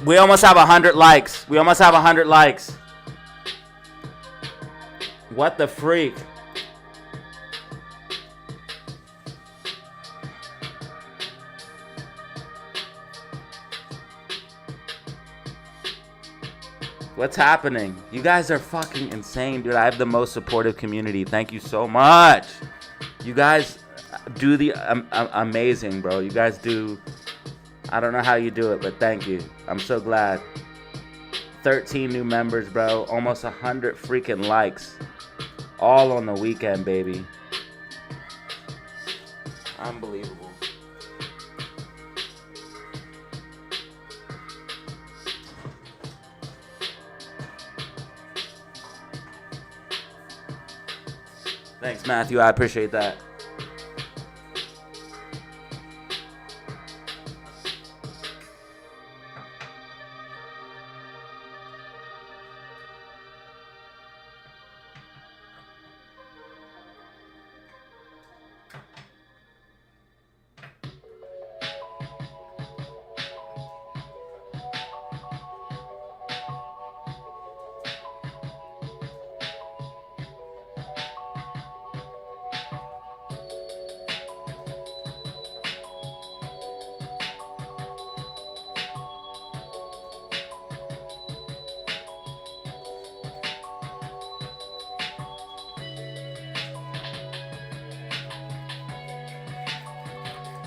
S1: We almost have 100 likes. We almost have 100 likes. What the freak? What's happening? You guys are fucking insane, dude. I have the most supportive community. Thank you so much. You guys do the amazing, bro. You guys do. I don't know how you do it, but thank you. I'm so glad. 13 new members, bro. Almost 100 freaking likes. All on the weekend, baby. Unbelievable. Thanks, Matthew. I appreciate that.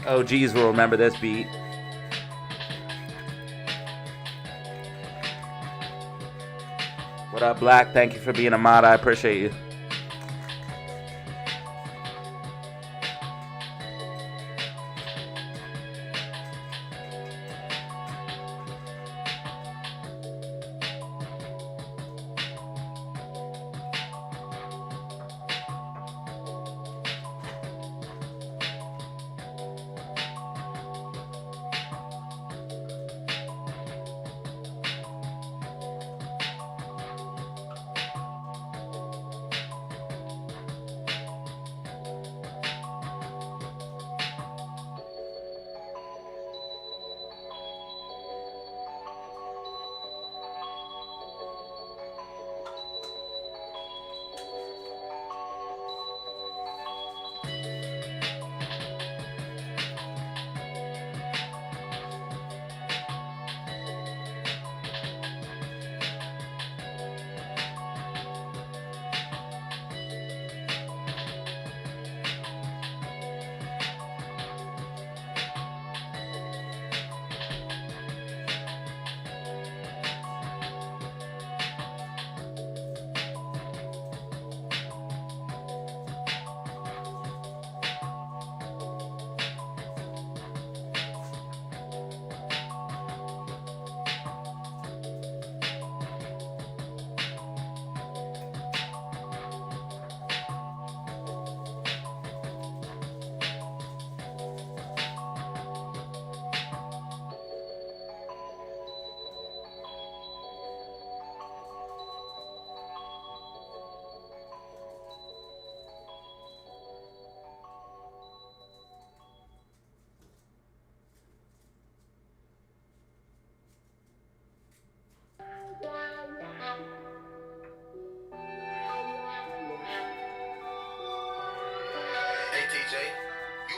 S1: OGs will remember this beat. What up, Black? Thank you for being a mod. I appreciate you.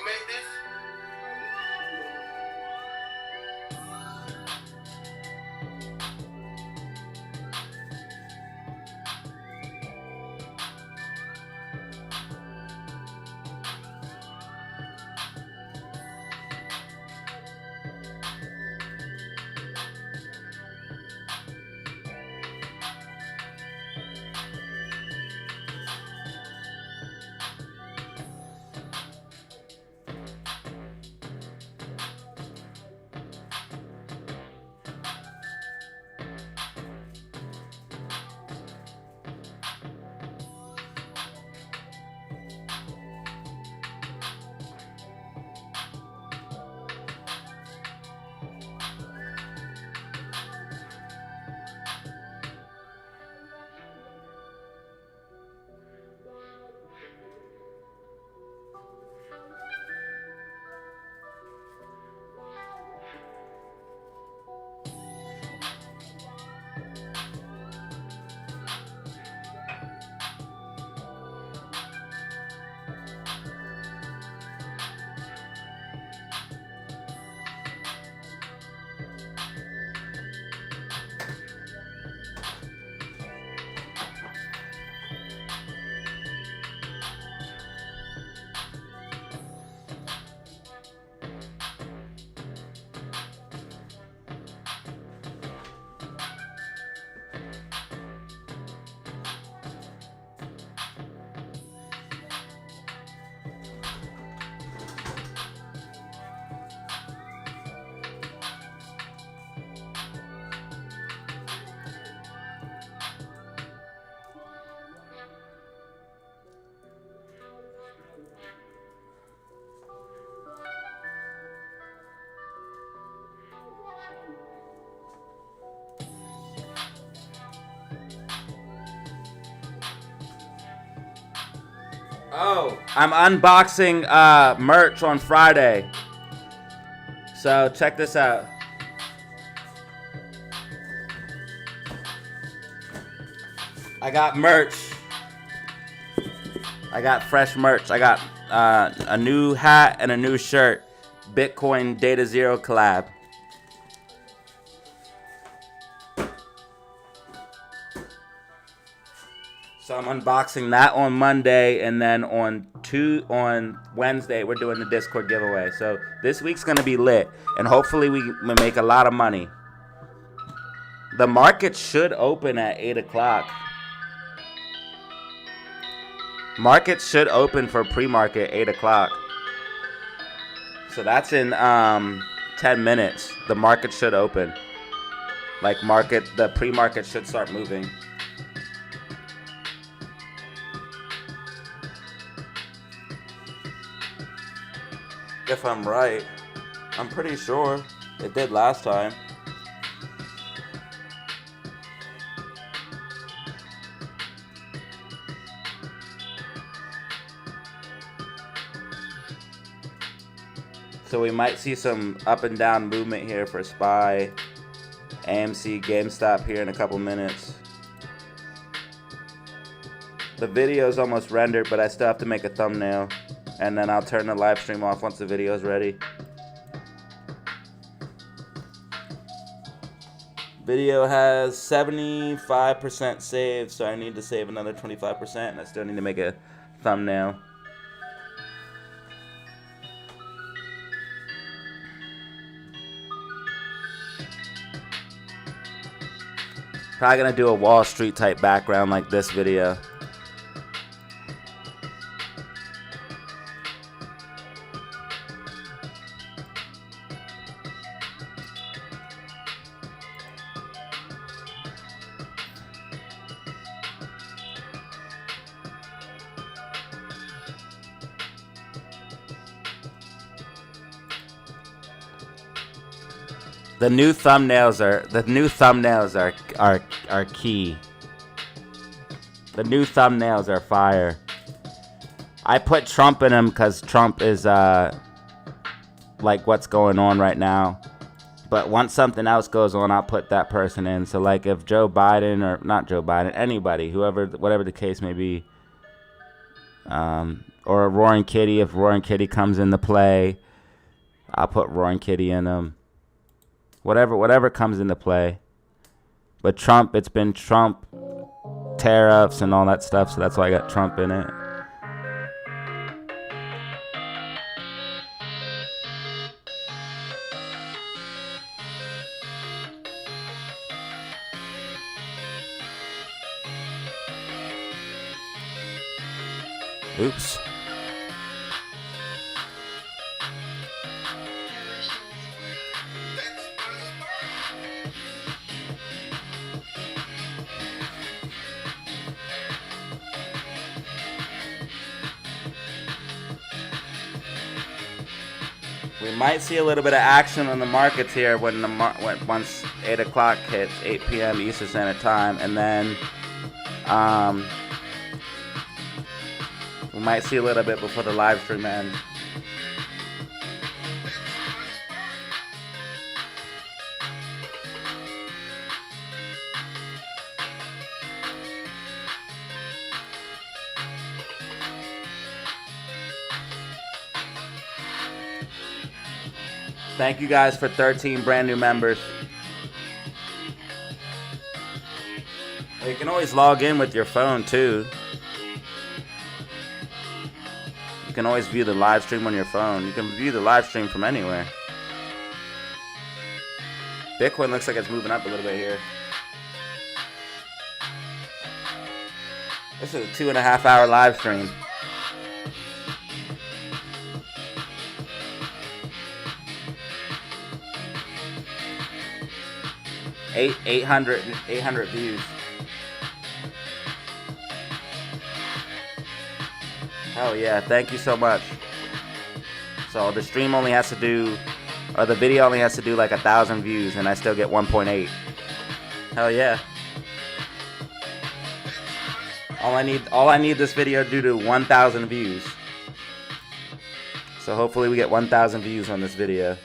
S3: You made this?
S1: Oh, I'm unboxing merch on Friday. So check this out. I got merch. I got fresh merch. I got a new hat and a new shirt. Bitcoin DataZero collab. So I'm unboxing that on Monday, and then on Wednesday we're doing the Discord giveaway. So this week's gonna be lit, and hopefully we make a lot of money. The market should open at 8 o'clock. Market should open for pre-market 8 o'clock. So that's in 10 minutes. The market should open. The pre-market should start moving. If I'm right, I'm pretty sure it did last time. So we might see some up and down movement here for SPY, AMC, GameStop here in a couple minutes. The video is almost rendered, but I still have to make a thumbnail. And then I'll turn the live stream off once the video is ready. Video has 75% saved, so I need to save another 25%, and I still need to make a thumbnail. Probably gonna do a Wall Street type background like this video. The new thumbnails are key. The new thumbnails are fire. I put Trump in them because Trump is like what's going on right now. But once something else goes on, I'll put that person in. So like if Joe Biden, or not Joe Biden, anybody, whoever, whatever the case may be, Or a Roaring Kitty. If Roaring Kitty comes into play, I'll put Roaring Kitty in them. Whatever comes into play. But Trump, it's been Trump, tariffs, and all that stuff, so that's why I got Trump in it. Oops. We might see a little bit of action on the markets here when once 8 o'clock hits, 8 p.m. Eastern Standard Time, and then we might see a little bit before the live stream ends. Thank you guys for 13 brand new members. You can always log in with your phone too. You can always view the live stream on your phone. You can view the live stream from anywhere. Bitcoin looks like it's moving up a little bit here. This is a 2.5 hour live stream. 800 views. Oh yeah, thank you so much. So the stream only has to do, or the video only has to do like 1,000 views, and I still get 1.8. Hell yeah. All I need this video to do to 1,000 views. So hopefully we get 1,000 views on this video.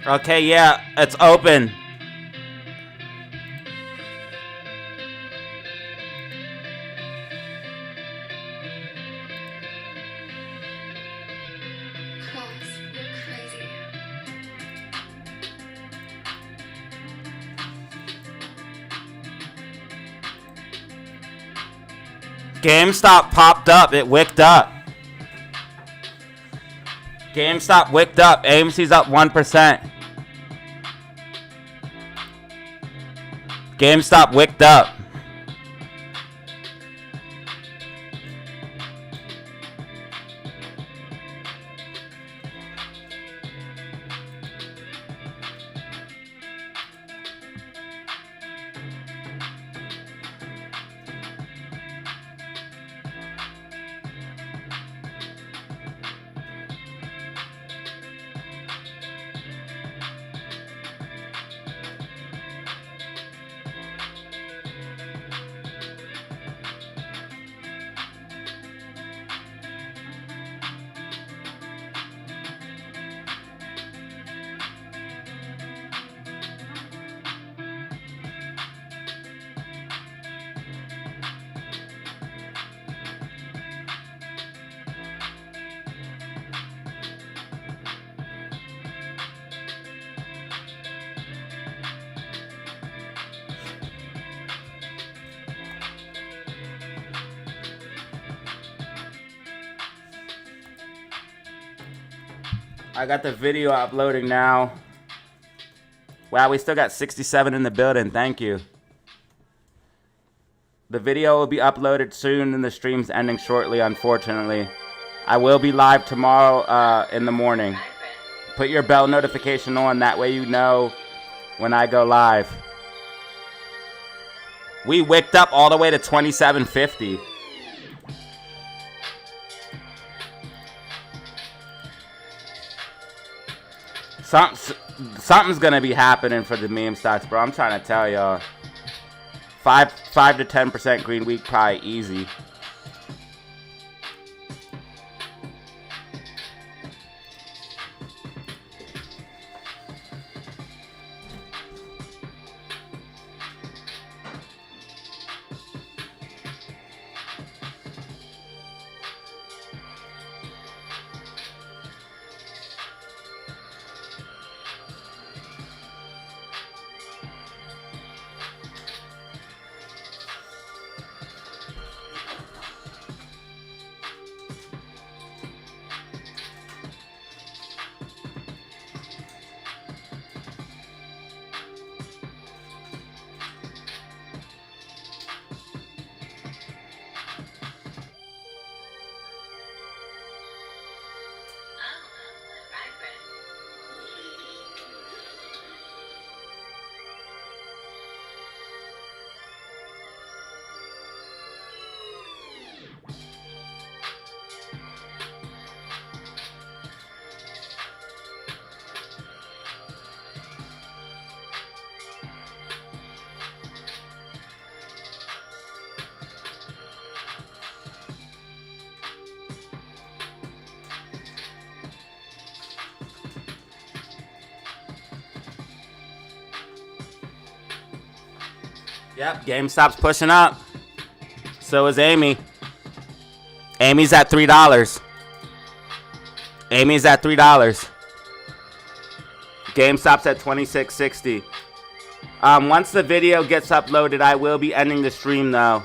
S1: Okay, yeah, it's open.
S4: Cross, you're crazy.
S1: GameStop popped up. It wicked up. GameStop wicked up. AMC's up 1%. GameStop wicked up. I got the video uploading now. Wow, we still got 67 in the building. Thank you. The video will be uploaded soon and the stream's ending shortly, unfortunately. I will be live tomorrow in the morning. Put your bell notification on, that way you know when I go live. We wicked up all the way to 2750. Something's gonna be happening for the meme stocks, bro. I'm trying to tell y'all. 5 to 10% green week, probably easy. Yep, GameStop's pushing up. So is Amy. Amy's at $3. Amy's at $3. GameStop's at $26.60. Once the video gets uploaded, I will be ending the stream though.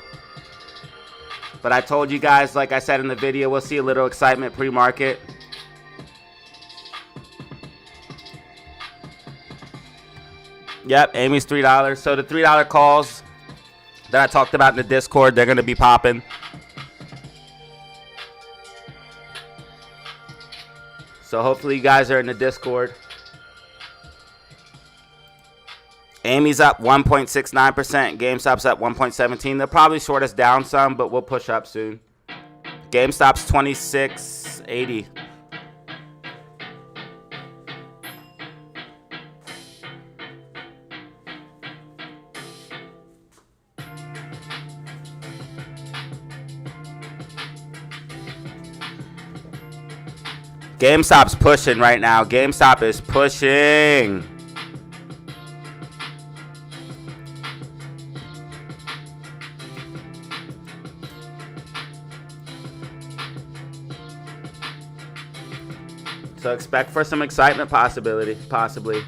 S1: But I told you guys, like I said in the video, we'll see a little excitement pre-market. Yep, Amy's $3. So the $3 calls that I talked about in the Discord, they're going to be popping. So hopefully you guys are in the Discord. Amy's up 1.69%. GameStop's up 1.17%. They'll probably short us down some, but we'll push up soon. GameStop's $26.80. GameStop's pushing right now. GameStop is pushing. So expect for some excitement possibly.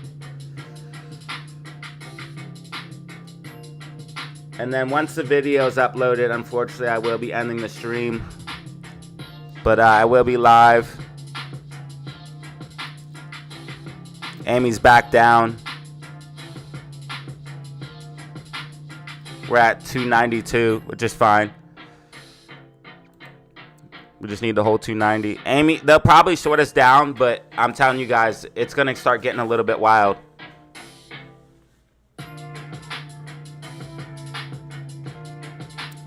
S1: And then once the video is uploaded, unfortunately, I will be ending the stream. But I will be live. Amy's back down. We're at 292, which is fine. We just need to hold 290. Amy, they'll probably short us down, but I'm telling you guys, it's going to start getting a little bit wild.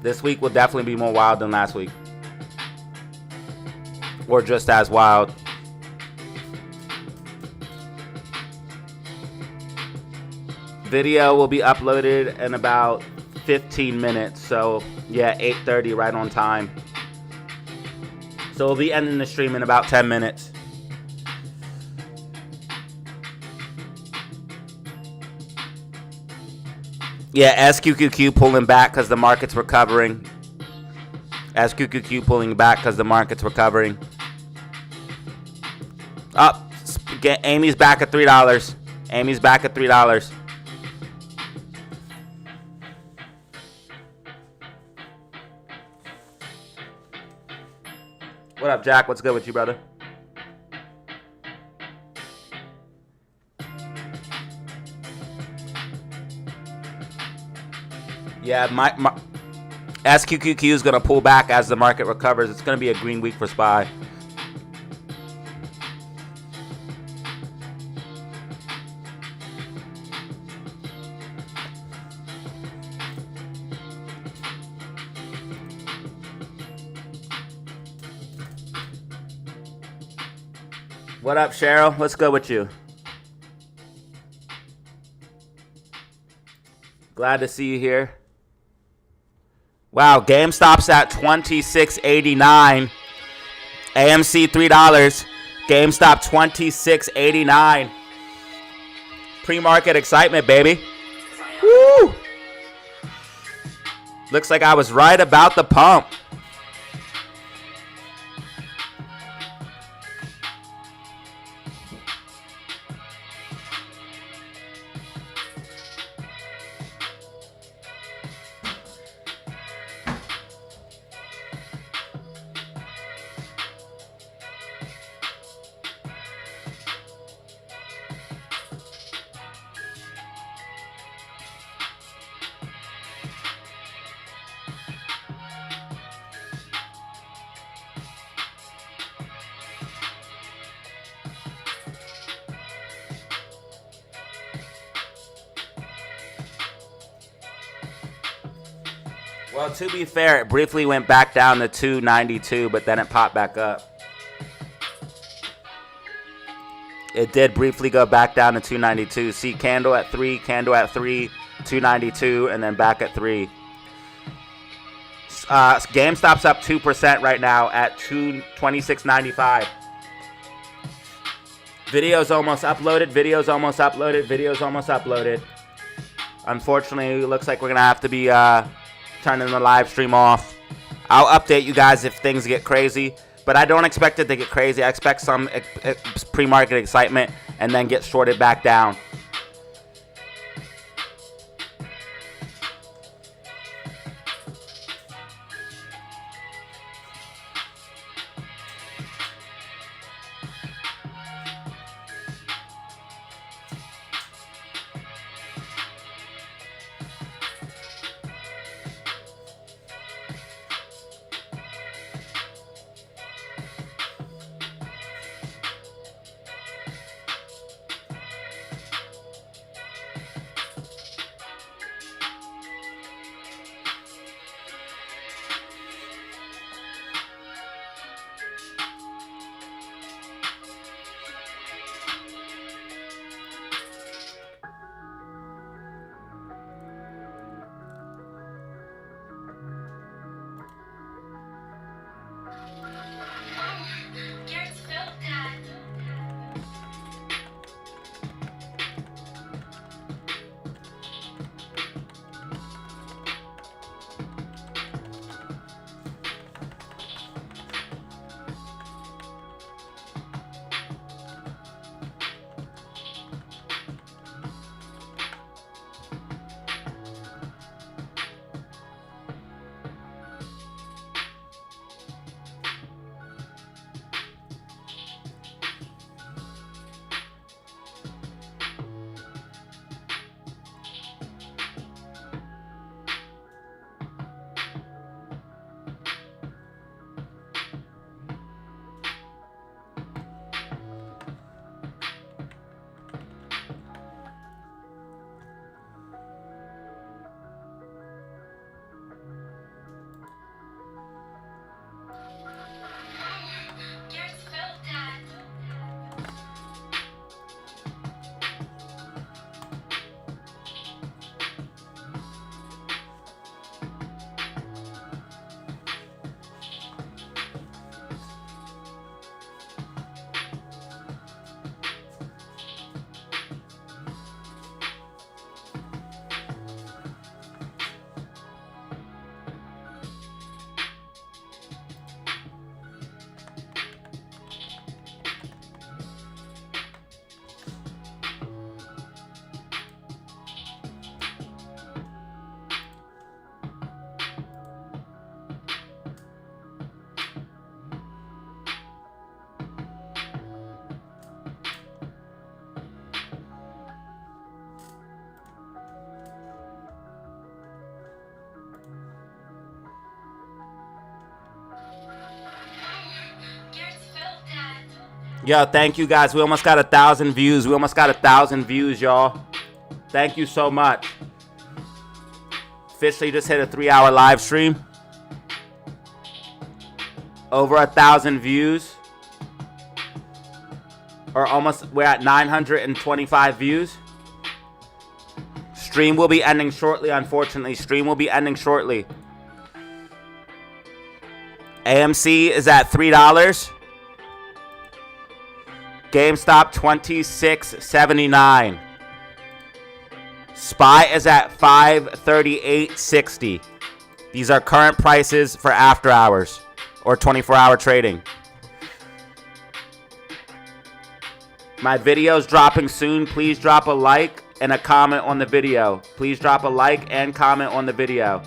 S1: This week will definitely be more wild than last week. Or just as wild. Video will be uploaded in about 15 minutes. So, yeah, 8:30 right on time. So we'll be ending the stream in about 10 minutes. Yeah, SQQQ pulling back because the market's recovering. SQQQ pulling back because the market's recovering. Up. Amy's back at $3. Amy's back at $3. What up, Jack? What's good with you, brother? Yeah, my SQQQ is going to pull back as the market recovers. It's going to be a green week for SPY. What up, Cheryl? Let's go with you. Glad to see you here. Wow, GameStop's at $26.89. AMC $3. GameStop $26.89. Pre-market excitement, baby. Woo! Looks like I was right about the pump. Well, to be fair, it briefly went back down to 292, but then it popped back up. It did briefly go back down to 292. See, candle at 3, 292, and then back at 3. GameStop's up 2% right now at 26.95. Video's almost uploaded. Unfortunately, it looks like we're going to have to be turning the live stream off. I'll update you guys if things get crazy, but I don't expect it to get crazy. I expect some pre-market excitement and then get shorted back down. Yo, thank you guys. We almost got 1,000 views. We almost got 1,000 views, y'all. Thank you so much. Officially just hit a 3-hour live stream. Over 1,000 views. Or almost, we're at 925 views. Stream will be ending shortly, unfortunately. Stream will be ending shortly. AMC is at $3. GameStop $26.79. SPY is at $538.60. These are current prices for after hours or 24-hour trading. My video's dropping soon. Please drop a like and a comment on the video. Please drop a like and comment on the video.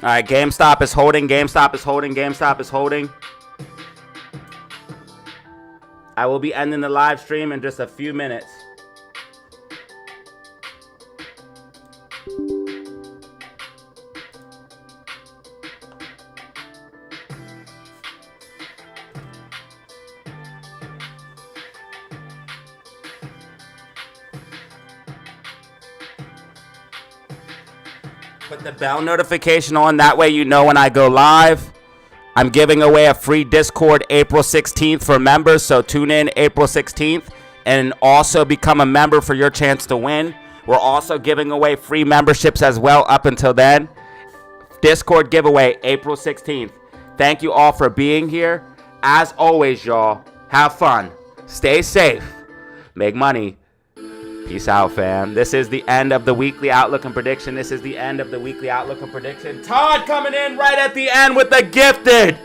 S1: All right, GameStop is holding. GameStop is holding. GameStop is holding. I will be ending the live stream in just a few minutes. Put the bell notification on. That way you know when I go live. I'm giving away a free Discord April 16th for members. So tune in April 16th and also become a member for your chance to win. We're also giving away free memberships as well up until then. Discord giveaway April 16th. Thank you all for being here. As always, y'all, have fun. Stay safe. Make money. Peace out, fam. This is the end of the weekly outlook and prediction. This is the end of the weekly outlook and prediction. Todd coming in right at the end with the gifted.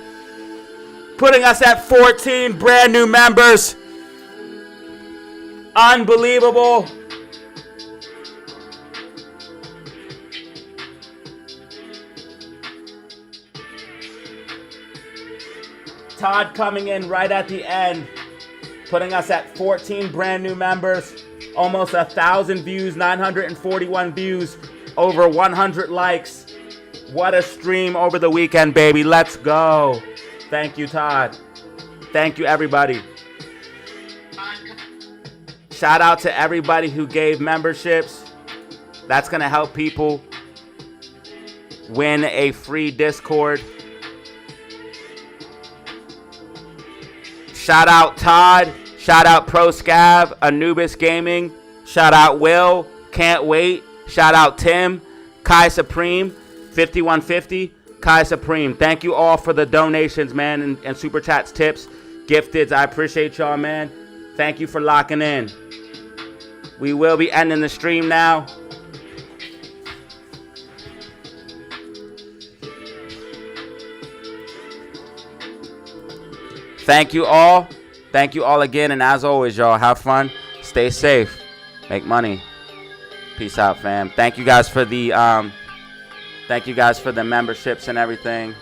S1: Putting us at 14 brand new members. Unbelievable. Todd coming in right at the end. Putting us at 14 brand new members. Almost 1,000 views, 941 views, over 100 likes. What a stream over the weekend, baby. Let's go. Thank you, Todd. Thank you, everybody. Shout out to everybody who gave memberships. That's going to help people win a free Discord. Shout out Todd. Shout out ProScav, Anubis Gaming. Shout out Will, Can't Wait. Shout out Tim, Kai Supreme, 5150, Kai Supreme. Thank you all for the donations, man, and super chats, tips, gifteds. I appreciate y'all, man. Thank you for locking in. We will be ending the stream now. Thank you all. Thank you all again, and as always, y'all, have fun, stay safe, make money. Peace out, fam. Thank you guys for the memberships and everything.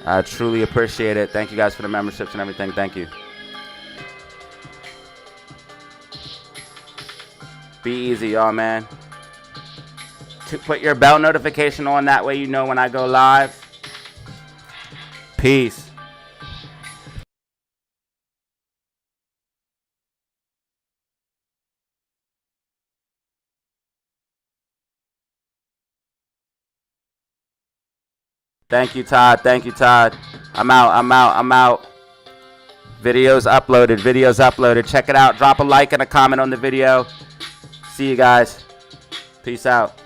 S1: I truly appreciate it. Thank you guys for the memberships and everything. Thank you. Be easy, y'all, man. Put your bell notification on. That way you know when I go live. Peace. Thank you, Todd. Thank you, Todd. I'm out. Videos uploaded. Check it out. Drop a like and a comment on the video. See you guys. Peace out.